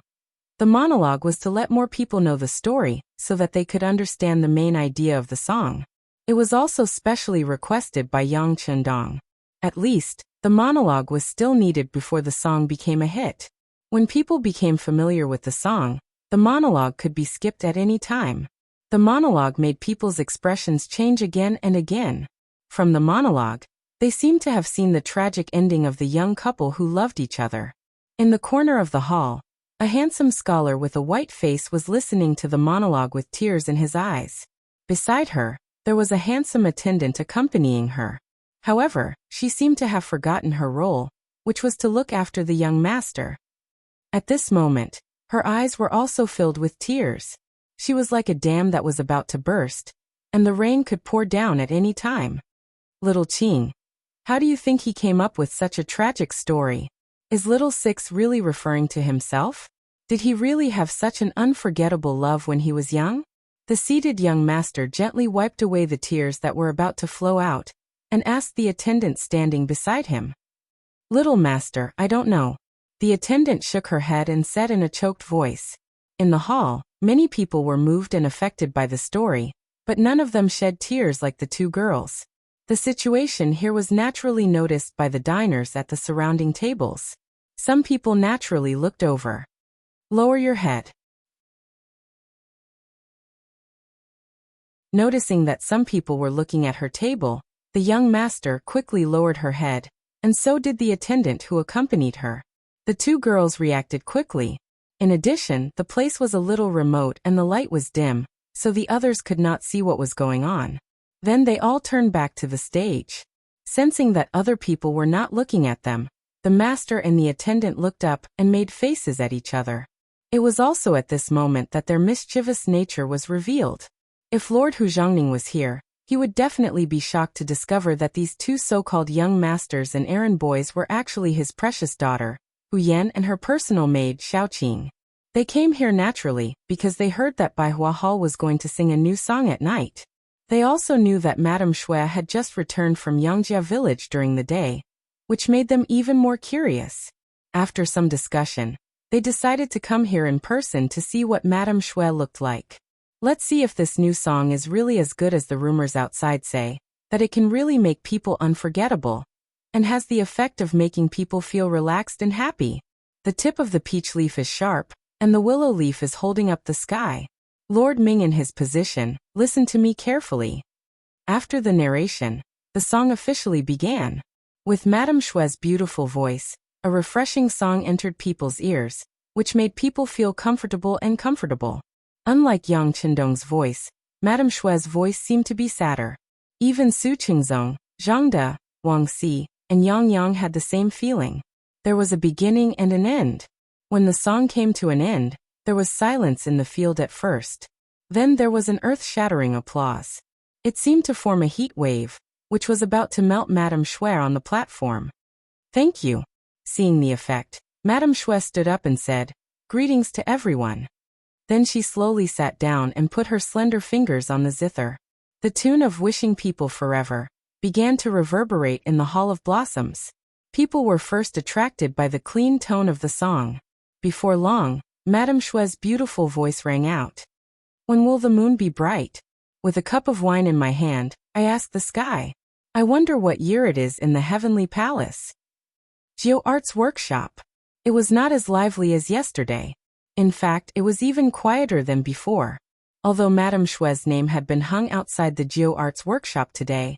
The monologue was to let more people know the story, so that they could understand the main idea of the song. It was also specially requested by Yang Chendong. At least, the monologue was still needed before the song became a hit. When people became familiar with the song, the monologue could be skipped at any time. The monologue made people's expressions change again and again. From the monologue, they seemed to have seen the tragic ending of the young couple who loved each other. In the corner of the hall, a handsome scholar with a white face was listening to the monologue with tears in his eyes. Beside her, there was a handsome attendant accompanying her. However, she seemed to have forgotten her role, which was to look after the young master. At this moment, her eyes were also filled with tears. She was like a dam that was about to burst, and the rain could pour down at any time. Little Qing. How do you think he came up with such a tragic story? Is Little Six really referring to himself? Did he really have such an unforgettable love when he was young? The seated young master gently wiped away the tears that were about to flow out, and asked the attendant standing beside him. Little master, I don't know. The attendant shook her head and said in a choked voice. In the hall, many people were moved and affected by the story, but none of them shed tears like the two girls. The situation here was naturally noticed by the diners at the surrounding tables. Some people naturally looked over. Lower your head. Noticing that some people were looking at her table, the young master quickly lowered her head, and so did the attendant who accompanied her. The two girls reacted quickly. In addition, the place was a little remote and the light was dim, so the others could not see what was going on. Then they all turned back to the stage. Sensing that other people were not looking at them, the master and the attendant looked up and made faces at each other. It was also at this moment that their mischievous nature was revealed. If Lord Hu Zhongning was here, he would definitely be shocked to discover that these two so-called young masters and errand boys were actually his precious daughter, Hu Yan, and her personal maid, Xiaoqing. They came here naturally, because they heard that Baihua Hall was going to sing a new song at night. They also knew that Madame Shui had just returned from Yangjia village during the day, which made them even more curious. After some discussion, they decided to come here in person to see what Madame Shui looked like. Let's see if this new song is really as good as the rumors outside say, that it can really make people unforgettable, and has the effect of making people feel relaxed and happy. The tip of the peach leaf is sharp, and the willow leaf is holding up the sky. Lord Ming in his position, listen to me carefully. After the narration, the song officially began. With Madame Shui's beautiful voice, a refreshing song entered people's ears, which made people feel comfortable and comfortable. Unlike Yang Qindong's voice, Madame Shui's voice seemed to be sadder. Even Su Qingzong, Zhang De, Wang Si, and Yang Yang had the same feeling. There was a beginning and an end. When the song came to an end, there was silence in the field at first. Then there was an earth-shattering applause. It seemed to form a heat wave, which was about to melt Madame Shui on the platform. Thank you. Seeing the effect, Madame Shui stood up and said, "Greetings to everyone." Then she slowly sat down and put her slender fingers on the zither. The tune of Wishing People Forever began to reverberate in the Hall of Blossoms. People were first attracted by the clean tone of the song. Before long, Madame Shui's beautiful voice rang out. When will the moon be bright? With a cup of wine in my hand, I asked the sky. I wonder what year it is in the heavenly palace. Geo Art's workshop. It was not as lively as yesterday. In fact, it was even quieter than before. Although Madame Shui's name had been hung outside the Geo Arts workshop today,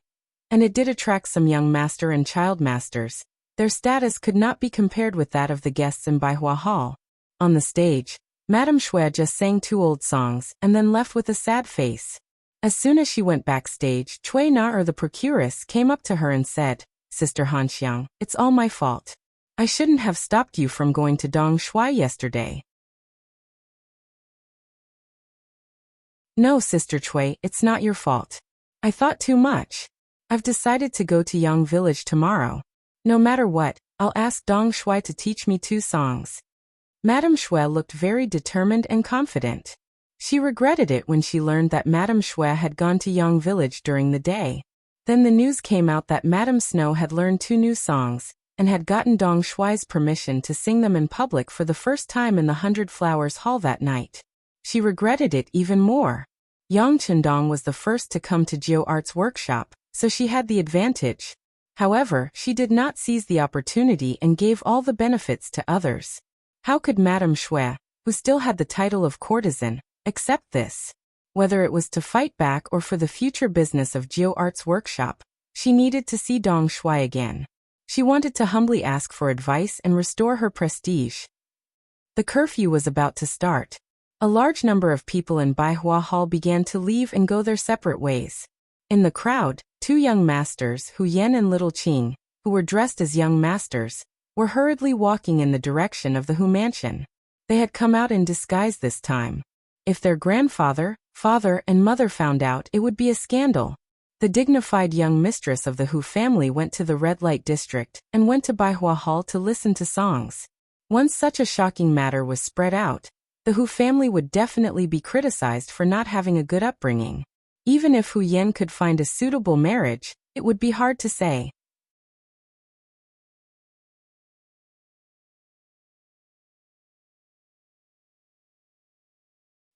and it did attract some young master and child masters, their status could not be compared with that of the guests in Baihua Hall. On the stage, Madame Shui just sang 2 old songs and then left with a sad face. As soon as she went backstage, Cui Na the procuress came up to her and said, Sister Hanxiang, it's all my fault. I shouldn't have stopped you from going to Dong Shui yesterday. No, Sister Cui, it's not your fault. I thought too much. I've decided to go to Yang Village tomorrow. No matter what, I'll ask Dong Shui to teach me 2 songs. Madame Shui looked very determined and confident. She regretted it when she learned that Madame Shui had gone to Yang Village during the day. Then the news came out that Madame Snow had learned 2 new songs, and had gotten Dong Shui's permission to sing them in public for the first time in the 100 Flowers Hall that night. She regretted it even more. Yang Qindong was the first to come to Geo Art's workshop, so she had the advantage. However, she did not seize the opportunity and gave all the benefits to others. How could Madame Shui, who still had the title of courtesan, accept this? Whether it was to fight back or for the future business of Geo Art's workshop, she needed to see Dong Shui again. She wanted to humbly ask for advice and restore her prestige. The curfew was about to start. A large number of people in Baihua Hall began to leave and go their separate ways. In the crowd, 2 young masters, Hu Yan and Little Qing, who were dressed as young masters, were hurriedly walking in the direction of the Hu mansion. They had come out in disguise this time. If their grandfather, father, and mother found out, it would be a scandal. The dignified young mistress of the Hu family went to the red light district and went to Baihua Hall to listen to songs. Once such a shocking matter was spread out, the Hu family would definitely be criticized for not having a good upbringing. Even if Hu Yan could find a suitable marriage, it would be hard to say.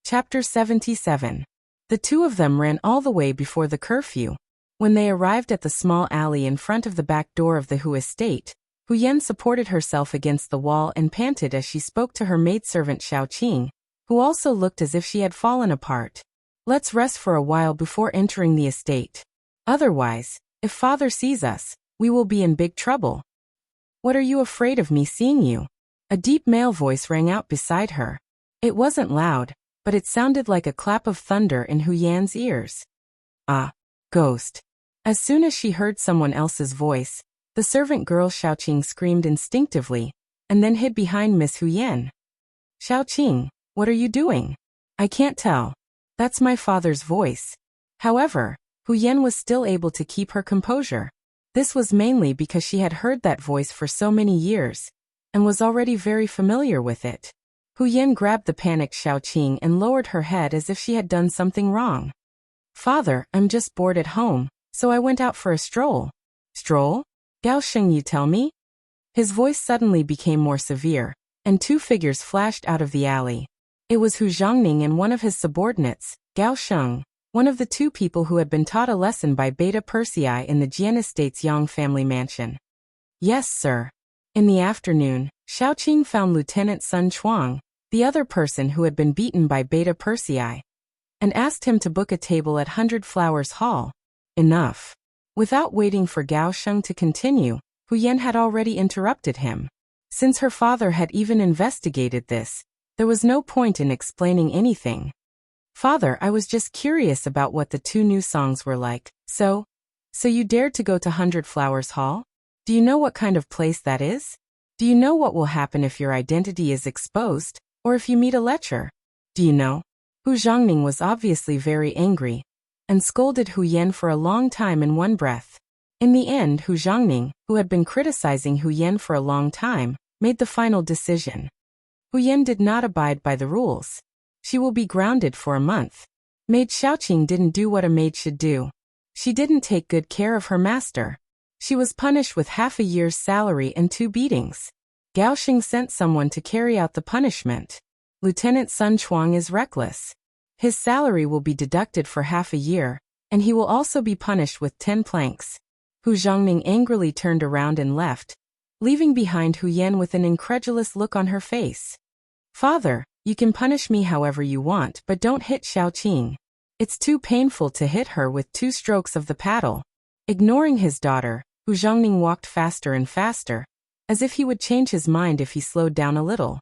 Chapter 77. The two of them ran all the way before the curfew. When they arrived at the small alley in front of the back door of the Hu estate, Hu Yan supported herself against the wall and panted as she spoke to her maidservant Xiaoqing, who also looked as if she had fallen apart. Let's rest for a while before entering the estate. Otherwise, if father sees us, we will be in big trouble. What are you afraid of me seeing you? A deep male voice rang out beside her. It wasn't loud, but it sounded like a clap of thunder in Hu Yan's ears. Ah, ghost. As soon as she heard someone else's voice, the servant girl Xiaoqing screamed instinctively, and then hid behind Miss Hu Yan. Xiaoqing, what are you doing? I can't tell. That's my father's voice. However, Hu Yan was still able to keep her composure. This was mainly because she had heard that voice for so many years, and was already very familiar with it. Hu Yan grabbed the panicked Xiaoqing and lowered her head as if she had done something wrong. Father, I'm just bored at home, so I went out for a stroll. Stroll? Gao Sheng, you tell me? His voice suddenly became more severe, and two figures flashed out of the alley. It was Hu Zhongning and one of his subordinates, Gao Sheng, one of the two people who had been taught a lesson by Beta Persei in the Jian Estate's Yang family mansion. Yes, sir. In the afternoon, Xiaoqing found Lieutenant Sun Chuang, the other person who had been beaten by Beta Persei, and asked him to book a table at 100 Flowers Hall. Enough. Without waiting for Gao Sheng to continue, Hu Yan had already interrupted him. Since her father had even investigated this, there was no point in explaining anything. Father, I was just curious about what the two new songs were like. So you dared to go to 100 Flowers Hall? Do you know what kind of place that is? Do you know what will happen if your identity is exposed, or if you meet a lecher? Do you know? Hu Zhongning was obviously very angry, and scolded Hu Yan for a long time in one breath. In the end, Hu Zhongning, who had been criticizing Hu Yan for a long time, made the final decision. Hu Yan did not abide by the rules. She will be grounded for a month. Maid Xiaoqing didn't do what a maid should do. She didn't take good care of her master. She was punished with half a year's salary and 2 beatings. Gao Sheng sent someone to carry out the punishment. Lieutenant Sun Chuang is reckless. His salary will be deducted for half a year, and he will also be punished with 10 planks. Hu Zhongning angrily turned around and left, leaving behind Hu Yan with an incredulous look on her face. Father, you can punish me however you want, but don't hit Xiaoqing. It's too painful to hit her with 2 strokes of the paddle. Ignoring his daughter, Hu Zhongning walked faster and faster, as if he would change his mind if he slowed down a little.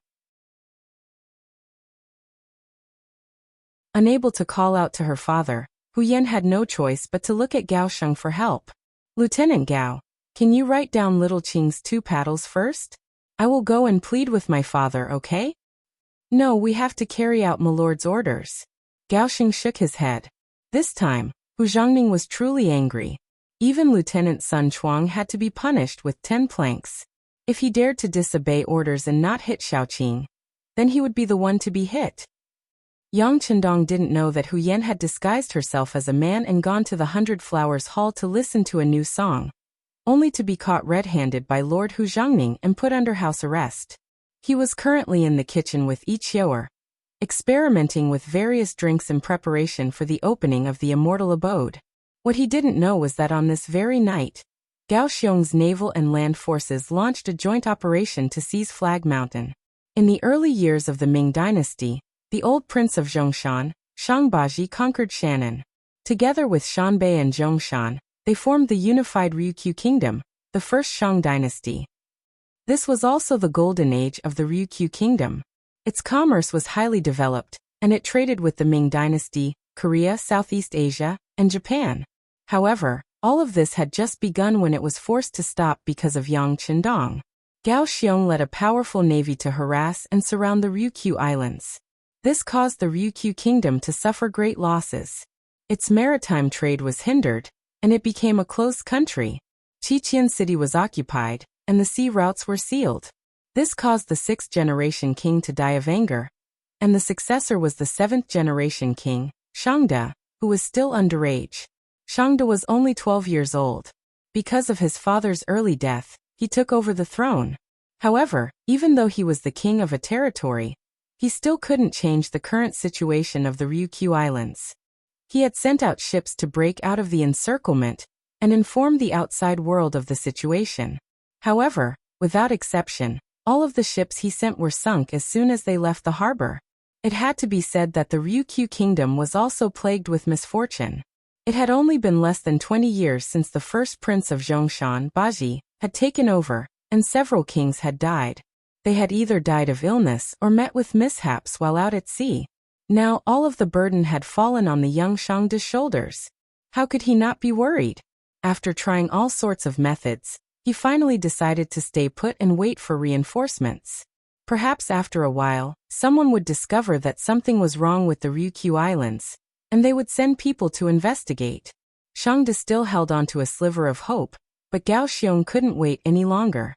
Unable to call out to her father, Hu Yan had no choice but to look at Gao Sheng for help. Lieutenant Gao, can you write down little Qing's 2 paddles first? I will go and plead with my father, okay? No, we have to carry out my lord's orders. Gao Sheng shook his head. This time, Hu Zhongning was truly angry. Even Lieutenant Sun Chuang had to be punished with 10 planks. If he dared to disobey orders and not hit Xiaoqing, then he would be the one to be hit. Yang Chendong didn't know that Hu Yan had disguised herself as a man and gone to the 100 Flowers Hall to listen to a new song, only to be caught red-handed by Lord Hu Zhongning and put under house arrest. He was currently in the kitchen with Yi Qiu'er, experimenting with various drinks in preparation for the opening of the immortal abode. What he didn't know was that on this very night, Gao Xiong's naval and land forces launched a joint operation to seize Flag Mountain. In the early years of the Ming dynasty, the old prince of Zhongshan, Shangbaji, conquered Shannan. Together with Shanbei and Zhongshan, they formed the unified Ryukyu kingdom, the first Shang dynasty. This was also the golden age of the Ryukyu kingdom. Its commerce was highly developed, and it traded with the Ming dynasty, Korea, Southeast Asia, and Japan. However, all of this had just begun when it was forced to stop because of Yang Chendong. Gao Xiong led a powerful navy to harass and surround the Ryukyu Islands. This caused the Ryukyu kingdom to suffer great losses. Its maritime trade was hindered, and it became a closed country. Qiqian City was occupied, and the sea routes were sealed. This caused the 6th-generation king to die of anger, and the successor was the 7th-generation king, Shangde, who was still underage. Shangde was only 12 years old. Because of his father's early death, he took over the throne. However, even though he was the king of a territory, he still couldn't change the current situation of the Ryukyu Islands. He had sent out ships to break out of the encirclement and inform the outside world of the situation. However, without exception, all of the ships he sent were sunk as soon as they left the harbor. It had to be said that the Ryukyu kingdom was also plagued with misfortune. It had only been less than 20 years since the first prince of Zhongshan, Baji, had taken over, and several kings had died. They had either died of illness or met with mishaps while out at sea. Now all of the burden had fallen on the young Shangde's shoulders. How could he not be worried? After trying all sorts of methods, he finally decided to stay put and wait for reinforcements. Perhaps after a while, someone would discover that something was wrong with the Ryukyu Islands, and they would send people to investigate. Shangde still held on to a sliver of hope, but Gao Xiong couldn't wait any longer.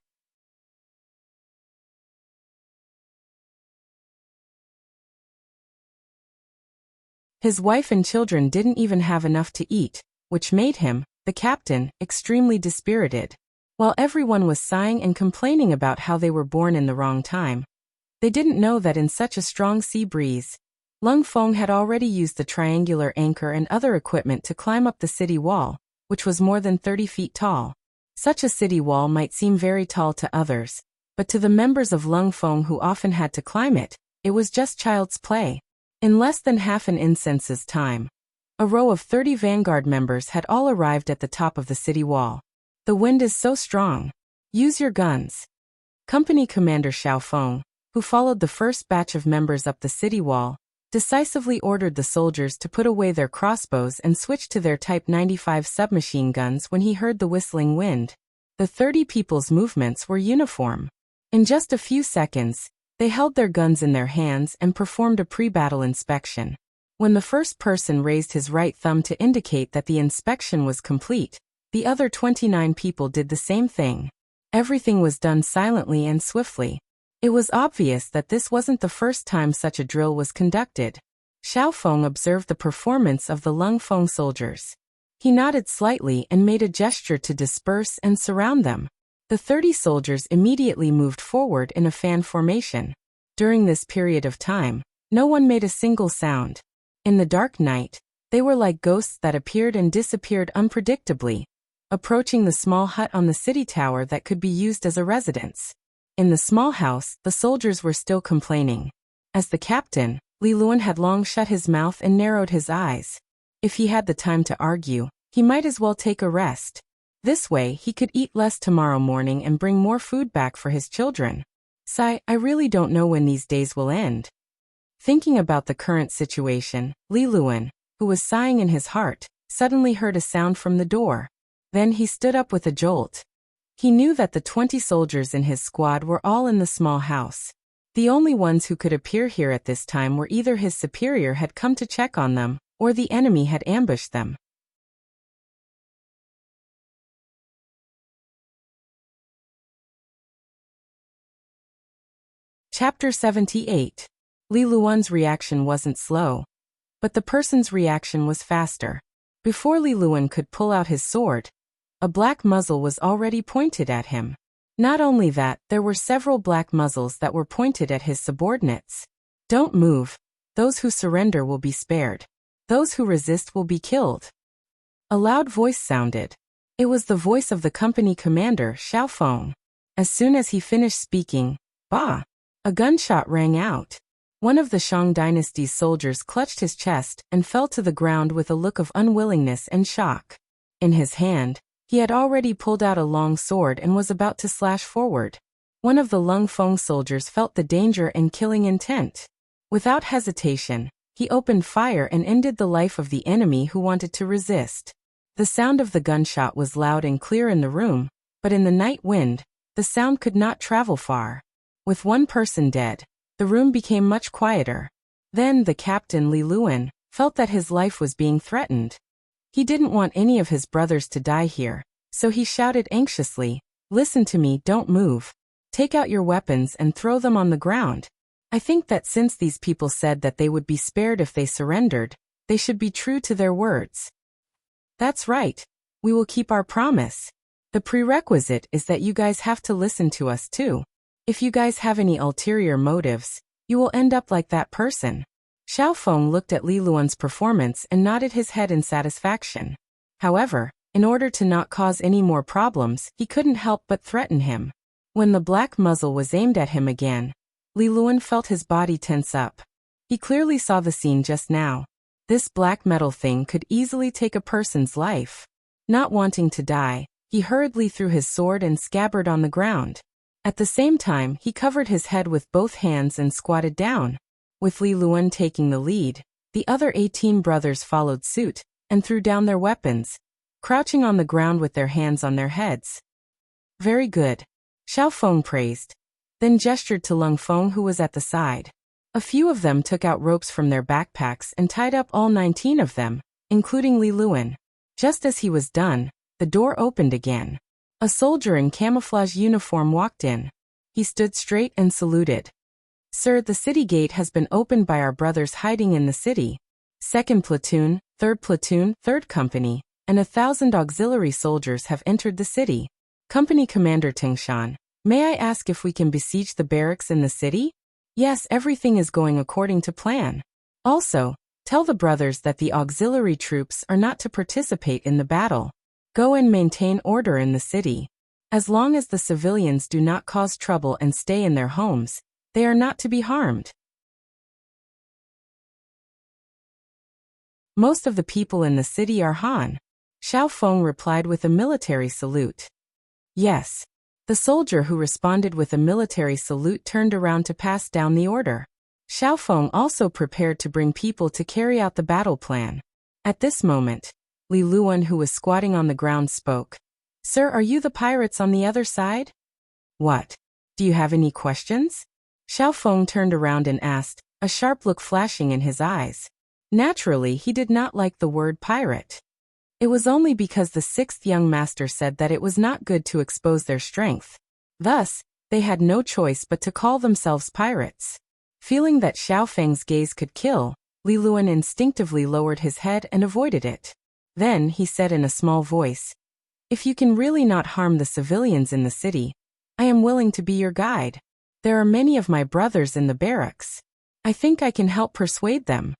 His wife and children didn't even have enough to eat, which made him, the captain, extremely dispirited. While everyone was sighing and complaining about how they were born in the wrong time, they didn't know that in such a strong sea breeze, Lung Feng had already used the triangular anchor and other equipment to climb up the city wall, which was more than 30 feet tall. Such a city wall might seem very tall to others, but to the members of Lung Feng who often had to climb it, it was just child's play. In less than half an incense's time, a row of 30 vanguard members had all arrived at the top of the city wall. The wind is so strong. Use your guns. Company Commander Xiao Feng, who followed the first batch of members up the city wall, decisively ordered the soldiers to put away their crossbows and switch to their Type 95 submachine guns when he heard the whistling wind. The 30 people's movements were uniform. In just a few seconds, they held their guns in their hands and performed a pre-battle inspection. When the first person raised his right thumb to indicate that the inspection was complete, the other 29 people did the same thing. Everything was done silently and swiftly. It was obvious that this wasn't the first time such a drill was conducted. Xiao Feng observed the performance of the Lung Feng soldiers. He nodded slightly and made a gesture to disperse and surround them. The 30 soldiers immediately moved forward in a fan formation. During this period of time, no one made a single sound. In the dark night, they were like ghosts that appeared and disappeared unpredictably, approaching the small hut on the city tower that could be used as a residence. In the small house, the soldiers were still complaining. As the captain, Li Luan had long shut his mouth and narrowed his eyes. If he had the time to argue, he might as well take a rest. This way he could eat less tomorrow morning and bring more food back for his children. Sigh, I really don't know when these days will end. Thinking about the current situation, Li Luan, who was sighing in his heart, suddenly heard a sound from the door. Then he stood up with a jolt. He knew that the 20 soldiers in his squad were all in the small house. The only ones who could appear here at this time were either his superior had come to check on them, or the enemy had ambushed them. Chapter 78. Li Luan's reaction wasn't slow, but the person's reaction was faster. Before Li Luan could pull out his sword, a black muzzle was already pointed at him. Not only that, there were several black muzzles that were pointed at his subordinates. Don't move. Those who surrender will be spared. Those who resist will be killed. A loud voice sounded. It was the voice of the company commander, Xiao Feng. As soon as he finished speaking, bah! A gunshot rang out. One of the Shang dynasty's soldiers clutched his chest and fell to the ground with a look of unwillingness and shock. In his hand, he had already pulled out a long sword and was about to slash forward. One of the Lung Feng soldiers felt the danger and killing intent. Without hesitation, he opened fire and ended the life of the enemy who wanted to resist. The sound of the gunshot was loud and clear in the room, but in the night wind, the sound could not travel far. With one person dead, the room became much quieter. Then the captain Li Luan felt that his life was being threatened. He didn't want any of his brothers to die here, so he shouted anxiously, "Listen to me, don't move. Take out your weapons and throw them on the ground." I think that since these people said that they would be spared if they surrendered, they should be true to their words. That's right. We will keep our promise. The prerequisite is that you guys have to listen to us too. If you guys have any ulterior motives, you will end up like that person. Xiao Feng looked at Li Luan's performance and nodded his head in satisfaction. However, in order to not cause any more problems, he couldn't help but threaten him. When the black muzzle was aimed at him again, Li Luan felt his body tense up. He clearly saw the scene just now. This black metal thing could easily take a person's life. Not wanting to die, he hurriedly threw his sword and scabbard on the ground. At the same time, he covered his head with both hands and squatted down. With Li Luan taking the lead, the other 18 brothers followed suit and threw down their weapons, crouching on the ground with their hands on their heads. Very good, Xiao Feng praised, then gestured to Lung Feng who was at the side. A few of them took out ropes from their backpacks and tied up all 19 of them, including Li Luan. Just as he was done, the door opened again. A soldier in camouflage uniform walked in. He stood straight and saluted. "Sir, the city gate has been opened by our brothers hiding in the city. 2nd platoon, 3rd company, and 1,000 auxiliary soldiers have entered the city. Company Commander Tingshan, may I ask if we can besiege the barracks in the city?" "Yes, everything is going according to plan. Also, tell the brothers that the auxiliary troops are not to participate in the battle. Go and maintain order in the city. As long as the civilians do not cause trouble and stay in their homes, they are not to be harmed." "Most of the people in the city are Han," Xiao Feng replied with a military salute. "Yes." The soldier who responded with a military salute turned around to pass down the order. Xiao Feng also prepared to bring people to carry out the battle plan. At this moment, Li Luan, who was squatting on the ground, spoke. "Sir, are you the pirates on the other side?" "What? Do you have any questions?" Xiao Feng turned around and asked, a sharp look flashing in his eyes. Naturally, he did not like the word pirate. It was only because the 6th young master said that it was not good to expose their strength. Thus, they had no choice but to call themselves pirates. Feeling that Xiao Feng's gaze could kill, Li Luan instinctively lowered his head and avoided it. Then he said in a small voice, "If you can really not harm the civilians in the city, I am willing to be your guide. There are many of my brothers in the barracks. I think I can help persuade them."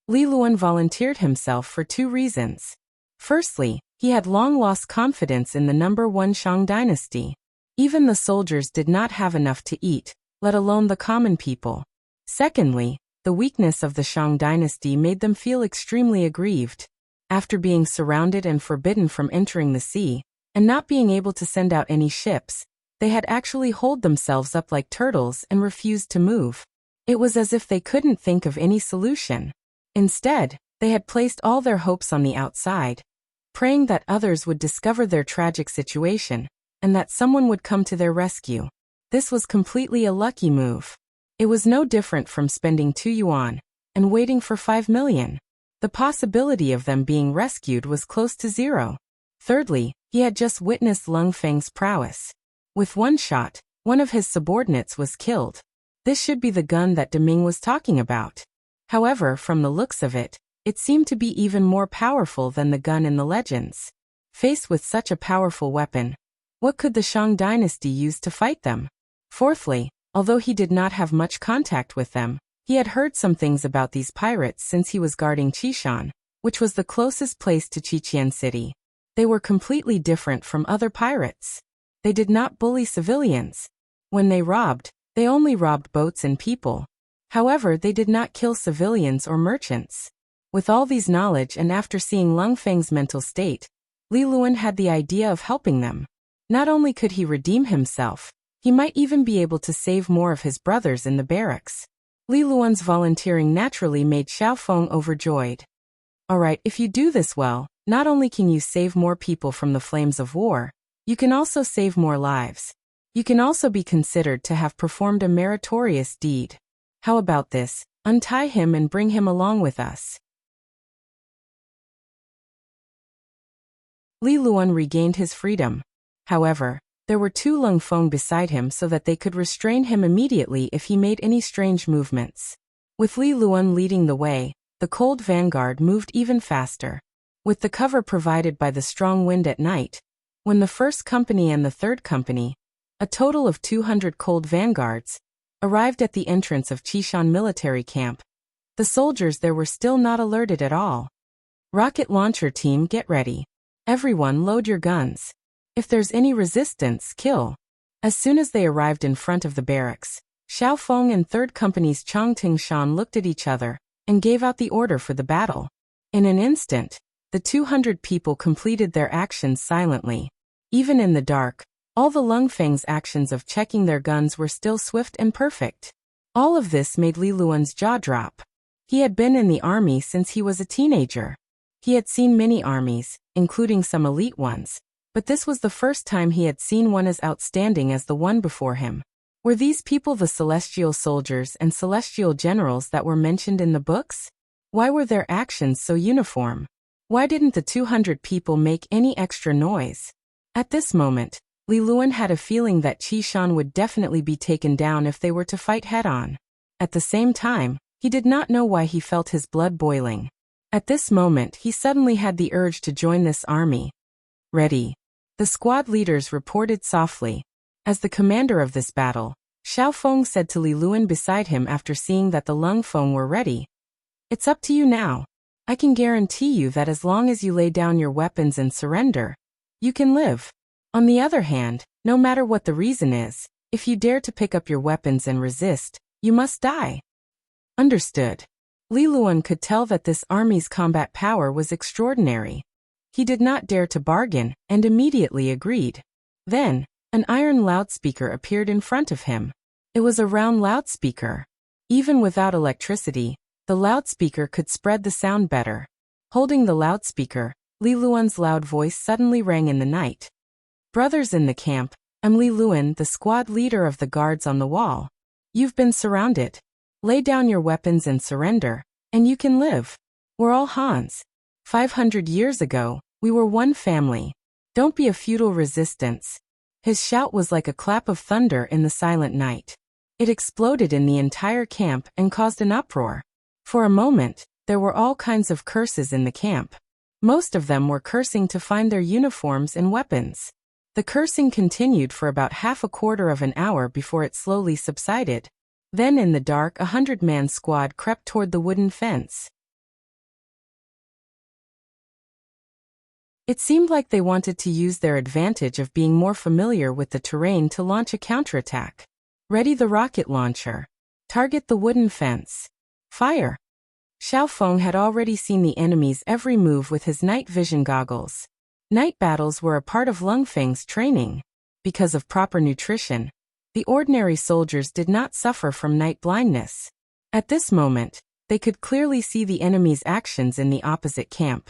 Li Luan volunteered himself for 2 reasons. Firstly, he had long lost confidence in the number 1 Shang dynasty. Even the soldiers did not have enough to eat, let alone the common people. Secondly, the weakness of the Shang dynasty made them feel extremely aggrieved. After being surrounded and forbidden from entering the sea, and not being able to send out any ships, they had actually holed themselves up like turtles and refused to move. It was as if they couldn't think of any solution. Instead, they had placed all their hopes on the outside, praying that others would discover their tragic situation, and that someone would come to their rescue. This was completely a lucky move. It was no different from spending 2 yuan and waiting for 5 million. The possibility of them being rescued was close to 0. Thirdly, he had just witnessed Lung Feng's prowess. With one shot, one of his subordinates was killed. This should be the gun that Deming was talking about. However, from the looks of it, it seemed to be even more powerful than the gun in the legends. Faced with such a powerful weapon, what could the Shang dynasty use to fight them? Fourthly, although he did not have much contact with them, he had heard some things about these pirates since he was guarding Qishan, which was the closest place to Qiqian City. They were completely different from other pirates. They did not bully civilians. When they robbed, they only robbed boats and people. However, they did not kill civilians or merchants. With all these knowledge and after seeing Lung Feng's mental state, Li Luan had the idea of helping them. Not only could he redeem himself, he might even be able to save more of his brothers in the barracks. Li Luan's volunteering naturally made Xiao Feng overjoyed. "Alright, if you do this well, not only can you save more people from the flames of war, you can also save more lives. You can also be considered to have performed a meritorious deed. How about this? Untie him and bring him along with us. Li Luan regained his freedom. However, there were two Lung Feng beside him so that they could restrain him immediately if he made any strange movements. With Li Luan leading the way, the cold vanguard moved even faster. With the cover provided by the strong wind at night, when the first company and the third company, a total of 200 cold vanguards, arrived at the entrance of Qishan military camp, the soldiers there were still not alerted at all. Rocket launcher team, get ready. Everyone load your guns. If there's any resistance, kill. As soon as they arrived in front of the barracks, Xiao Feng and 3rd Company's Chang Tingshan looked at each other and gave out the order for the battle. In an instant, the 200 people completed their actions silently. Even in the dark, all the Lung Feng's actions of checking their guns were still swift and perfect. All of this made Li Luan's jaw drop. He had been in the army since he was a teenager. He had seen many armies, including some elite ones, but this was the first time he had seen one as outstanding as the one before him. Were these people the celestial soldiers and celestial generals that were mentioned in the books? Why were their actions so uniform? Why didn't the 200 people make any extra noise? At this moment, Li Luan had a feeling that Qishan would definitely be taken down if they were to fight head-on. At the same time, he did not know why he felt his blood boiling. At this moment, he suddenly had the urge to join this army. Ready. The squad leaders reported softly. As the commander of this battle, Xiao Feng said to Li Luan beside him after seeing that the Lung Feng were ready. It's up to you now. I can guarantee you that as long as you lay down your weapons and surrender, you can live. On the other hand, no matter what the reason is, if you dare to pick up your weapons and resist, you must die. Understood. Li Luan could tell that this army's combat power was extraordinary. He did not dare to bargain, and immediately agreed. Then, an iron loudspeaker appeared in front of him. It was a round loudspeaker. Even without electricity, the loudspeaker could spread the sound better. Holding the loudspeaker, Li Luan's loud voice suddenly rang in the night. Brothers in the camp, I'm Li Luan, the squad leader of the guards on the wall. You've been surrounded. Lay down your weapons and surrender, and you can live. We're all Hans. 500 years ago, we were one family. Don't be a feudal resistance. His shout was like a clap of thunder in the silent night. It exploded in the entire camp and caused an uproar. For a moment, there were all kinds of curses in the camp. Most of them were cursing to find their uniforms and weapons. The cursing continued for about half a quarter of an hour before it slowly subsided. Then in the dark, 100-man squad crept toward the wooden fence. It seemed like they wanted to use their advantage of being more familiar with the terrain to launch a counterattack. Ready the rocket launcher. Target the wooden fence. Fire. Xiao Feng had already seen the enemy's every move with his night vision goggles. Night battles were a part of Lung Feng's training. Because of proper nutrition, the ordinary soldiers did not suffer from night blindness. At this moment, they could clearly see the enemy's actions in the opposite camp.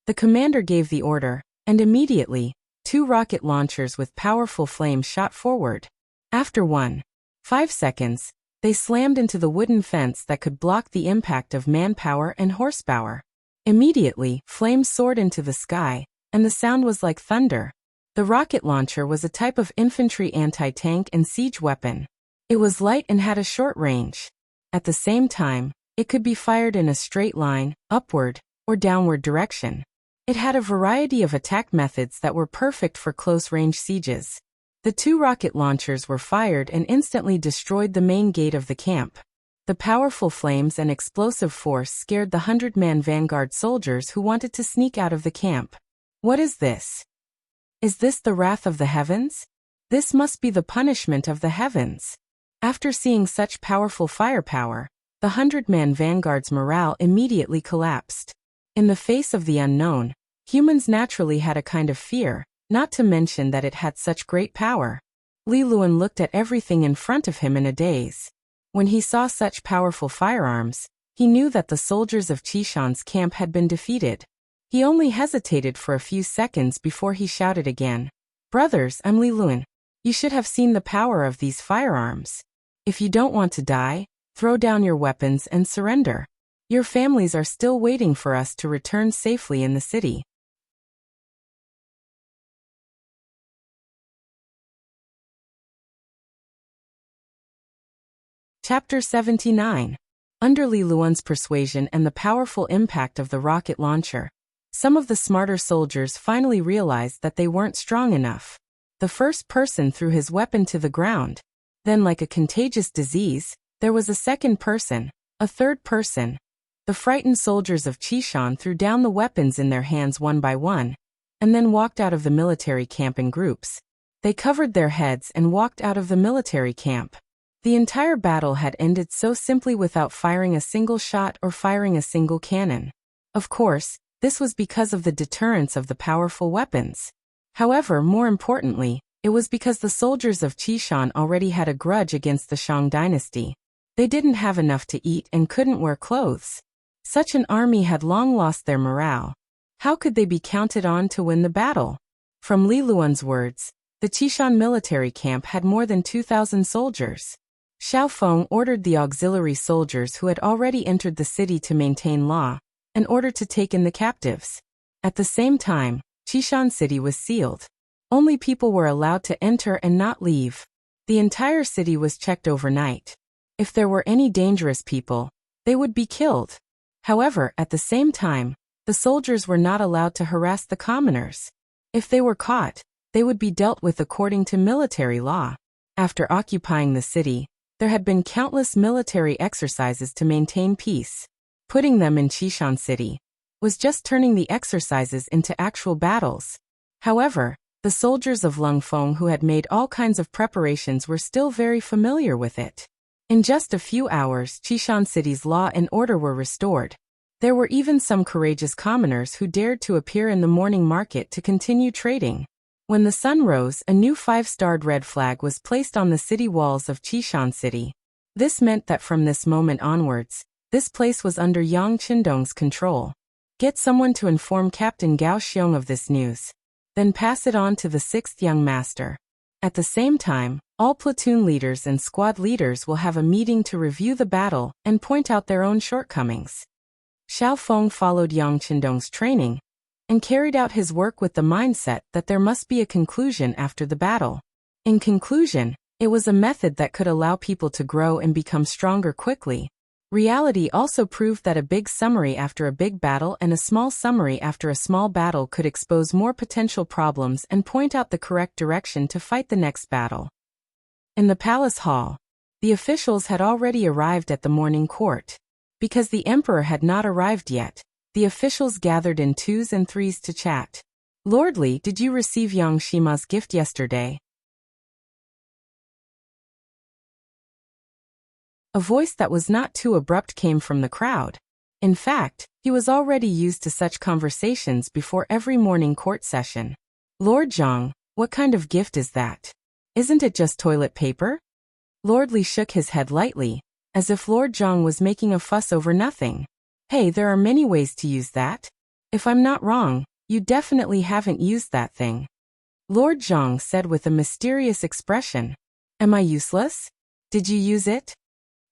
The commander gave the order, and immediately, 2 rocket launchers with powerful flames shot forward. After 1.5 seconds, they slammed into the wooden fence that could block the impact of manpower and horsepower. Immediately, flames soared into the sky, and the sound was like thunder. The rocket launcher was a type of infantry anti-tank and siege weapon. It was light and had a short range. At the same time, it could be fired in a straight line, upward, or downward direction. It had a variety of attack methods that were perfect for close-range sieges. The 2 rocket launchers were fired and instantly destroyed the main gate of the camp. The powerful flames and explosive force scared the 100-man vanguard soldiers who wanted to sneak out of the camp. What is this? Is this the wrath of the heavens? This must be the punishment of the heavens. After seeing such powerful firepower, the 100-man vanguard's morale immediately collapsed. In the face of the unknown, humans naturally had a kind of fear, not to mention that it had such great power. Li Luan looked at everything in front of him in a daze. When he saw such powerful firearms, he knew that the soldiers of Qishan's camp had been defeated. He only hesitated for a few seconds before he shouted again. Brothers, I'm Li Luan. You should have seen the power of these firearms. If you don't want to die, throw down your weapons and surrender. Your families are still waiting for us to return safely in the city. Chapter 79. Under Li Luan's persuasion and the powerful impact of the rocket launcher, some of the smarter soldiers finally realized that they weren't strong enough. The first person threw his weapon to the ground. Then, like a contagious disease, there was a second person, a third person. The frightened soldiers of Qishan threw down the weapons in their hands one by one, and then walked out of the military camp in groups. They covered their heads and walked out of the military camp. The entire battle had ended so simply without firing a single shot or firing a single cannon. Of course, this was because of the deterrence of the powerful weapons. However, more importantly, it was because the soldiers of Qishan already had a grudge against the Shang dynasty. They didn't have enough to eat and couldn't wear clothes. Such an army had long lost their morale. How could they be counted on to win the battle? From Li Luan's words, the Qishan military camp had more than 2,000 soldiers. Xiao Feng ordered the auxiliary soldiers who had already entered the city to maintain law, in order to take in the captives. At the same time, Qishan city was sealed. Only people were allowed to enter and not leave. The entire city was checked overnight. If there were any dangerous people, they would be killed. However, at the same time, the soldiers were not allowed to harass the commoners. If they were caught, they would be dealt with according to military law. After occupying the city, there had been countless military exercises to maintain peace. Putting them in Qishan city was just turning the exercises into actual battles. However, the soldiers of Lungfeng who had made all kinds of preparations were still very familiar with it. In just a few hours, Qishan city's law and order were restored. There were even some courageous commoners who dared to appear in the morning market to continue trading. When the sun rose, a new 5-starred red flag was placed on the city walls of Qishan city. This meant that from this moment onwards, this place was under Yang Qindong's control. Get someone to inform Captain Gao Xiong of this news. Then pass it on to the 6th young master. At the same time, all platoon leaders and squad leaders will have a meeting to review the battle and point out their own shortcomings. Xiao Feng followed Yang Qindong's training and carried out his work with the mindset that there must be a conclusion after the battle. In conclusion, it was a method that could allow people to grow and become stronger quickly. Reality also proved that a big summary after a big battle and a small summary after a small battle could expose more potential problems and point out the correct direction to fight the next battle. In the palace hall, the officials had already arrived at the morning court. Because the emperor had not arrived yet, the officials gathered in 2s and 3s to chat. Lord Li, did you receive Yang Shima's gift yesterday? A voice that was not too abrupt came from the crowd. In fact, he was already used to such conversations before every morning court session. Lord Zhang, what kind of gift is that? Isn't it just toilet paper? Lord Li shook his head lightly, as if Lord Zhang was making a fuss over nothing. Hey, there are many ways to use that. If I'm not wrong, you definitely haven't used that thing. Lord Zhang said with a mysterious expression. Am I useless? Did you use it?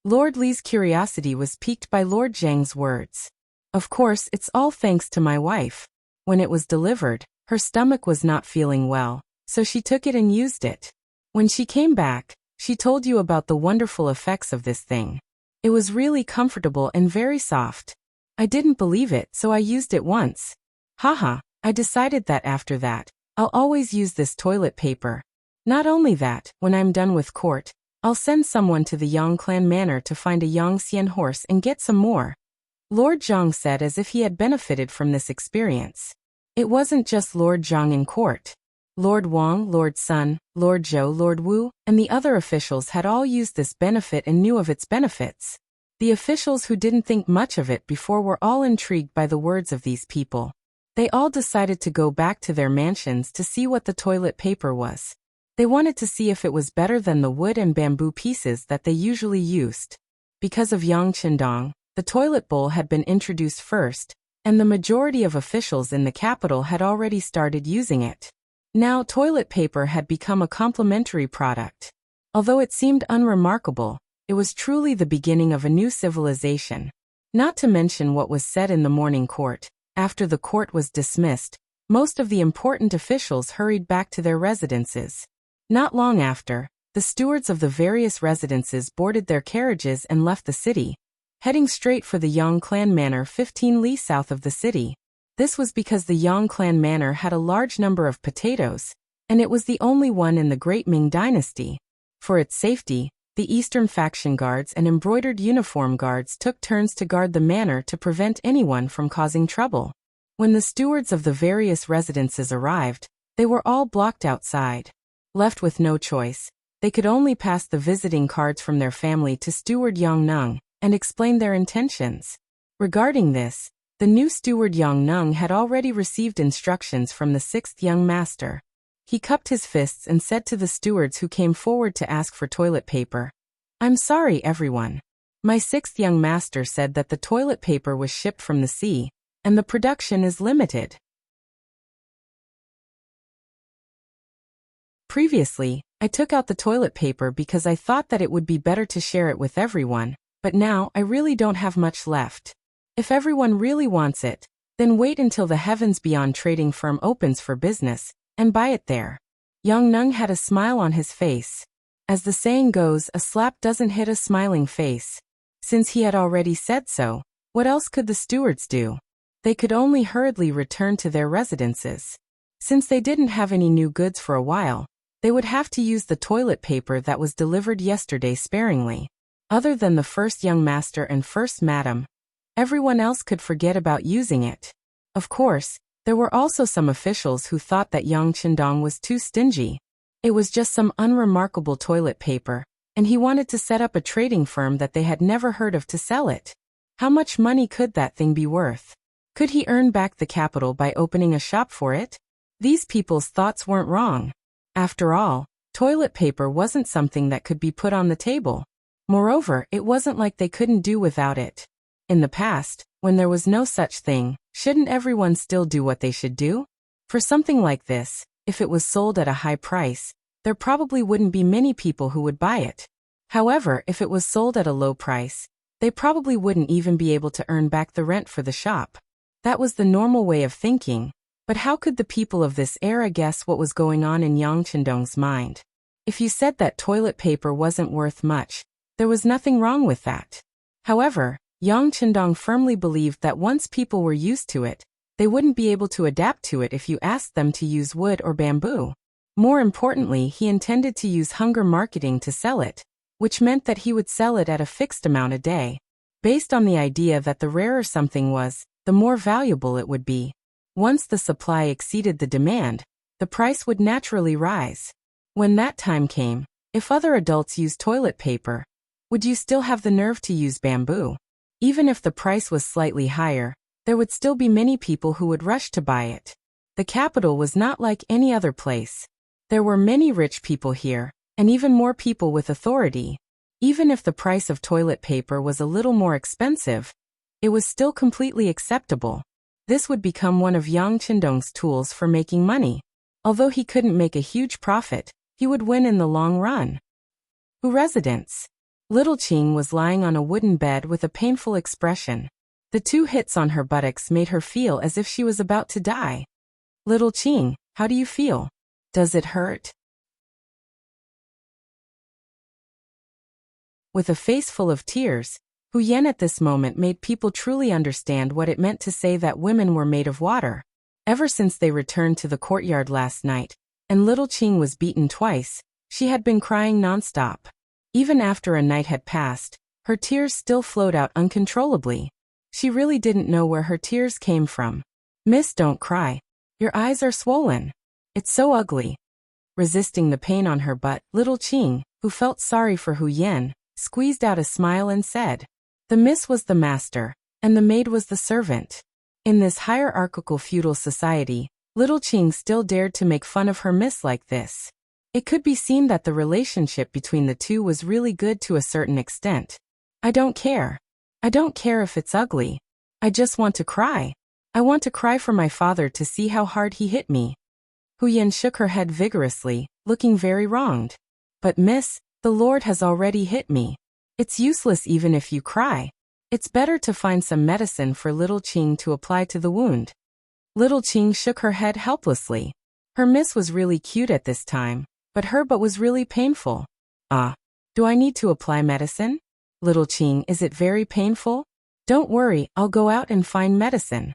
Lord Li's curiosity was piqued by Lord Zhang's words. Of course, it's all thanks to my wife. When it was delivered, her stomach was not feeling well, so she took it and used it. When she came back, she told you about the wonderful effects of this thing. It was really comfortable and very soft. I didn't believe it, so I used it once. Haha, I decided that after that, I'll always use this toilet paper. Not only that, when I'm done with court, I'll send someone to the Yang clan manor to find a Yangxian horse and get some more. Lord Zhang said as if he had benefited from this experience. It wasn't just Lord Zhang in court. Lord Wang, Lord Sun, Lord Zhou, Lord Wu, and the other officials had all used this benefit and knew of its benefits. The officials who didn't think much of it before were all intrigued by the words of these people. They all decided to go back to their mansions to see what the toilet paper was. They wanted to see if it was better than the wood and bamboo pieces that they usually used. Because of Yang Qindong, the toilet bowl had been introduced first, and the majority of officials in the capital had already started using it. Now toilet paper had become a complementary product. Although it seemed unremarkable, it was truly the beginning of a new civilization. Not to mention what was said in the morning court. After the court was dismissed, most of the important officials hurried back to their residences. Not long after, the stewards of the various residences boarded their carriages and left the city, heading straight for the Yang clan manor 15 li south of the city. This was because the Yang clan manor had a large number of potatoes, and it was the only one in the Great Ming dynasty. For its safety, the Eastern faction guards and embroidered uniform guards took turns to guard the manor to prevent anyone from causing trouble. When the stewards of the various residences arrived, they were all blocked outside. Left with no choice, they could only pass the visiting cards from their family to Steward Yang Nung and explain their intentions. Regarding this, the new steward Yang Nung had already received instructions from the 6th young master. He cupped his fists and said to the stewards who came forward to ask for toilet paper, "I'm sorry, everyone. My 6th young master said that the toilet paper was shipped from the sea, and the production is limited." Previously, I took out the toilet paper because I thought that it would be better to share it with everyone, but now I really don't have much left. If everyone really wants it, then wait until the Heavens Beyond trading firm opens for business, and buy it there. Yang Nung had a smile on his face. As the saying goes, a slap doesn't hit a smiling face. Since he had already said so, what else could the stewards do? They could only hurriedly return to their residences. Since they didn't have any new goods for a while, they would have to use the toilet paper that was delivered yesterday sparingly. Other than the 1st young master and 1st madam, everyone else could forget about using it. Of course, there were also some officials who thought that Yang Qindong was too stingy. It was just some unremarkable toilet paper, and he wanted to set up a trading firm that they had never heard of to sell it. How much money could that thing be worth? Could he earn back the capital by opening a shop for it? These people's thoughts weren't wrong. After all, toilet paper wasn't something that could be put on the table. Moreover, it wasn't like they couldn't do without it. In the past, when there was no such thing, shouldn't everyone still do what they should do? For something like this, if it was sold at a high price, there probably wouldn't be many people who would buy it. However, if it was sold at a low price, they probably wouldn't even be able to earn back the rent for the shop. That was the normal way of thinking, but how could the people of this era guess what was going on in Yang Qindong's mind? If you said that toilet paper wasn't worth much, there was nothing wrong with that. However, Yang Qindong firmly believed that once people were used to it, they wouldn't be able to adapt to it if you asked them to use wood or bamboo. More importantly, he intended to use hunger marketing to sell it, which meant that he would sell it at a fixed amount a day, based on the idea that the rarer something was, the more valuable it would be. Once the supply exceeded the demand, the price would naturally rise. When that time came, if other adults used toilet paper, would you still have the nerve to use bamboo? Even if the price was slightly higher, there would still be many people who would rush to buy it. The capital was not like any other place. There were many rich people here, and even more people with authority. Even if the price of toilet paper was a little more expensive, it was still completely acceptable. This would become one of Yang Qindong's tools for making money. Although he couldn't make a huge profit, he would win in the long run. Residence. Little Qing was lying on a wooden bed with a painful expression. The 2 hits on her buttocks made her feel as if she was about to die. "Little Qing, how do you feel? Does it hurt?" With a face full of tears, Hu Yan at this moment made people truly understand what it meant to say that women were made of water. Ever since they returned to the courtyard last night, and little Qing was beaten twice, she had been crying nonstop. Even after a night had passed, her tears still flowed out uncontrollably. She really didn't know where her tears came from. "Miss, don't cry. Your eyes are swollen. It's so ugly." Resisting the pain on her butt, little Qing, who felt sorry for Hu Yan, squeezed out a smile and said, "The miss was the master, and the maid was the servant." In this hierarchical feudal society, little Qing still dared to make fun of her miss like this. It could be seen that the relationship between the two was really good to a certain extent. "I don't care. I don't care if it's ugly. I just want to cry. I want to cry for my father to see how hard he hit me." Hu Yan shook her head vigorously, looking very wronged. But miss, the Lord has already hit me. It's useless even if you cry. It's better to find some medicine for little Qing to apply to the wound. Little Qing shook her head helplessly. Her miss was really cute at this time, but her butt was really painful. Do I need to apply medicine? Little Qing, is it very painful? Don't worry, I'll go out and find medicine.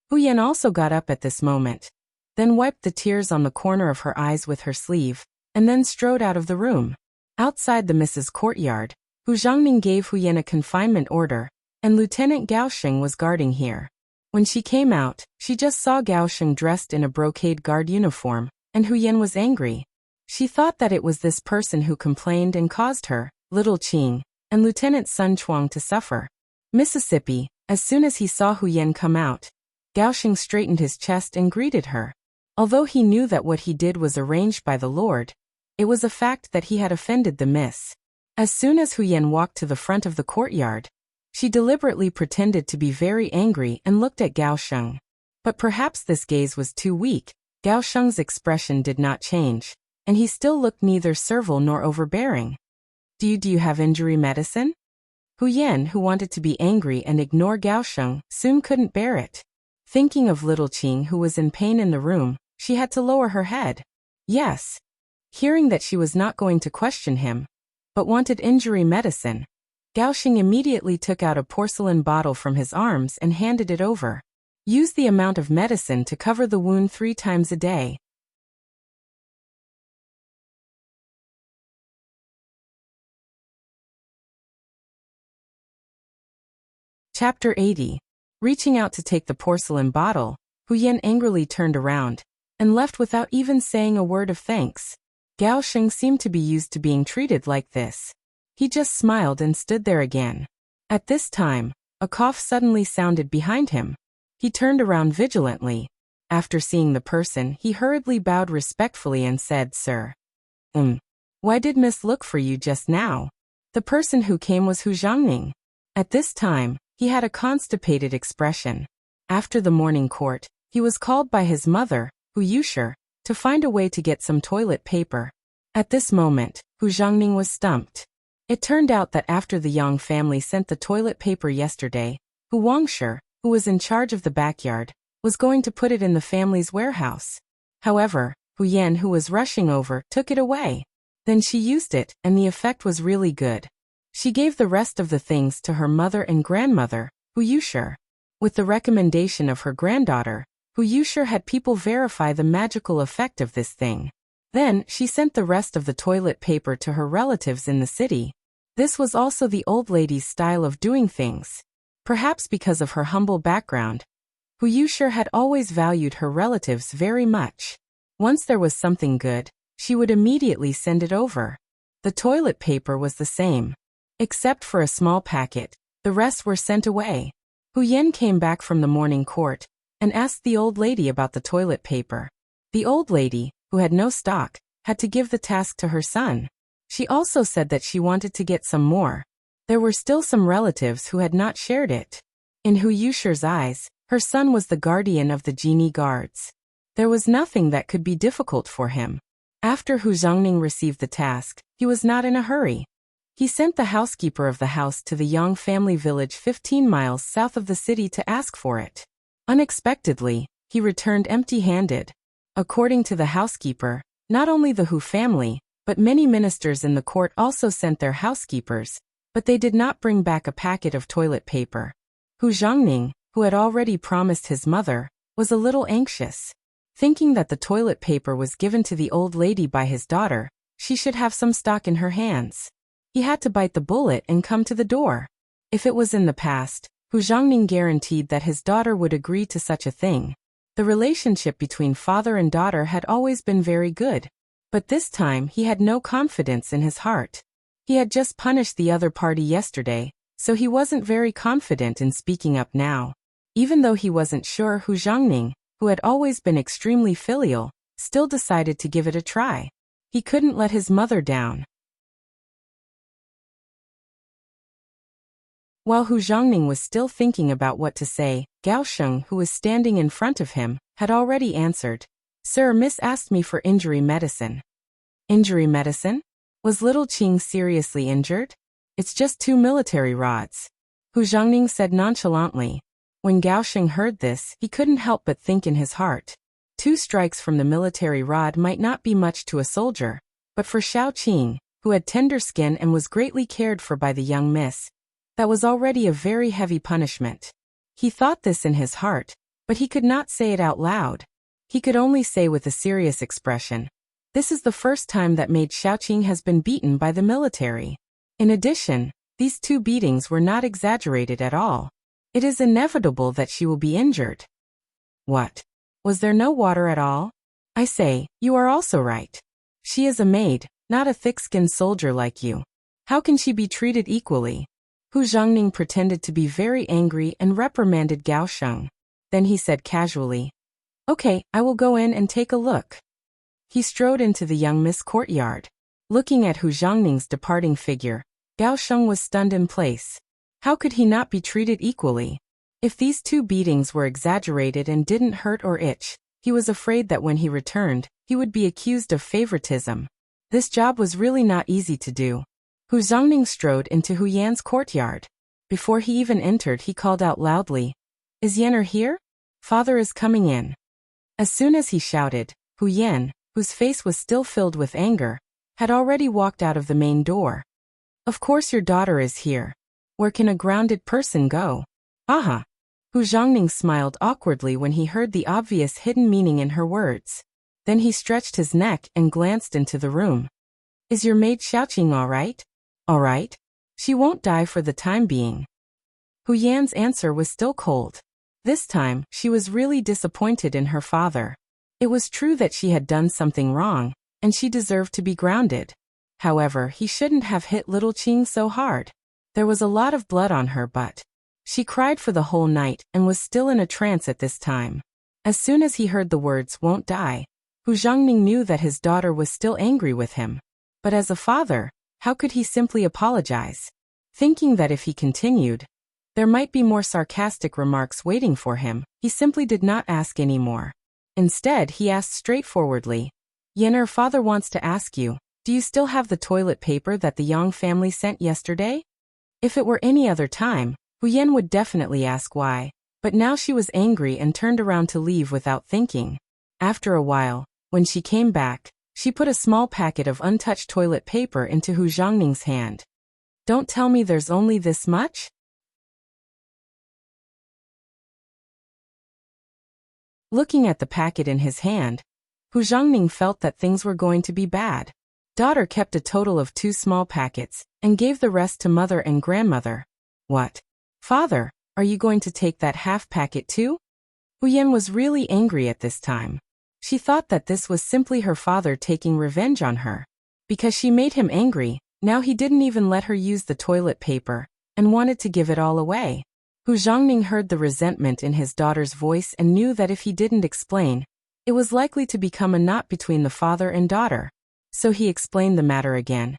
Hu Yan also got up at this moment, then wiped the tears on the corner of her eyes with her sleeve, and then strode out of the room. Outside the Mrs. Courtyard, Hu Zhangning gave Hu Yan a confinement order, and Lieutenant Gao Sheng was guarding here. When she came out, she just saw Gao Sheng dressed in a brocade guard uniform, and Hu Yan was angry. She thought that it was this person who complained and caused her, Little Qing, and Lieutenant Sun Chuang to suffer. Mississippi, as soon as he saw Hu Yan come out, Gao Sheng straightened his chest and greeted her. Although he knew that what he did was arranged by the Lord, it was a fact that he had offended the miss. As soon as Hu Yan walked to the front of the courtyard, she deliberately pretended to be very angry and looked at Gao Sheng. But perhaps this gaze was too weak. Gao Sheng's expression did not change, and he still looked neither servile nor overbearing. Do you have injury medicine? Hu Yan, who wanted to be angry and ignore Gao Sheng, soon couldn't bear it. Thinking of Little Qing who was in pain in the room, she had to lower her head. Yes. Hearing that she was not going to question him, but wanted injury medicine, Gao Sheng immediately took out a porcelain bottle from his arms and handed it over. Use the amount of medicine to cover the wound 3 times a day. Chapter 80. Reaching out to take the porcelain bottle, Hu Yan angrily turned around and left without even saying a word of thanks. Gao Sheng seemed to be used to being treated like this. He just smiled and stood there again. At this time, a cough suddenly sounded behind him. He turned around vigilantly. After seeing the person, he hurriedly bowed respectfully and said, Sir. Why did Miss look for you just now? The person who came was Hu Zhangning. At this time, he had a constipated expression. After the morning court, he was called by his mother, Hu Yushi, to find a way to get some toilet paper. At this moment, Hu Zhangning was stumped. It turned out that after the Yang family sent the toilet paper yesterday, Hu Wangshi, who was in charge of the backyard, was going to put it in the family's warehouse. However, Hu Yan, who was rushing over, took it away. Then she used it, and the effect was really good. She gave the rest of the things to her mother and grandmother, Hu Yushi. With the recommendation of her granddaughter, Hu Yushi had people verify the magical effect of this thing. Then, she sent the rest of the toilet paper to her relatives in the city. This was also the old lady's style of doing things. Perhaps because of her humble background, Hu Yushi had always valued her relatives very much. Once there was something good, she would immediately send it over. The toilet paper was the same. Except for a small packet, the rest were sent away. Hu Yan came back from the morning court and asked the old lady about the toilet paper. The old lady, who had no stock, had to give the task to her son. She also said that she wanted to get some more. There were still some relatives who had not shared it. In Hu Yushi's eyes, her son was the guardian of the genie guards. There was nothing that could be difficult for him. After Hu Zhangning received the task, he was not in a hurry. He sent the housekeeper of the house to the Yang family village 15 miles south of the city to ask for it. Unexpectedly, he returned empty-handed. According to the housekeeper, not only the Hu family, but many ministers in the court also sent their housekeepers, but they did not bring back a packet of toilet paper. Hu Zhangning, who had already promised his mother, was a little anxious. Thinking that the toilet paper was given to the old lady by his daughter, she should have some stock in her hands. He had to bite the bullet and come to the door. If it was in the past, Hu Zhangning guaranteed that his daughter would agree to such a thing. The relationship between father and daughter had always been very good. But this time he had no confidence in his heart. He had just punished the other party yesterday, so he wasn't very confident in speaking up now. Even though he wasn't sure, Hu Zhangning, who had always been extremely filial, still decided to give it a try. He couldn't let his mother down. While Hu Zhangning was still thinking about what to say, Gao Sheng, who was standing in front of him, had already answered. Sir, Miss asked me for injury medicine. Injury medicine? Was little Qing seriously injured? It's just 2 military rods. Hu Zhongning said nonchalantly. When Gao Sheng heard this, he couldn't help but think in his heart. 2 strikes from the military rod might not be much to a soldier, but for Xiao Qing, who had tender skin and was greatly cared for by the young miss, that was already a very heavy punishment. He thought this in his heart, but he could not say it out loud. He could only say with a serious expression, "This is the first time that Maid Xiaoqing has been beaten by the military." In addition, these 2 beatings were not exaggerated at all. It is inevitable that she will be injured. What? Was there no water at all? I say, you are also right. She is a maid, not a thick-skinned soldier like you. How can she be treated equally? Hu Zhongning pretended to be very angry and reprimanded Gao Sheng. Then he said casually, "Okay, I will go in and take a look." He strode into the young miss courtyard. Looking at Hu Zhongning's departing figure, Gao Sheng was stunned in place. How could he not be treated equally? If these 2 beatings were exaggerated and didn't hurt or itch, he was afraid that when he returned, he would be accused of favoritism. This job was really not easy to do. Hu Zhongning strode into Hu Yan's courtyard. Before he even entered, he called out loudly, "Is Yanner here? Father is coming in." As soon as he shouted, Hu Yan, whose face was still filled with anger, had already walked out of the main door. "Of course your daughter is here. Where can a grounded person go?" "Aha!" Hu Zhongning smiled awkwardly when he heard the obvious hidden meaning in her words. Then he stretched his neck and glanced into the room. "Is your maid Xiaoqing all right?" "All right. She won't die for the time being." Hu Yan's answer was still cold. This time, she was really disappointed in her father. It was true that she had done something wrong, and she deserved to be grounded. However, he shouldn't have hit little Qing so hard. There was a lot of blood on her but she cried for the whole night and was still in a trance at this time. As soon as he heard the words "won't die," Hu Zhongning knew that his daughter was still angry with him. But as a father, how could he simply apologize? Thinking that if he continued, there might be more sarcastic remarks waiting for him, he simply did not ask any more. Instead, he asked straightforwardly, "Yanner, father wants to ask you, do you still have the toilet paper that the Yang family sent yesterday?" If it were any other time, Hu Yan would definitely ask why, but now she was angry and turned around to leave without thinking. After a while, when she came back, she put a small packet of untouched toilet paper into Hu Zhongning's hand. "Don't tell me there's only this much?" Looking at the packet in his hand, Hu Zhongning felt that things were going to be bad. Daughter kept a total of 2 small packets, and gave the rest to mother and grandmother. What? Father, are you going to take that half packet too? Hu Yan was really angry at this time. She thought that this was simply her father taking revenge on her. Because she made him angry, now he didn't even let her use the toilet paper, and wanted to give it all away. Hu Zhongning heard the resentment in his daughter's voice and knew that if he didn't explain, it was likely to become a knot between the father and daughter. So he explained the matter again.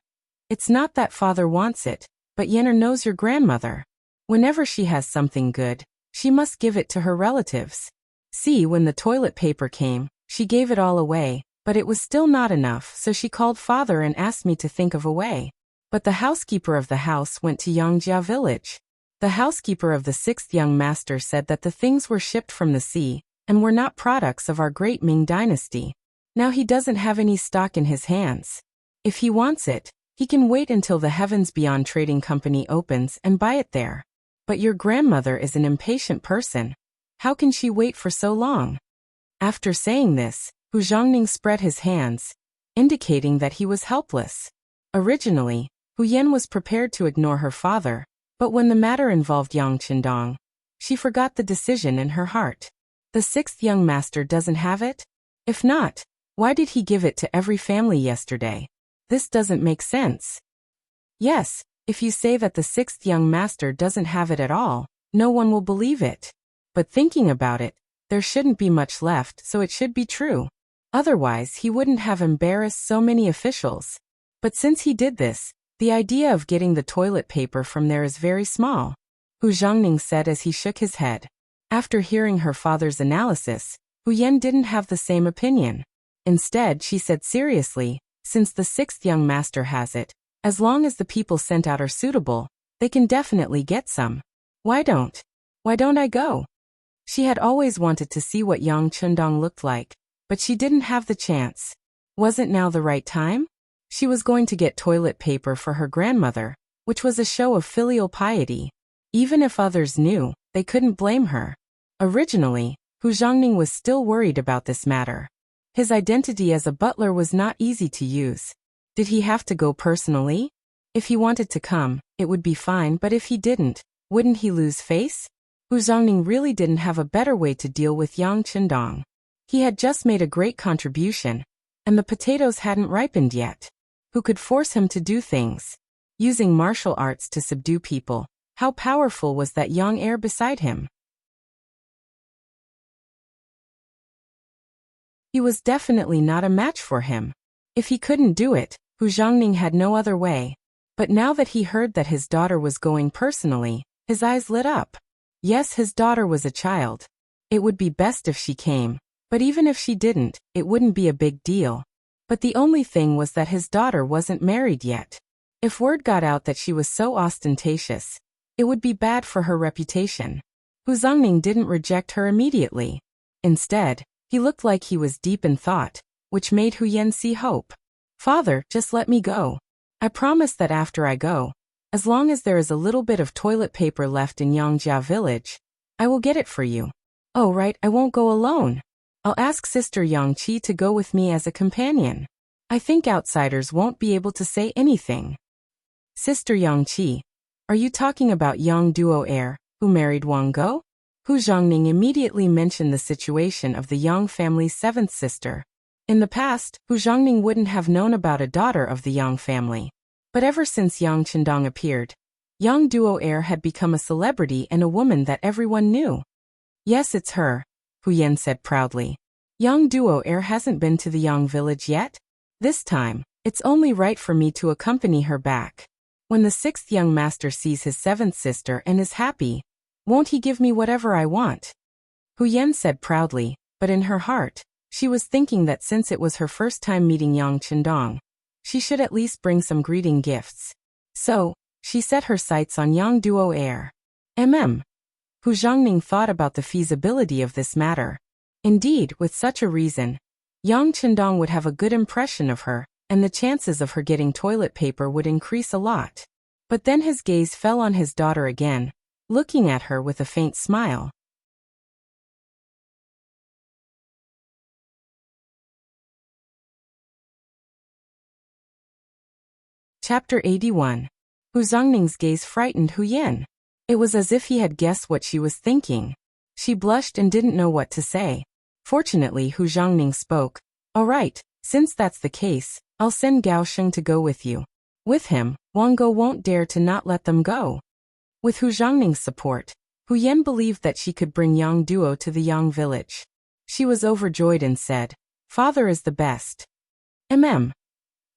"It's not that father wants it, but Yanner knows your grandmother. Whenever she has something good, she must give it to her relatives. See, when the toilet paper came, she gave it all away, but it was still not enough, so she called father and asked me to think of a way. But the housekeeper of the house went to Yangjia village. The housekeeper of the 6th young master said that the things were shipped from the sea, and were not products of our great Ming dynasty. Now he doesn't have any stock in his hands. If he wants it, he can wait until the Heavens Beyond Trading Company opens and buy it there. But your grandmother is an impatient person. How can she wait for so long?" After saying this, Hu Zhongning spread his hands, indicating that he was helpless. Originally, Hu Yan was prepared to ignore her father, but when the matter involved Yang Qindong, she forgot the decision in her heart. The 6th young master doesn't have it? If not, why did he give it to every family yesterday? This doesn't make sense. Yes, if you say that the 6th young master doesn't have it at all, no one will believe it. But thinking about it, there shouldn't be much left, so it should be true. Otherwise, he wouldn't have embarrassed so many officials. But since he did this, the idea of getting the toilet paper from there is very small, Hu Zhongning said as he shook his head. After hearing her father's analysis, Hu Yan didn't have the same opinion. Instead, she said seriously, since the sixth young master has it, as long as the people sent out are suitable, they can definitely get some. Why don't I go? She had always wanted to see what Yang Chundong looked like, but she didn't have the chance. Wasn't now the right time? She was going to get toilet paper for her grandmother, which was a show of filial piety. Even if others knew, they couldn't blame her. Originally, Hu Zhongning was still worried about this matter. His identity as a butler was not easy to use. Did he have to go personally? If he wanted to come, it would be fine, but if he didn't, wouldn't he lose face? Hu Zhongning really didn't have a better way to deal with Yang Chundong. He had just made a great contribution, and the potatoes hadn't ripened yet. Who could force him to do things? Using martial arts to subdue people, how powerful was that young heir beside him? He was definitely not a match for him. If he couldn't do it, Hu Zhongning had no other way. But now that he heard that his daughter was going personally, his eyes lit up. Yes, his daughter was a child. It would be best if she came, but even if she didn't, it wouldn't be a big deal. But the only thing was that his daughter wasn't married yet. If word got out that she was so ostentatious, it would be bad for her reputation. Hu Zhongning didn't reject her immediately. Instead, he looked like he was deep in thought, which made Hu Yan see hope. Father, just let me go. I promise that after I go, as long as there is a little bit of toilet paper left in Yangjia village, I will get it for you. Oh right, I won't go alone. I'll ask Sister Yang Qi to go with me as a companion. I think outsiders won't be able to say anything. Sister Yang Qi, are you talking about Yang Duo heir, who married Wang Go? Hu Zhongning immediately mentioned the situation of the Yang family's seventh sister. In the past, Hu Zhongning wouldn't have known about a daughter of the Yang family. But ever since Yang Chundong appeared, Yang Duo heir had become a celebrity and a woman that everyone knew. Yes, it's her, Hu Yan said proudly. Yang Duo heir hasn't been to the Yang village yet? This time, it's only right for me to accompany her back. When the sixth young master sees his seventh sister and is happy, won't he give me whatever I want? Hu Yan said proudly, but in her heart, she was thinking that since it was her first time meeting Yang Chundong, she should at least bring some greeting gifts. So, she set her sights on Yang Duo heir. Hu Zhongning thought about the feasibility of this matter. Indeed, with such a reason, Yang Chundong would have a good impression of her, and the chances of her getting toilet paper would increase a lot. But then his gaze fell on his daughter again, looking at her with a faint smile. Chapter 81. Hu Zhongning's gaze frightened Hu Yan. It was as if he had guessed what she was thinking. She blushed and didn't know what to say. Fortunately, Hu Zhongning spoke. All right, since that's the case, I'll send Gao Sheng to go with you. With him, Wang Go won't dare to not let them go. With Hu Zhongning's support, Hu Yan believed that she could bring Yang Duo to the Yang village. She was overjoyed and said, Father is the best.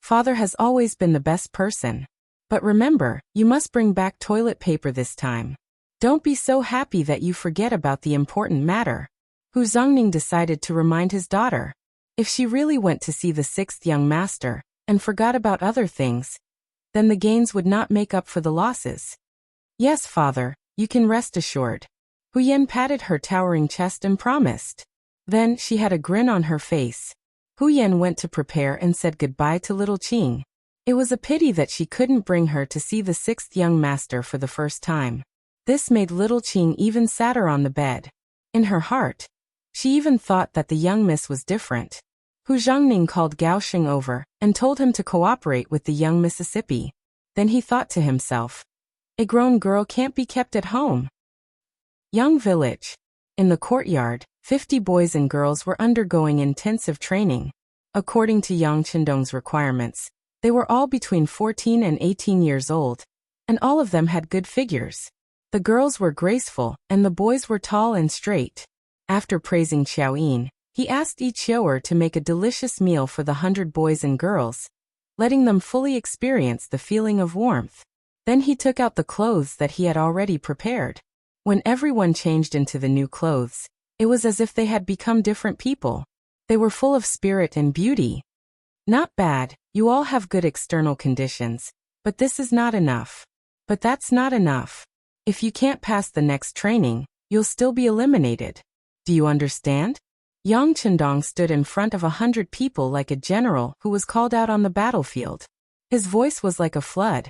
Father has always been the best person. But remember, you must bring back toilet paper this time. Don't be so happy that you forget about the important matter. Hu Zhongning decided to remind his daughter. If she really went to see the sixth young master, and forgot about other things, then the gains would not make up for the losses. Yes, father, you can rest assured. Hu Yan patted her towering chest and promised. Then she had a grin on her face. Hu Yan went to prepare and said goodbye to little Qing. It was a pity that she couldn't bring her to see the sixth young master for the first time. This made little Qing even sadder on the bed. In her heart, she even thought that the young miss was different. Hu Zhongning called Gao Sheng over and told him to cooperate with the young Mississippi. Then he thought to himself, a grown girl can't be kept at home. Young village. In the courtyard, 50 boys and girls were undergoing intensive training. According to Yang Chundong's requirements, they were all between 14 and 18 years old, and all of them had good figures. The girls were graceful, and the boys were tall and straight. After praising Xiaoyin, he asked each shower to make a delicious meal for the 100 boys and girls, letting them fully experience the feeling of warmth. Then he took out the clothes that he had already prepared. When everyone changed into the new clothes, It was as if they had become different people. They were full of spirit and beauty. Not bad, you all have good external conditions, but this is not enough. But that's not enough. If you can't pass the next training, you'll still be eliminated. Do you understand? Yang Chendong stood in front of 100 people like a general who was called out on the battlefield. His voice was like a flood.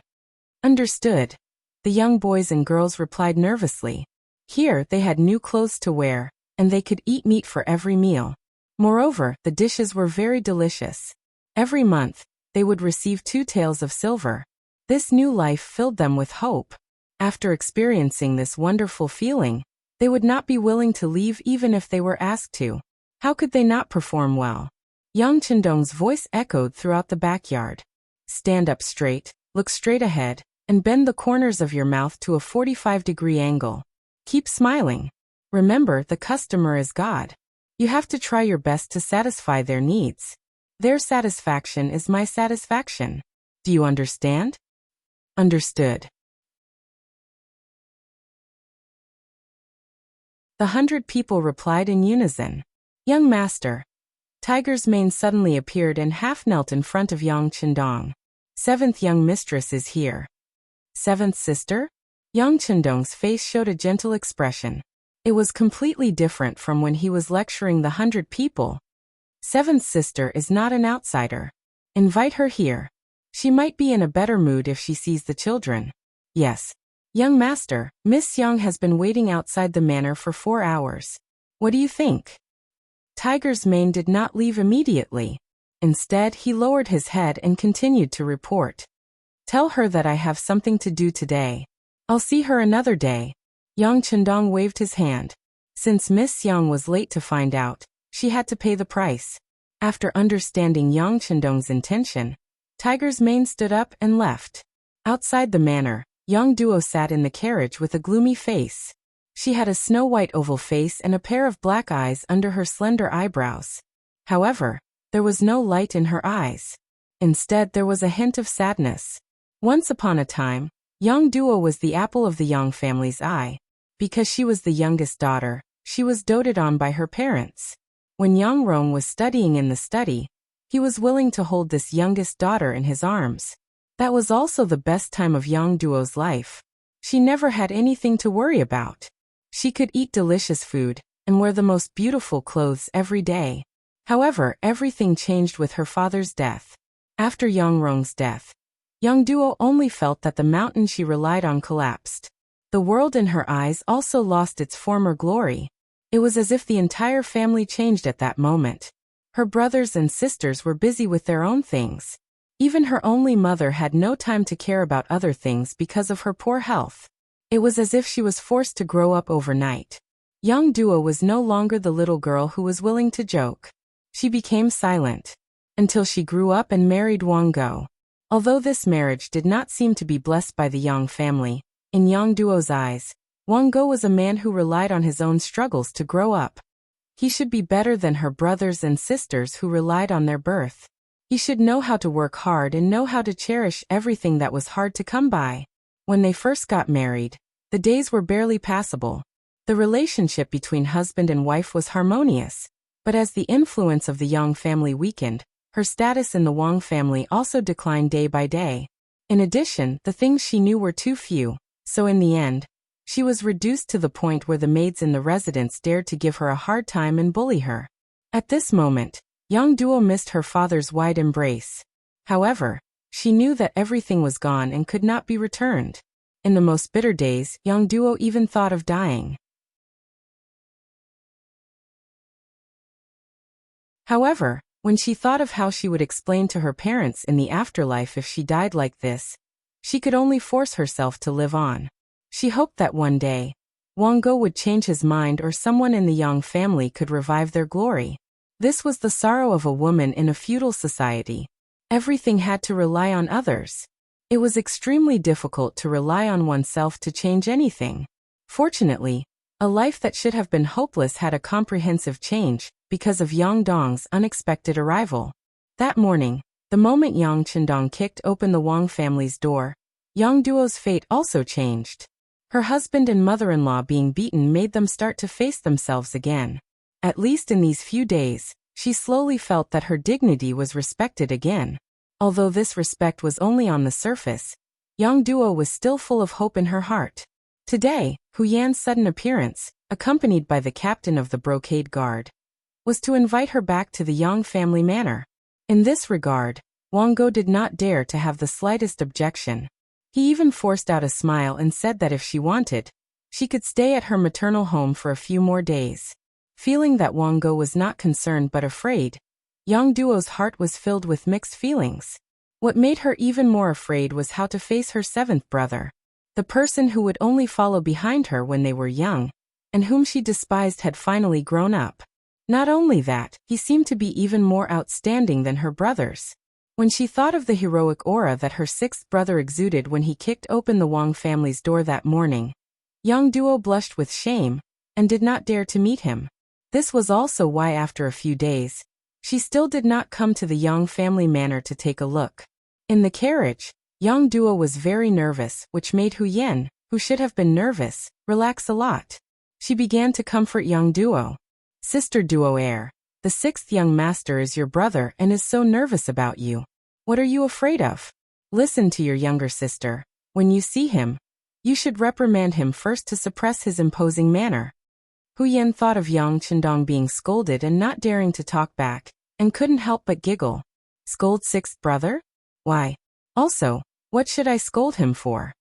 Understood. The young boys and girls replied nervously. Here they had new clothes to wear, and they could eat meat for every meal. Moreover, the dishes were very delicious. Every month, they would receive 2 taels of silver. This new life filled them with hope. After experiencing this wonderful feeling, they would not be willing to leave even if they were asked to. How could they not perform well? Yang Chendong's voice echoed throughout the backyard. Stand up straight, look straight ahead, and bend the corners of your mouth to a 45-degree angle. Keep smiling. Remember, the customer is God. You have to try your best to satisfy their needs. Their satisfaction is my satisfaction. Do you understand? Understood. The 100 people replied in unison. Young master. Tiger's mane suddenly appeared and half knelt in front of Yang Chendong. 7th young mistress is here. 7th sister? Yang Chendong's face showed a gentle expression. It was completely different from when he was lecturing the 100 people. 7th sister is not an outsider. Invite her here. She might be in a better mood if she sees the children. Yes. Young master, Miss Yang has been waiting outside the manor for 4 hours. What do you think? Tiger's mane did not leave immediately. Instead, he lowered his head and continued to report. Tell her that I have something to do today. I'll see her another day. Yang Chendong waved his hand. Since Miss Yang was late to find out, she had to pay the price. After understanding Yang Chendong's intention, Tiger's mane stood up and left. Outside the manor, young duo sat in the carriage with a gloomy face. She had a snow-white oval face and a pair of black eyes under her slender eyebrows. However, there was no light in her eyes. Instead, there was a hint of sadness. Once upon a time, young duo was the apple of the Yang family's eye. Because she was the youngest daughter, she was doted on by her parents. When Yang Rong was studying in the study, he was willing to hold this youngest daughter in his arms. That was also the best time of Yang Duo's life. She never had anything to worry about. She could eat delicious food and wear the most beautiful clothes every day. However, everything changed with her father's death. After Yang Rong's death, Young Duo only felt that the mountain she relied on collapsed. The world in her eyes also lost its former glory. It was as if the entire family changed at that moment. Her brothers and sisters were busy with their own things. Even her only mother had no time to care about other things because of her poor health. It was as if she was forced to grow up overnight. Young Duo was no longer the little girl who was willing to joke. She became silent. Until she grew up and married Wang Go. Although this marriage did not seem to be blessed by the Yang family, in Yang Duo's eyes, Wang Go was a man who relied on his own struggles to grow up. He should be better than her brothers and sisters who relied on their birth. He should know how to work hard and know how to cherish everything that was hard to come by. When they first got married, the days were barely passable. The relationship between husband and wife was harmonious, but as the influence of the Yang family weakened, her status in the Wang family also declined day by day. In addition, the things she knew were too few, so in the end, she was reduced to the point where the maids in the residence dared to give her a hard time and bully her. At this moment, Young Duo missed her father's wide embrace. However, she knew that everything was gone and could not be returned. In the most bitter days, Young Duo even thought of dying. However, when she thought of how she would explain to her parents in the afterlife if she died like this, she could only force herself to live on. She hoped that one day, Wang Go would change his mind or someone in the Yang family could revive their glory. This was the sorrow of a woman in a feudal society. Everything had to rely on others. It was extremely difficult to rely on oneself to change anything. Fortunately, a life that should have been hopeless had a comprehensive change because of Yang Dong's unexpected arrival. That morning, the moment Yang Chendong kicked open the Wang family's door, Yang Duo's fate also changed. Her husband and mother-in-law being beaten made them start to face themselves again. At least in these few days, she slowly felt that her dignity was respected again. Although this respect was only on the surface, young Duo was still full of hope in her heart. Today, Hu Yan's sudden appearance, accompanied by the captain of the brocade guard, was to invite her back to the Yang family manor. In this regard, Wang Go did not dare to have the slightest objection. He even forced out a smile and said that if she wanted, she could stay at her maternal home for a few more days. Feeling that Wang Go was not concerned but afraid, Yang Duo's heart was filled with mixed feelings. What made her even more afraid was how to face her seventh brother. The person who would only follow behind her when they were young, and whom she despised had finally grown up. Not only that, he seemed to be even more outstanding than her brothers. When she thought of the heroic aura that her sixth brother exuded when he kicked open the Wang family's door that morning, young Duo blushed with shame, and did not dare to meet him. This was also why after a few days, she still did not come to the Yang family manor to take a look. In the carriage, young Duo was very nervous, which made Hu Yan, who should have been nervous, relax a lot. She began to comfort young Duo. Sister Duo Air, the sixth young master is your brother and is so nervous about you. What are you afraid of? Listen to your younger sister. When you see him, you should reprimand him first to suppress his imposing manner. Hu Yan thought of Yang Chendong being scolded and not daring to talk back, and couldn't help but giggle. Scold sixth brother? Why? Also, what should I scold him for?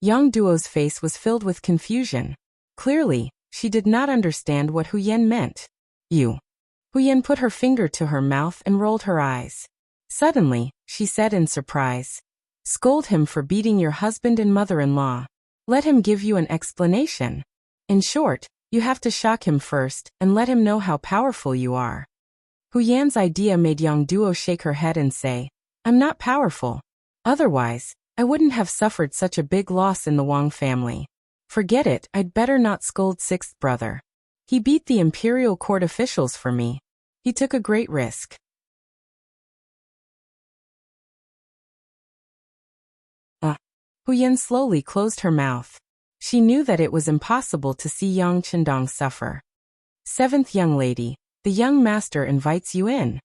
Young Duo's face was filled with confusion. Clearly, she did not understand what Hu Yan meant. You. Hu Yan put her finger to her mouth and rolled her eyes. Suddenly, she said in surprise, scold him for beating your husband and mother-in-law. Let him give you an explanation. In short, you have to shock him first and let him know how powerful you are. Hu Yan's idea made young Duo shake her head and say, I'm not powerful. Otherwise, I wouldn't have suffered such a big loss in the Wang family. Forget it, I'd better not scold sixth brother. He beat the imperial court officials for me. He took a great risk. Hu Yan slowly closed her mouth. She knew that it was impossible to see Yang Chendong suffer. Seventh young lady, the young master invites you in.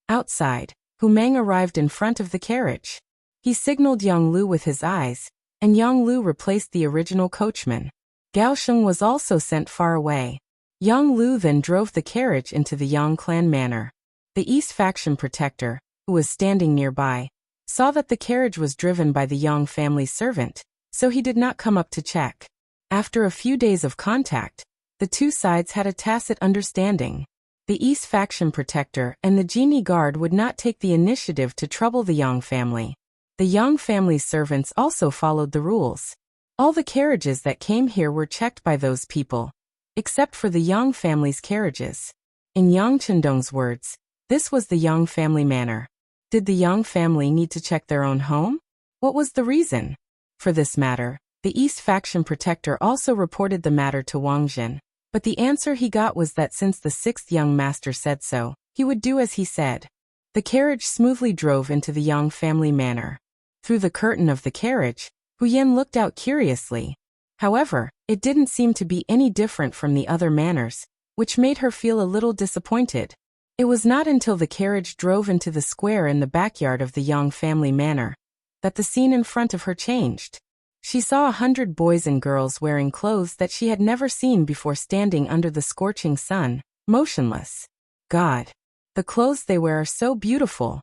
Outside, Hu Meng arrived in front of the carriage. He signaled Yang Lu with his eyes, and Yang Lu replaced the original coachman. Gao Sheng was also sent far away. Yang Lu then drove the carriage into the Yang clan manor. The East faction protector, who was standing nearby, saw that the carriage was driven by the Yang family's servant, so he did not come up to check. After a few days of contact, the two sides had a tacit understanding. The East faction protector and the genie guard would not take the initiative to trouble the Yang family. The Yang family's servants also followed the rules. All the carriages that came here were checked by those people, except for the Yang family's carriages. In Yang Chendong's words, this was the Yang family manor. Did the Yang family need to check their own home? What was the reason? For this matter, the East faction protector also reported the matter to Wang Jin, but the answer he got was that since the sixth young master said so, he would do as he said. The carriage smoothly drove into the Yang family manor. Through the curtain of the carriage, Hu Yan looked out curiously. However, it didn't seem to be any different from the other manors, which made her feel a little disappointed. It was not until the carriage drove into the square in the backyard of the Yang family manor that the scene in front of her changed. She saw 100 boys and girls wearing clothes that she had never seen before standing under the scorching sun, motionless. God! The clothes they wear are so beautiful.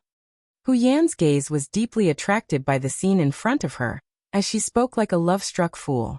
Hu Yan's gaze was deeply attracted by the scene in front of her, as she spoke like a love-struck fool.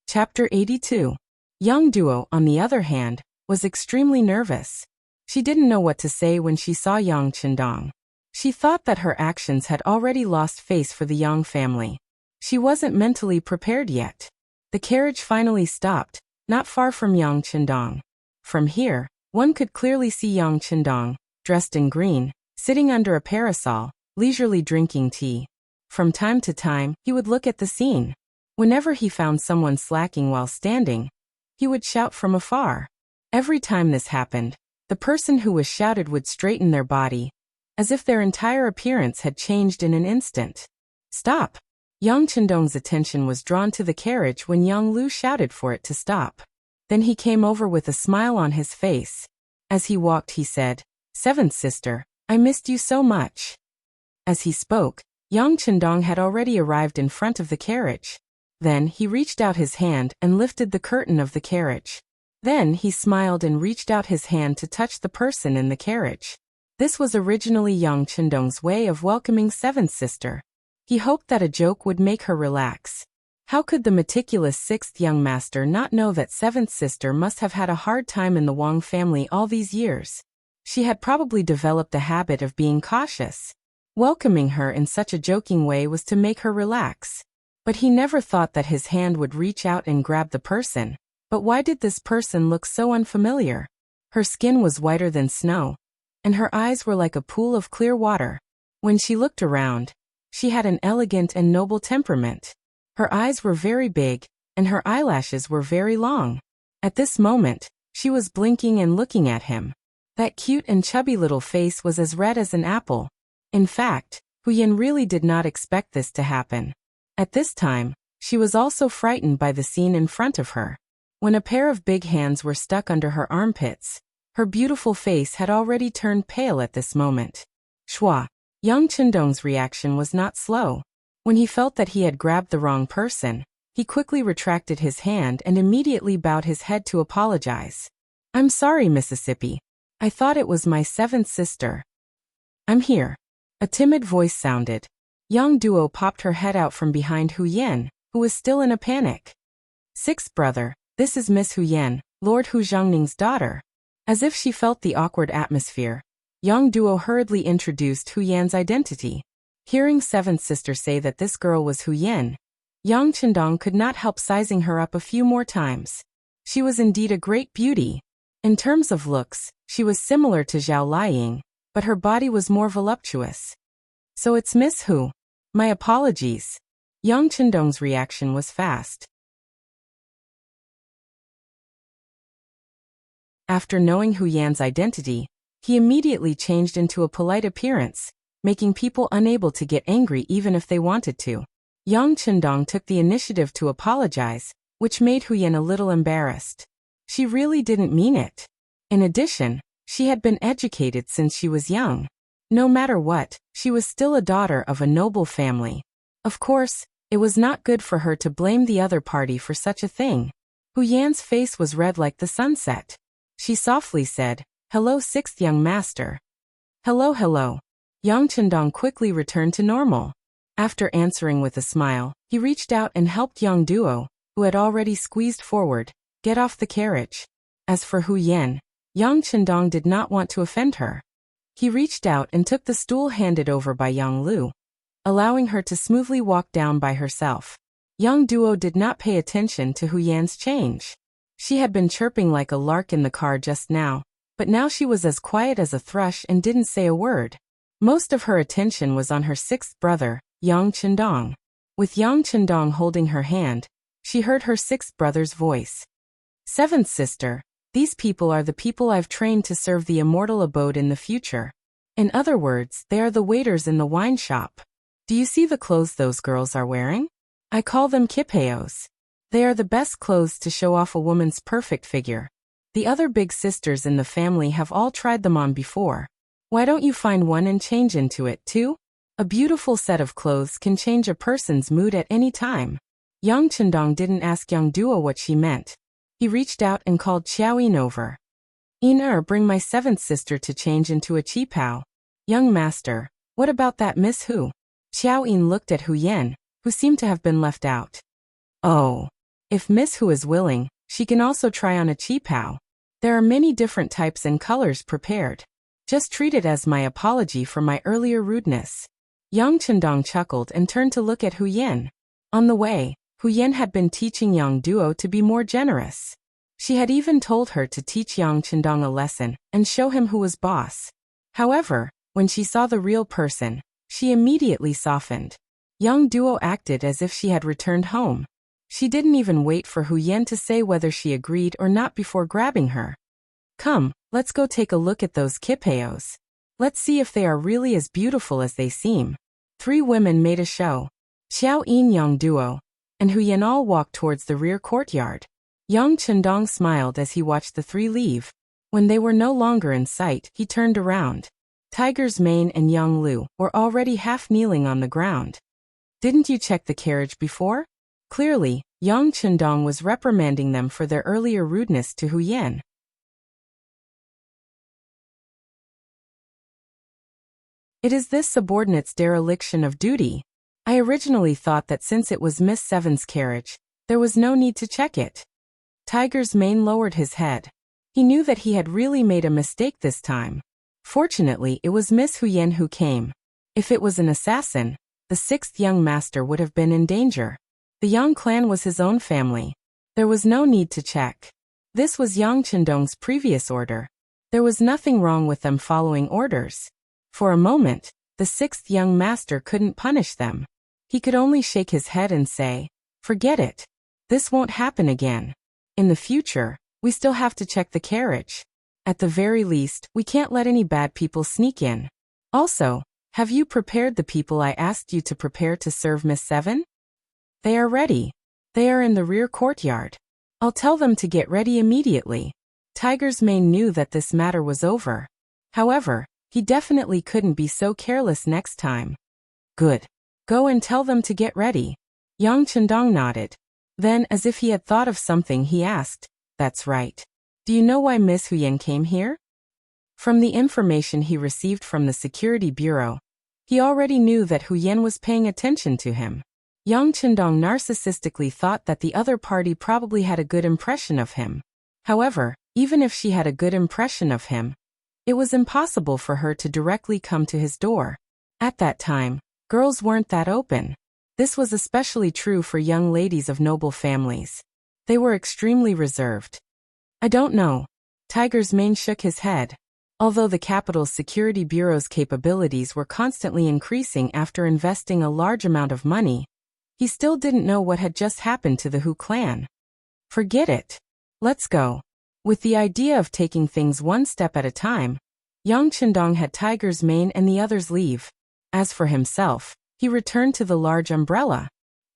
Chapter 82. Young Duo, on the other hand, was extremely nervous. She didn't know what to say when she saw Yang Chendong. She thought that her actions had already lost face for the Yang family. She wasn't mentally prepared yet. The carriage finally stopped, not far from Yang Chendong. From here, one could clearly see Yang Chendong, dressed in green, sitting under a parasol, leisurely drinking tea. From time to time, he would look at the scene. Whenever he found someone slacking while standing, he would shout from afar. Every time this happened, The person who was shouted would straighten their body, as if their entire appearance had changed in an instant. Stop! Yang Chendong's attention was drawn to the carriage when Yang Lu shouted for it to stop. Then he came over with a smile on his face. As he walked, he said, "Seventh sister, I missed you so much." As he spoke, Yang Chendong had already arrived in front of the carriage. Then he reached out his hand and lifted the curtain of the carriage. Then he smiled and reached out his hand to touch the person in the carriage. This was originally Yang Chendong's way of welcoming seventh sister. He hoped that a joke would make her relax. How could the meticulous sixth young master not know that seventh sister must have had a hard time in the Wang family all these years? She had probably developed the habit of being cautious. Welcoming her in such a joking way was to make her relax. But he never thought that his hand would reach out and grab the person. But why did this person look so unfamiliar? Her skin was whiter than snow, and her eyes were like a pool of clear water. When she looked around, she had an elegant and noble temperament. Her eyes were very big, and her eyelashes were very long. At this moment, she was blinking and looking at him. That cute and chubby little face was as red as an apple. In fact, Huyen really did not expect this to happen. At this time, she was also frightened by the scene in front of her. When a pair of big hands were stuck under her armpits, her beautiful face had already turned pale at this moment. Shua, Yang Chendong's reaction was not slow. When he felt that he had grabbed the wrong person, he quickly retracted his hand and immediately bowed his head to apologize. "I'm sorry, Mississippi. I thought it was my seventh sister. I'm here." A timid voice sounded. Yang Duo popped her head out from behind Huyen, who was still in a panic. "Sixth brother, this is Miss Huyen, Lord Hu Zhongning's daughter." As if she felt the awkward atmosphere, Yang Duo hurriedly introduced Huyen's identity. Hearing seventh sister say that this girl was Huyen, Yang Chendong could not help sizing her up a few more times. She was indeed a great beauty. In terms of looks, she was similar to Zhao Liying, but her body was more voluptuous. "So it's Miss Hu. My apologies." Yang Chendong's reaction was fast. After knowing Huyen's identity, he immediately changed into a polite appearance, making people unable to get angry even if they wanted to. Yang Chendong took the initiative to apologize, which made Huyen a little embarrassed. She really didn't mean it. In addition, she had been educated since she was young. No matter what, she was still a daughter of a noble family. Of course, it was not good for her to blame the other party for such a thing. Huyen's face was red like the sunset. She softly said, "Hello, sixth young master." "Hello, hello." Yang Chendong quickly returned to normal. After answering with a smile, he reached out and helped Yang Duo, who had already squeezed forward, get off the carriage. As for Huyen, Yang Chendong did not want to offend her. He reached out and took the stool handed over by Yang Lu, allowing her to smoothly walk down by herself. Yang Duo did not pay attention to Huyen's change. She had been chirping like a lark in the car just now, but now she was as quiet as a thrush and didn't say a word. Most of her attention was on her sixth brother, Yang Chendong. With Yang Chendong holding her hand, she heard her sixth brother's voice. "Seventh sister, these people are the people I've trained to serve the immortal abode in the future. In other words, they are the waiters in the wine shop. Do you see the clothes those girls are wearing? I call them kipeos. They are the best clothes to show off a woman's perfect figure. The other big sisters in the family have all tried them on before. Why don't you find one and change into it, too? A beautiful set of clothes can change a person's mood at any time." Yang Chendong didn't ask Yang Duo what she meant. He reached out and called Xiaoyin over. Bring my seventh sister to change into a qipao." "Young master, what about that Miss Hu?" Xiaoyin looked at Huyen, who seemed to have been left out. "Oh. If Miss Hu is willing, she can also try on a qipao. There are many different types and colors prepared. Just treat it as my apology for my earlier rudeness." Yang Chendong chuckled and turned to look at Huyen. On the way, Huyen had been teaching Yang Duo to be more generous. She had even told her to teach Yang Chendong a lesson and show him who was boss. However, when she saw the real person, she immediately softened. Yang Duo acted as if she had returned home. She didn't even wait for Huyen to say whether she agreed or not before grabbing her. "Come, Let's go take a look at those kipeos. Let's see if they are really as beautiful as they seem. 3 women made a show. Xiao Yin Yang Duo and Hu Yan all walked towards the rear courtyard. Yang Chendong smiled as he watched the 3 leave. When they were no longer in sight, he turned around. Tiger's Mane and Yang Lu were already half kneeling on the ground. Didn't you check the carriage before? Clearly, Yang Chendong was reprimanding them for their earlier rudeness to Hu Yan. It is this subordinate's dereliction of duty. I originally thought that since it was Miss Seven's carriage, there was no need to check it. Tiger's Mane lowered his head. He knew that he had really made a mistake this time. Fortunately, it was Miss Hu Yan who came. If it was an assassin, the 6th young master would have been in danger. The Yang clan was his own family. There was no need to check. This was Yang Chendong's previous order. There was nothing wrong with them following orders. For a moment, the 6th young master couldn't punish them. He could only shake his head and say, "Forget it. This won't happen again. In the future, we still have to check the carriage. At the very least, we can't let any bad people sneak in. Also, have you prepared the people I asked you to prepare to serve Miss Seven? They are ready. They are in the rear courtyard. I'll tell them to get ready immediately." Tiger's Mane knew that this matter was over. However, he definitely couldn't be so careless next time. Good. Go and tell them to get ready. Yang Chendong nodded. Then, as if he had thought of something, he asked, "That's right. Do you know why Miss Hu Yan came here?" From the information he received from the security bureau, he already knew that Hu Yan was paying attention to him. Yang Chendong narcissistically thought that the other party probably had a good impression of him. However, even if she had a good impression of him, it was impossible for her to directly come to his door. At that time, girls weren't that open. This was especially true for young ladies of noble families. They were extremely reserved. I don't know. Tiger's Mane shook his head. Although the capital's security bureau's capabilities were constantly increasing after investing a large amount of money, he still didn't know what had just happened to the Hu clan. Forget it. Let's go. With the idea of taking things one step at a time, Yang Chendong had Tiger's Mane and the others leave. As for himself, he returned to the large umbrella.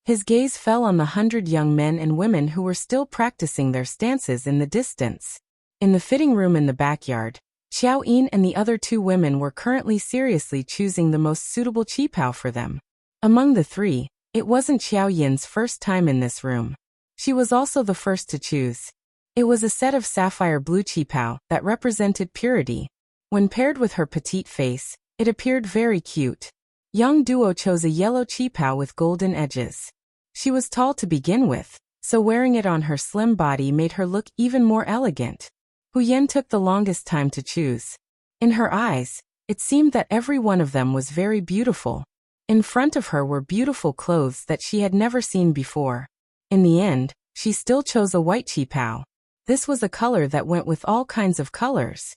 His gaze fell on the 100 young men and women who were still practicing their stances in the distance. In the fitting room in the backyard, Xiao Yin and the other 2 women were currently seriously choosing the most suitable qipao for them. Among the 3, it wasn't Xiao Yin's first time in this room. She was also the first to choose. It was a set of sapphire blue qipao that represented purity. When paired with her petite face, it appeared very cute. Yang Duo chose a yellow qipao with golden edges. She was tall to begin with, so wearing it on her slim body made her look even more elegant. Hu Yan took the longest time to choose. In her eyes, it seemed that every one of them was very beautiful. In front of her were beautiful clothes that she had never seen before. In the end, she still chose a white qipao. This was a color that went with all kinds of colors.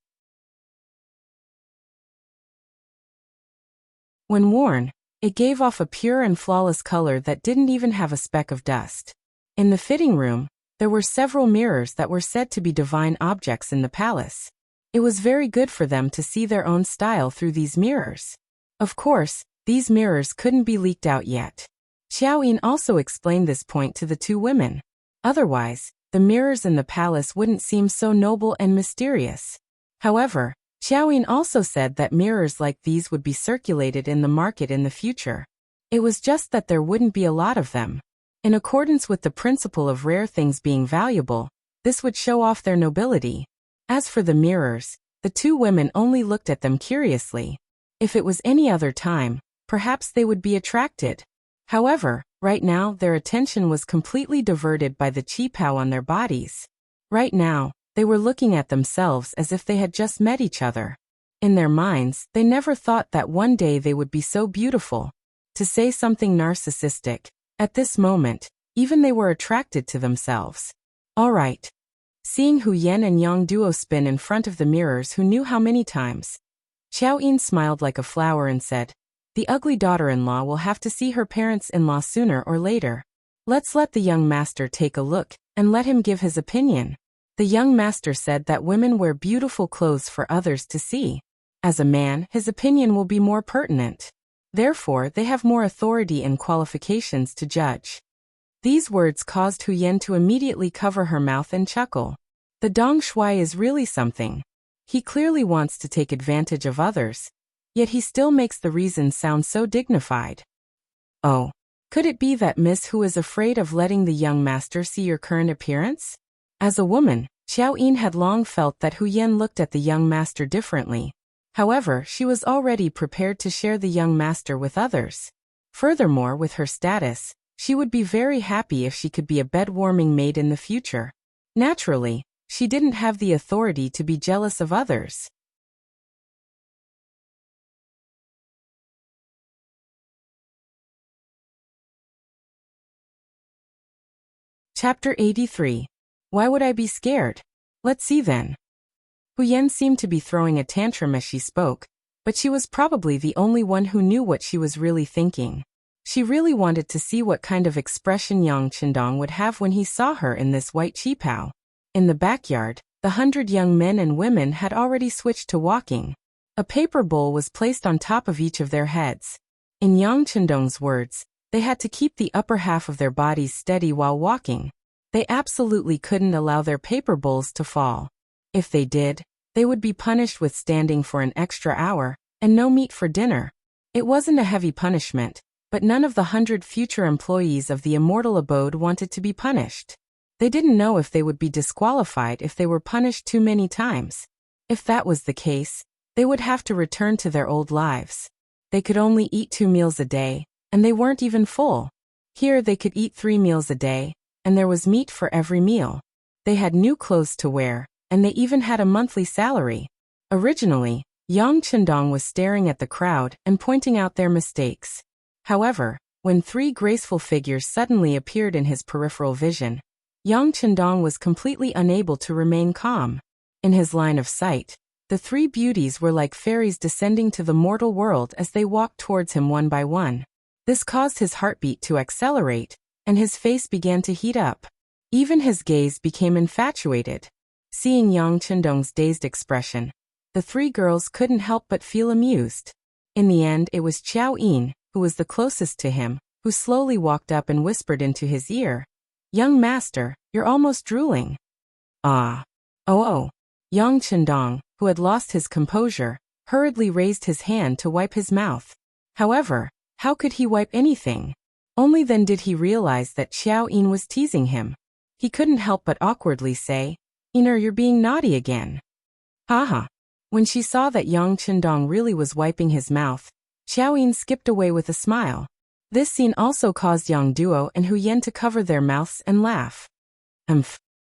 When worn, it gave off a pure and flawless color that didn't even have a speck of dust. In the fitting room, there were several mirrors that were said to be divine objects in the palace. It was very good for them to see their own style through these mirrors. Of course, these mirrors couldn't be leaked out yet. Xiao Yin also explained this point to the 2 women. Otherwise, the mirrors in the palace wouldn't seem so noble and mysterious. However, Xiao Yin also said that mirrors like these would be circulated in the market in the future. It was just that there wouldn't be a lot of them. In accordance with the principle of rare things being valuable, this would show off their nobility. As for the mirrors, the 2 women only looked at them curiously. If it was any other time, perhaps they would be attracted. However, right now their attention was completely diverted by the qipao on their bodies. Right now, they were looking at themselves as if they had just met each other. In their minds, they never thought that one day they would be so beautiful. To say something narcissistic, at this moment, even they were attracted to themselves. All right. Seeing Hu Yan and Yang Duo spin in front of the mirrors who knew how many times, Xiao Yin smiled like a flower and said, "The ugly daughter-in-law will have to see her parents-in-law sooner or later. Let's let the young master take a look, and let him give his opinion." The young master said that women wear beautiful clothes for others to see. As a man, his opinion will be more pertinent. Therefore, they have more authority and qualifications to judge. These words caused Hu Yan to immediately cover her mouth and chuckle. The Dong Shui is really something. He clearly wants to take advantage of others, yet he still makes the reason sound so dignified. Oh, could it be that Miss Hu is afraid of letting the young master see your current appearance? As a woman, Xiao Yin had long felt that Hu Yan looked at the young master differently. However, she was already prepared to share the young master with others. Furthermore, with her status, she would be very happy if she could be a bed-warming maid in the future. Naturally, she didn't have the authority to be jealous of others. Chapter 83. Why would I be scared? Let's see then. Hu Yan seemed to be throwing a tantrum as she spoke, but she was probably the only one who knew what she was really thinking. She really wanted to see what kind of expression Yang Qindong would have when he saw her in this white qipao. In the backyard, the 100 young men and women had already switched to walking. A paper bowl was placed on top of each of their heads. In Yang Qindong's words, they had to keep the upper half of their bodies steady while walking. They absolutely couldn't allow their paper bowls to fall. If they did, they would be punished with standing for an extra hour, and no meat for dinner. It wasn't a heavy punishment, but none of the 100 future employees of the immortal abode wanted to be punished. They didn't know if they would be disqualified if they were punished too many times. If that was the case, they would have to return to their old lives. They could only eat 2 meals a day, and they weren't even full. Here they could eat 3 meals a day, and there was meat for every meal. They had new clothes to wear, and they even had a monthly salary. Originally, Yang Qindong was staring at the crowd and pointing out their mistakes. However, when 3 graceful figures suddenly appeared in his peripheral vision, Yang Qindong was completely unable to remain calm. In his line of sight, the 3 beauties were like fairies descending to the mortal world as they walked towards him one by one. This caused his heartbeat to accelerate, and his face began to heat up. Even his gaze became infatuated. Seeing Yang Qindong's dazed expression, the 3 girls couldn't help but feel amused. In the end, it was Xiao Yin, who was the closest to him, who slowly walked up and whispered into his ear, "Young master, you're almost drooling." "Ah. Oh. Yang Qindong, who had lost his composure, hurriedly raised his hand to wipe his mouth. However, how could he wipe anything? Only then did he realize that Xiao Yin was teasing him. He couldn't help but awkwardly say, "Iner, you're being naughty again." Haha. When she saw that Yang Qindong really was wiping his mouth, Xiao Yin skipped away with a smile. This scene also caused Yang Duo and Hu Yan to cover their mouths and laugh.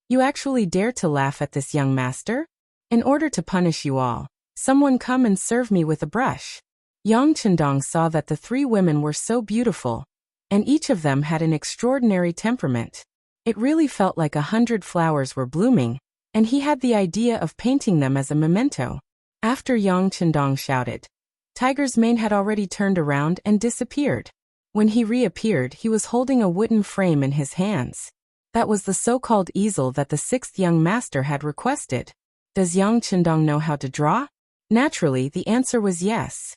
You actually dare to laugh at this young master? In order to punish you all, someone come and serve me with a brush. Yang Qindong saw that the 3 women were so beautiful, and each of them had an extraordinary temperament. It really felt like 100 flowers were blooming, and he had the idea of painting them as a memento. After Yang Qindong shouted, Tiger's mane had already turned around and disappeared. When he reappeared, he was holding a wooden frame in his hands. That was the so-called easel that the 6th young master had requested. Does Yang Qindong know how to draw? Naturally, the answer was yes.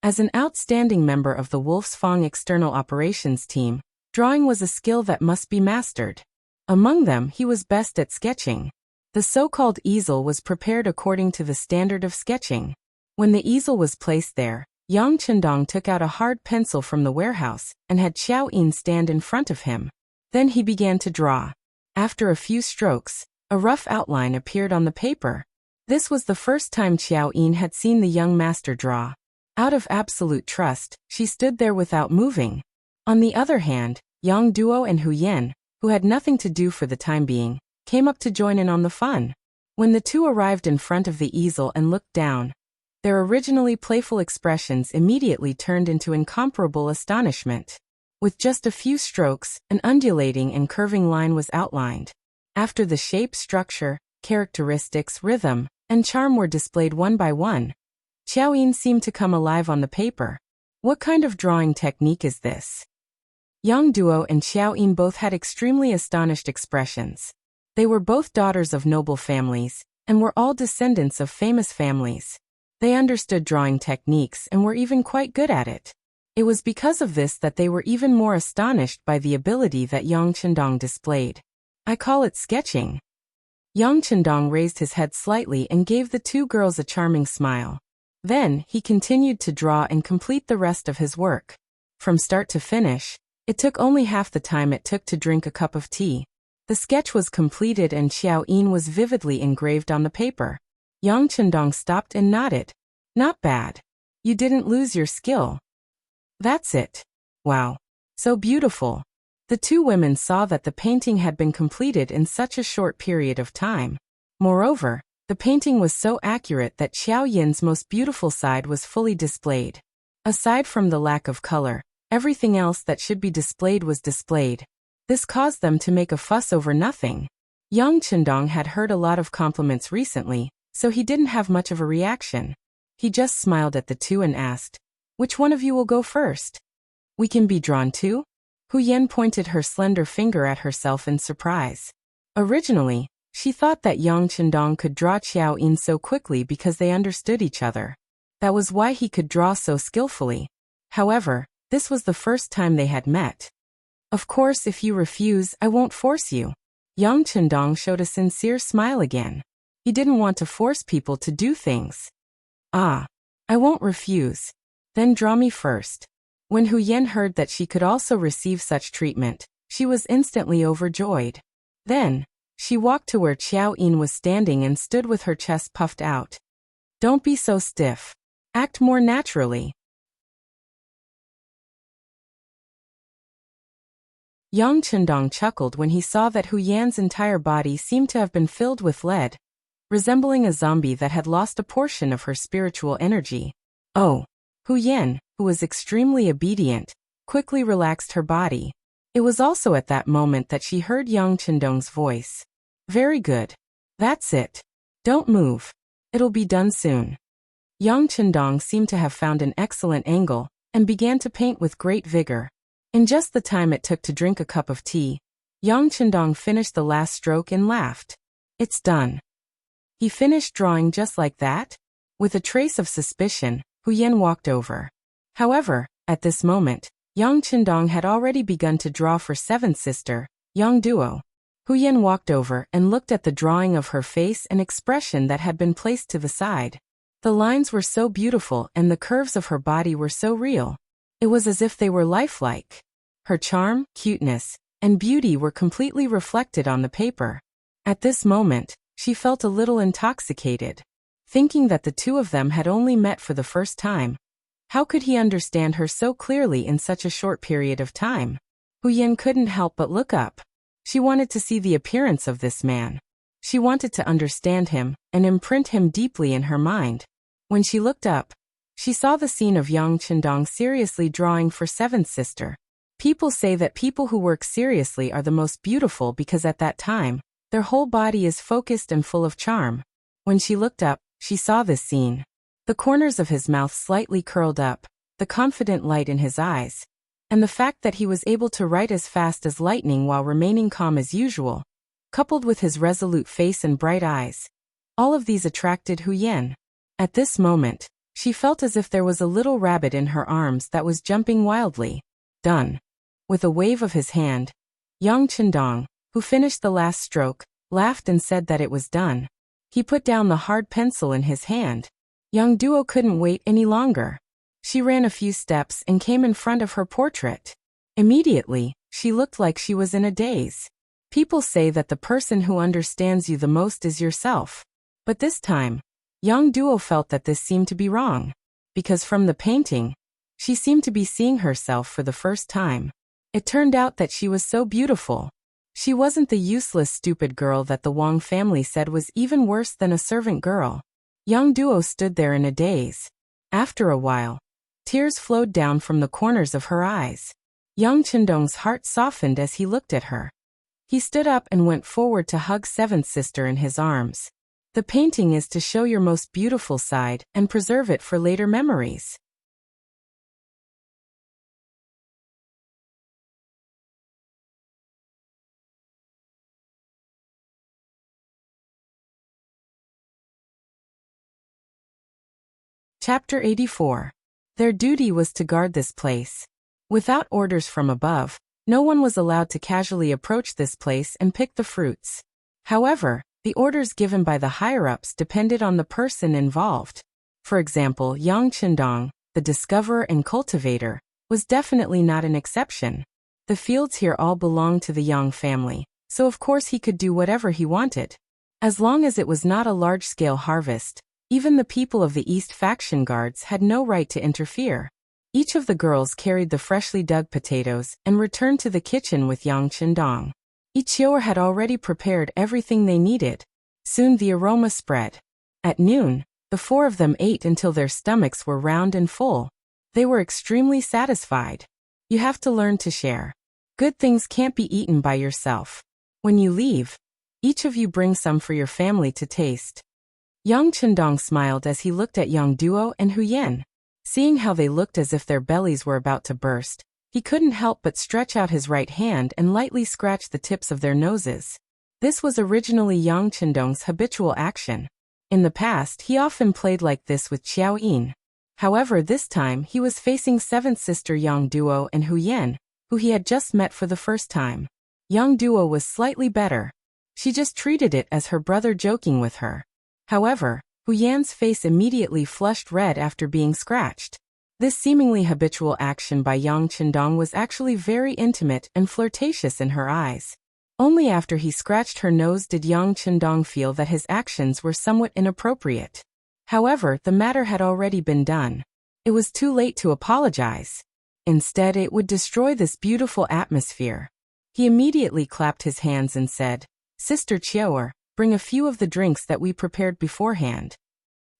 As an outstanding member of the Wolf's Fang external operations team, drawing was a skill that must be mastered. Among them, he was best at sketching. The so-called easel was prepared according to the standard of sketching. When the easel was placed there, Yang Qindong took out a hard pencil from the warehouse and had Xiao Yin stand in front of him. Then he began to draw. After a few strokes, a rough outline appeared on the paper. This was the first time Xiao Yin had seen the young master draw. Out of absolute trust, she stood there without moving. On the other hand, Yang Duo and Hu Yan, who had nothing to do for the time being, came up to join in on the fun. When the 2 arrived in front of the easel and looked down, their originally playful expressions immediately turned into incomparable astonishment. With just a few strokes, an undulating and curving line was outlined. After the shape, structure, characteristics, rhythm, and charm were displayed one by one, Xiao Yin seemed to come alive on the paper. What kind of drawing technique is this? Yang Duo and Xiao Yin both had extremely astonished expressions. They were both daughters of noble families, and were all descendants of famous families. They understood drawing techniques and were even quite good at it. It was because of this that they were even more astonished by the ability that Yang Chendong displayed. I call it sketching. Yang Chendong raised his head slightly and gave the two girls a charming smile. Then, he continued to draw and complete the rest of his work. From start to finish, it took only half the time it took to drink a cup of tea. The sketch was completed and Xiao Yin was vividly engraved on the paper. Yang Chendong stopped and nodded. Not bad. You didn't lose your skill. That's it. Wow. So beautiful. The two women saw that the painting had been completed in such a short period of time. Moreover, the painting was so accurate that Xiao Yin's most beautiful side was fully displayed. Aside from the lack of color, everything else that should be displayed was displayed. This caused them to make a fuss over nothing. Yang Chendong had heard a lot of compliments recently, so he didn't have much of a reaction. He just smiled at the two and asked, "Which one of you will go first? We can be drawn too?" Hu Yan pointed her slender finger at herself in surprise. Originally, she thought that Yang Chendong could draw Xiao Yin so quickly because they understood each other. That was why he could draw so skillfully. However, this was the first time they had met. "Of course, if you refuse, I won't force you." Yang Chendong showed a sincere smile again. He didn't want to force people to do things. "Ah, I won't refuse. Then draw me first." When Hu Yan heard that she could also receive such treatment, she was instantly overjoyed. Then, she walked to where Xiao Yin was standing and stood with her chest puffed out. "Don't be so stiff. Act more naturally." Yang Chendong chuckled when he saw that Hu Yan's entire body seemed to have been filled with lead, resembling a zombie that had lost a portion of her spiritual energy. Oh! Hu Yan, who was extremely obedient, quickly relaxed her body. It was also at that moment that she heard Yang Chendong's voice. "Very good. That's it. Don't move. It'll be done soon." Yang Chendong seemed to have found an excellent angle, and began to paint with great vigor. In just the time it took to drink a cup of tea, Yang Chendong finished the last stroke and laughed. "It's done." He finished drawing just like that? With a trace of suspicion, Hu Yan walked over. However, at this moment, Yang Chendong had already begun to draw for seventh sister, Yang Duo. Hu Yan walked over and looked at the drawing of her face and expression that had been placed to the side. The lines were so beautiful and the curves of her body were so real. It was as if they were lifelike. Her charm, cuteness, and beauty were completely reflected on the paper. At this moment, she felt a little intoxicated. Thinking that the two of them had only met for the first time. How could he understand her so clearly in such a short period of time? Hu Yan couldn't help but look up. She wanted to see the appearance of this man. She wanted to understand him and imprint him deeply in her mind. When she looked up, she saw the scene of Yang Chendong seriously drawing for seventh sister. People say that people who work seriously are the most beautiful because at that time, their whole body is focused and full of charm. When she looked up, she saw this scene. The corners of his mouth slightly curled up, the confident light in his eyes, and the fact that he was able to write as fast as lightning while remaining calm as usual, coupled with his resolute face and bright eyes. All of these attracted Hu Yan. At this moment, she felt as if there was a little rabbit in her arms that was jumping wildly. Done. With a wave of his hand, Yang Chendong, who finished the last stroke, laughed and said that it was done. He put down the hard pencil in his hand. Yang Duo couldn't wait any longer. She ran a few steps and came in front of her portrait. Immediately, she looked like she was in a daze. People say that the person who understands you the most is yourself. But this time, Yang Duo felt that this seemed to be wrong. Because from the painting, she seemed to be seeing herself for the first time. It turned out that she was so beautiful. She wasn't the useless stupid girl that the Wang family said was even worse than a servant girl. Yang Duo stood there in a daze. After a while, tears flowed down from the corners of her eyes. Yang Chendong's heart softened as he looked at her. He stood up and went forward to hug seventh sister in his arms. The painting is to show your most beautiful side and preserve it for later memories. Chapter 84. Their duty was to guard this place. Without orders from above, no one was allowed to casually approach this place and pick the fruits. However, the orders given by the higher-ups depended on the person involved. For example, Yang Qindong, the discoverer and cultivator, was definitely not an exception. The fields here all belonged to the Yang family, so of course he could do whatever he wanted. As long as it was not a large-scale harvest, even the people of the East faction guards had no right to interfere. Each of the girls carried the freshly dug potatoes and returned to the kitchen with Yang Qindong. Ichior had already prepared everything they needed. Soon the aroma spread. At noon, the four of them ate until their stomachs were round and full. They were extremely satisfied. You have to learn to share. Good things can't be eaten by yourself. When you leave, each of you bring some for your family to taste. Yang Qindong smiled as he looked at Yang Duo and Huyen. Seeing how they looked as if their bellies were about to burst, he couldn't help but stretch out his right hand and lightly scratch the tips of their noses. This was originally Yang Qindong's habitual action. In the past, he often played like this with Xiao Yin. However, this time he was facing seventh sister Yang Duo and Huyen, who he had just met for the first time. Yang Duo was slightly better. She just treated it as her brother joking with her. However, Huyen's face immediately flushed red after being scratched. This seemingly habitual action by Yang Qindong was actually very intimate and flirtatious in her eyes. Only after he scratched her nose did Yang Qindong feel that his actions were somewhat inappropriate. However, the matter had already been done. It was too late to apologize. Instead, it would destroy this beautiful atmosphere. He immediately clapped his hands and said, "Sister Chior, bring a few of the drinks that we prepared beforehand."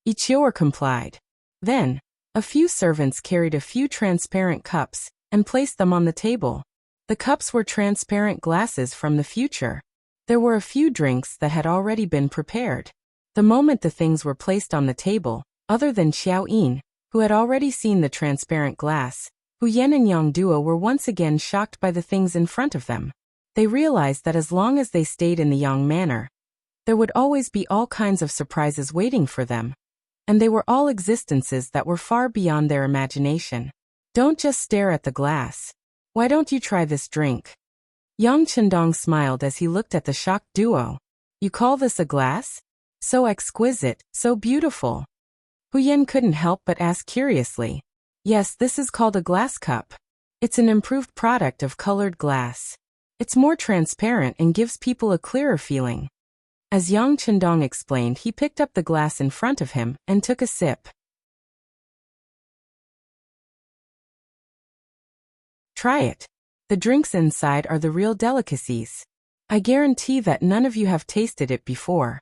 Ichior complied. Then, a few servants carried a few transparent cups and placed them on the table. The cups were transparent glasses from the future. There were a few drinks that had already been prepared. The moment the things were placed on the table, other than Xiao Yin, who had already seen the transparent glass, Huyen and Yang Duo were once again shocked by the things in front of them. They realized that as long as they stayed in the Yang manor, there would always be all kinds of surprises waiting for them. And they were all existences that were far beyond their imagination. Don't just stare at the glass. Why don't you try this drink? Yang Qindong smiled as he looked at the shocked duo. You call this a glass? So exquisite, so beautiful. Huyen couldn't help but ask curiously. Yes, this is called a glass cup. It's an improved product of colored glass. It's more transparent and gives people a clearer feeling. As Yang Qindong explained, he picked up the glass in front of him and took a sip. Try it. The drinks inside are the real delicacies. I guarantee that none of you have tasted it before.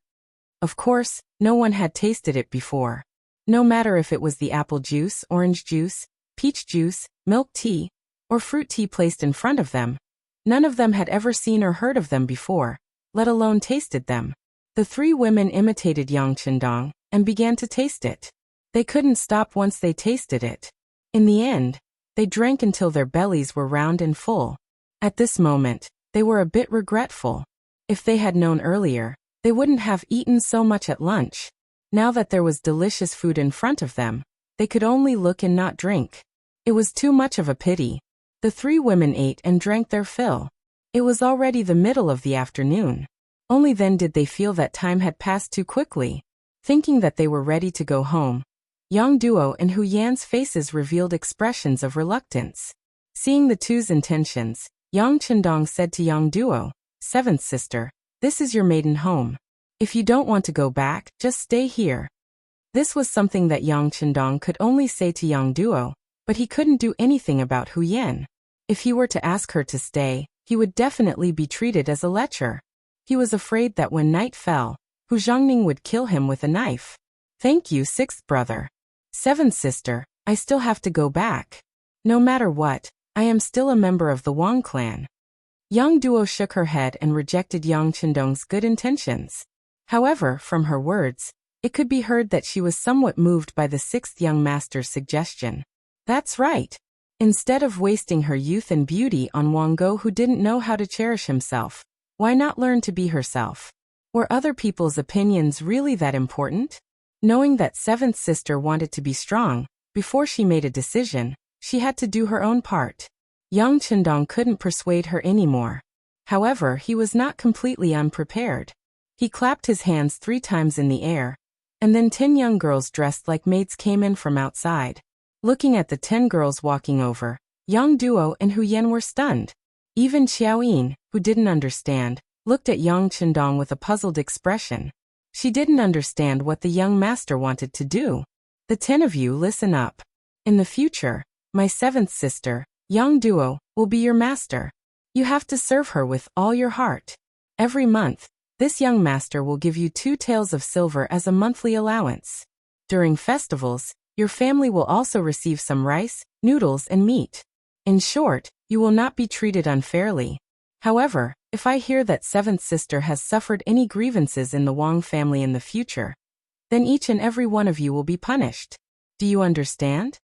Of course, no one had tasted it before. No matter if it was the apple juice, orange juice, peach juice, milk tea, or fruit tea placed in front of them, none of them had ever seen or heard of them before, let alone tasted them. The three women imitated Yang Qindong and began to taste it. They couldn't stop once they tasted it. In the end, they drank until their bellies were round and full. At this moment, they were a bit regretful. If they had known earlier, they wouldn't have eaten so much at lunch. Now that there was delicious food in front of them, they could only look and not drink. It was too much of a pity. The three women ate and drank their fill. It was already the middle of the afternoon. Only then did they feel that time had passed too quickly. Thinking that they were ready to go home, Yang Duo and Huyen's faces revealed expressions of reluctance. Seeing the two's intentions, Yang Qindong said to Yang Duo, "Seventh sister, this is your maiden home. If you don't want to go back, just stay here." This was something that Yang Qindong could only say to Yang Duo, but he couldn't do anything about Huyen. If he were to ask her to stay, he would definitely be treated as a lecher. He was afraid that when night fell, Hu Zhongning would kill him with a knife. "Thank you, sixth brother. Seventh sister, I still have to go back. No matter what, I am still a member of the Wang clan." Yang Duo shook her head and rejected Yang Qindong's good intentions. However, from her words, it could be heard that she was somewhat moved by the sixth young master's suggestion. That's right. Instead of wasting her youth and beauty on Wang Go who didn't know how to cherish himself, why not learn to be herself? Were other people's opinions really that important? Knowing that seventh sister wanted to be strong, before she made a decision, she had to do her own part. Young Chendong couldn't persuade her anymore. However, he was not completely unprepared. He clapped his hands 3 times in the air, and then 10 young girls dressed like maids came in from outside. Looking at the 10 girls walking over, Yang Duo and Hu Yen were stunned. Even Xiaoyin, who didn't understand, looked at Yang Chendong with a puzzled expression. She didn't understand what the young master wanted to do. The 10 of you listen up. In the future, my 7th sister, Yang Duo, will be your master. You have to serve her with all your heart. Every month, this young master will give you 2 taels of silver as a monthly allowance. During festivals, your family will also receive some rice, noodles and meat. In short, you will not be treated unfairly. However, if I hear that 7th sister has suffered any grievances in the Wang family in the future, then each and every one of you will be punished. Do you understand?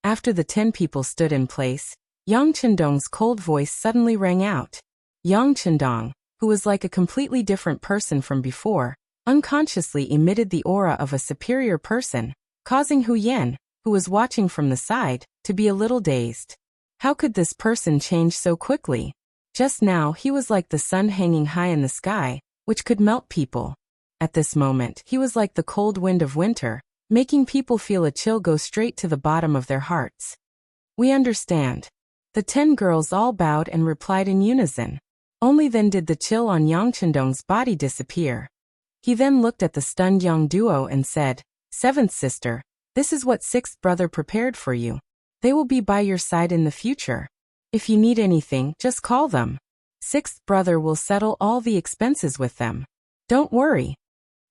After the 10 people stood in place, Yang Chendong's cold voice suddenly rang out. Yang Chendong, who was like a completely different person from before, unconsciously emitted the aura of a superior person, causing Hu Yen, who was watching from the side, to be a little dazed. How could this person change so quickly? Just now he was like the sun hanging high in the sky, which could melt people. At this moment he was like the cold wind of winter, making people feel a chill go straight to the bottom of their hearts. We understand. The 10 girls all bowed and replied in unison. Only then did the chill on Yang Chendong's body disappear. He then looked at the stunned young duo and said, 7th sister, this is what 6th brother prepared for you. They will be by your side in the future. If you need anything, just call them. 6th brother will settle all the expenses with them. Don't worry.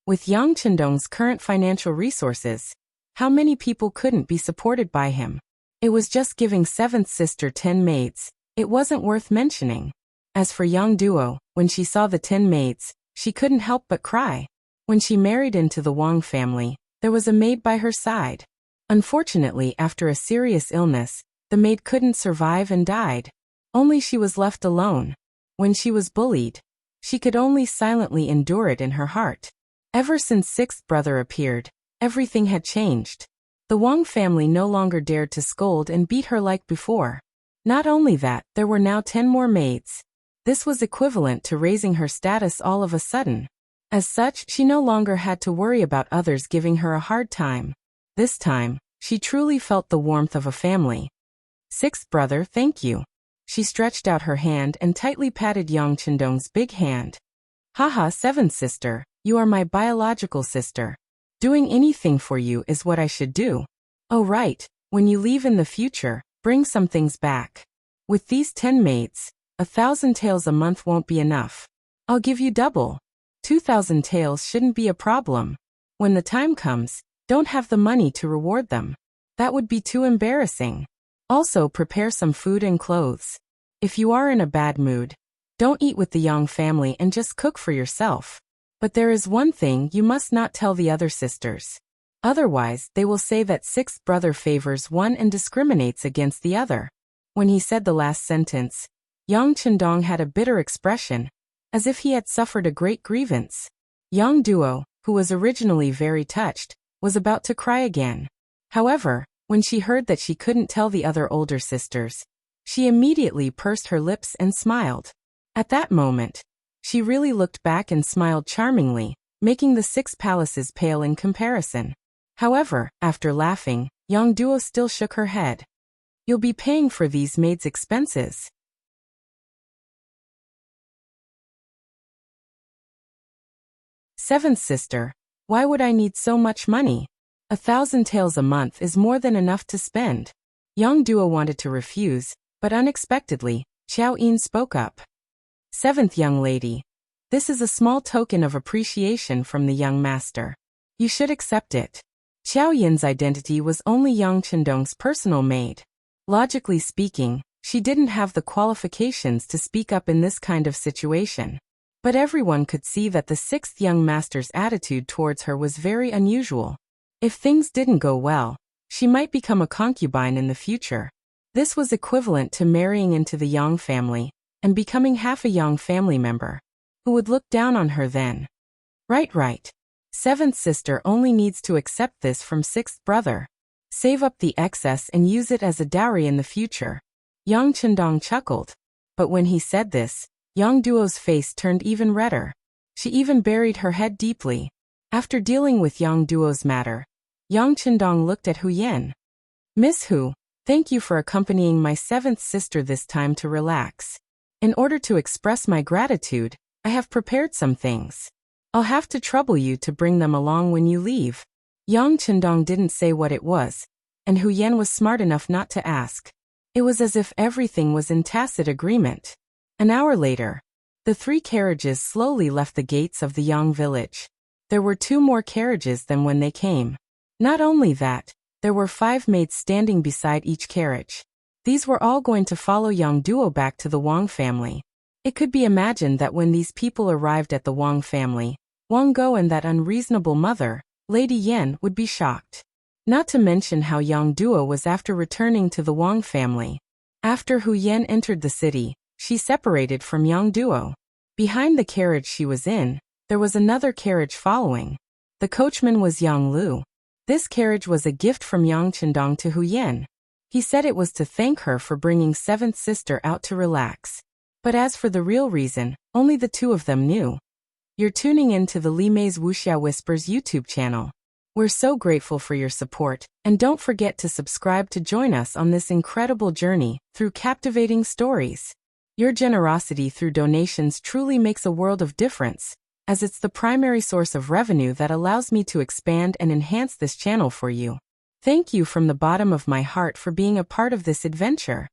With Yang Chendong's current financial resources, how many people couldn't be supported by him? It was just giving 7th sister 10 maids. It wasn't worth mentioning. As for Yang Duo, when she saw the 10 maids, she couldn't help but cry. When she married into the Wang family, there was a maid by her side. Unfortunately, after a serious illness, the maid couldn't survive and died. Only she was left alone. When she was bullied, she could only silently endure it in her heart. Ever since 6th brother appeared, everything had changed. The Wang family no longer dared to scold and beat her like before. Not only that, there were now 10 more maids. This was equivalent to raising her status all of a sudden. As such, she no longer had to worry about others giving her a hard time. This time, she truly felt the warmth of a family. 6th brother, thank you. She stretched out her hand and tightly patted Yang Chendong's big hand. Haha, 7th sister, you are my biological sister. Doing anything for you is what I should do. Oh right, when you leave in the future, bring some things back. With these 10 maids, 1,000 taels a month won't be enough. I'll give you double. 2,000 taels shouldn't be a problem. When the time comes, don't have the money to reward them. That would be too embarrassing. Also prepare some food and clothes. If you are in a bad mood, don't eat with the Yang family and just cook for yourself. But there is one thing you must not tell the other sisters. Otherwise, they will say that 6th brother favors one and discriminates against the other. When he said the last sentence, Yang Chendong had a bitter expression, as if he had suffered a great grievance. Yang Duo, who was originally very touched, was about to cry again. However, when she heard that she couldn't tell the other older sisters, she immediately pursed her lips and smiled. At that moment, she really looked back and smiled charmingly, making the 6 palaces pale in comparison. However, after laughing, Yang Duo still shook her head. You'll be paying for these maids' expenses. 7th sister, why would I need so much money? 1,000 taels a month is more than enough to spend. Yang Duo wanted to refuse, but unexpectedly, Xiao Yin spoke up. 7th young lady, this is a small token of appreciation from the young master. You should accept it. Xiao Yin's identity was only Yang Chendong's personal maid. Logically speaking, she didn't have the qualifications to speak up in this kind of situation. But everyone could see that the 6th young master's attitude towards her was very unusual. If things didn't go well, she might become a concubine in the future. This was equivalent to marrying into the Yang family and becoming half a Yang family member. who would look down on her then. Right. Seventh sister only needs to accept this from sixth brother. Save up the excess and use it as a dowry in the future. Yang Chendong chuckled. But when he said this, Yang Duo's face turned even redder. She even buried her head deeply. After dealing with Yang Duo's matter, Yang Chendong looked at Hu Yan. Miss Hu, thank you for accompanying my seventh sister this time to relax. In order to express my gratitude, I have prepared some things. I'll have to trouble you to bring them along when you leave. Yang Chendong didn't say what it was, and Hu Yan was smart enough not to ask. It was as if everything was in tacit agreement. An hour later, the 3 carriages slowly left the gates of the Yang village. There were 2 more carriages than when they came. Not only that, there were 5 maids standing beside each carriage. These were all going to follow Yang Duo back to the Wang family. It could be imagined that when these people arrived at the Wang family, Wang Go and that unreasonable mother, Lady Yan, would be shocked. Not to mention how Yang Duo was after returning to the Wang family. After Hu Yan entered the city, she separated from Yang Duo. Behind the carriage she was in, there was another carriage following. The coachman was Yang Lu. This carriage was a gift from Yang Chendong to Hu Yan. He said it was to thank her for bringing seventh sister out to relax. But as for the real reason, only the 2 of them knew. You're tuning in to the Li Mei's Wuxia Whispers YouTube channel. We're so grateful for your support, and don't forget to subscribe to join us on this incredible journey through captivating stories. Your generosity through donations truly makes a world of difference, as it's the primary source of revenue that allows me to expand and enhance this channel for you. Thank you from the bottom of my heart for being a part of this adventure.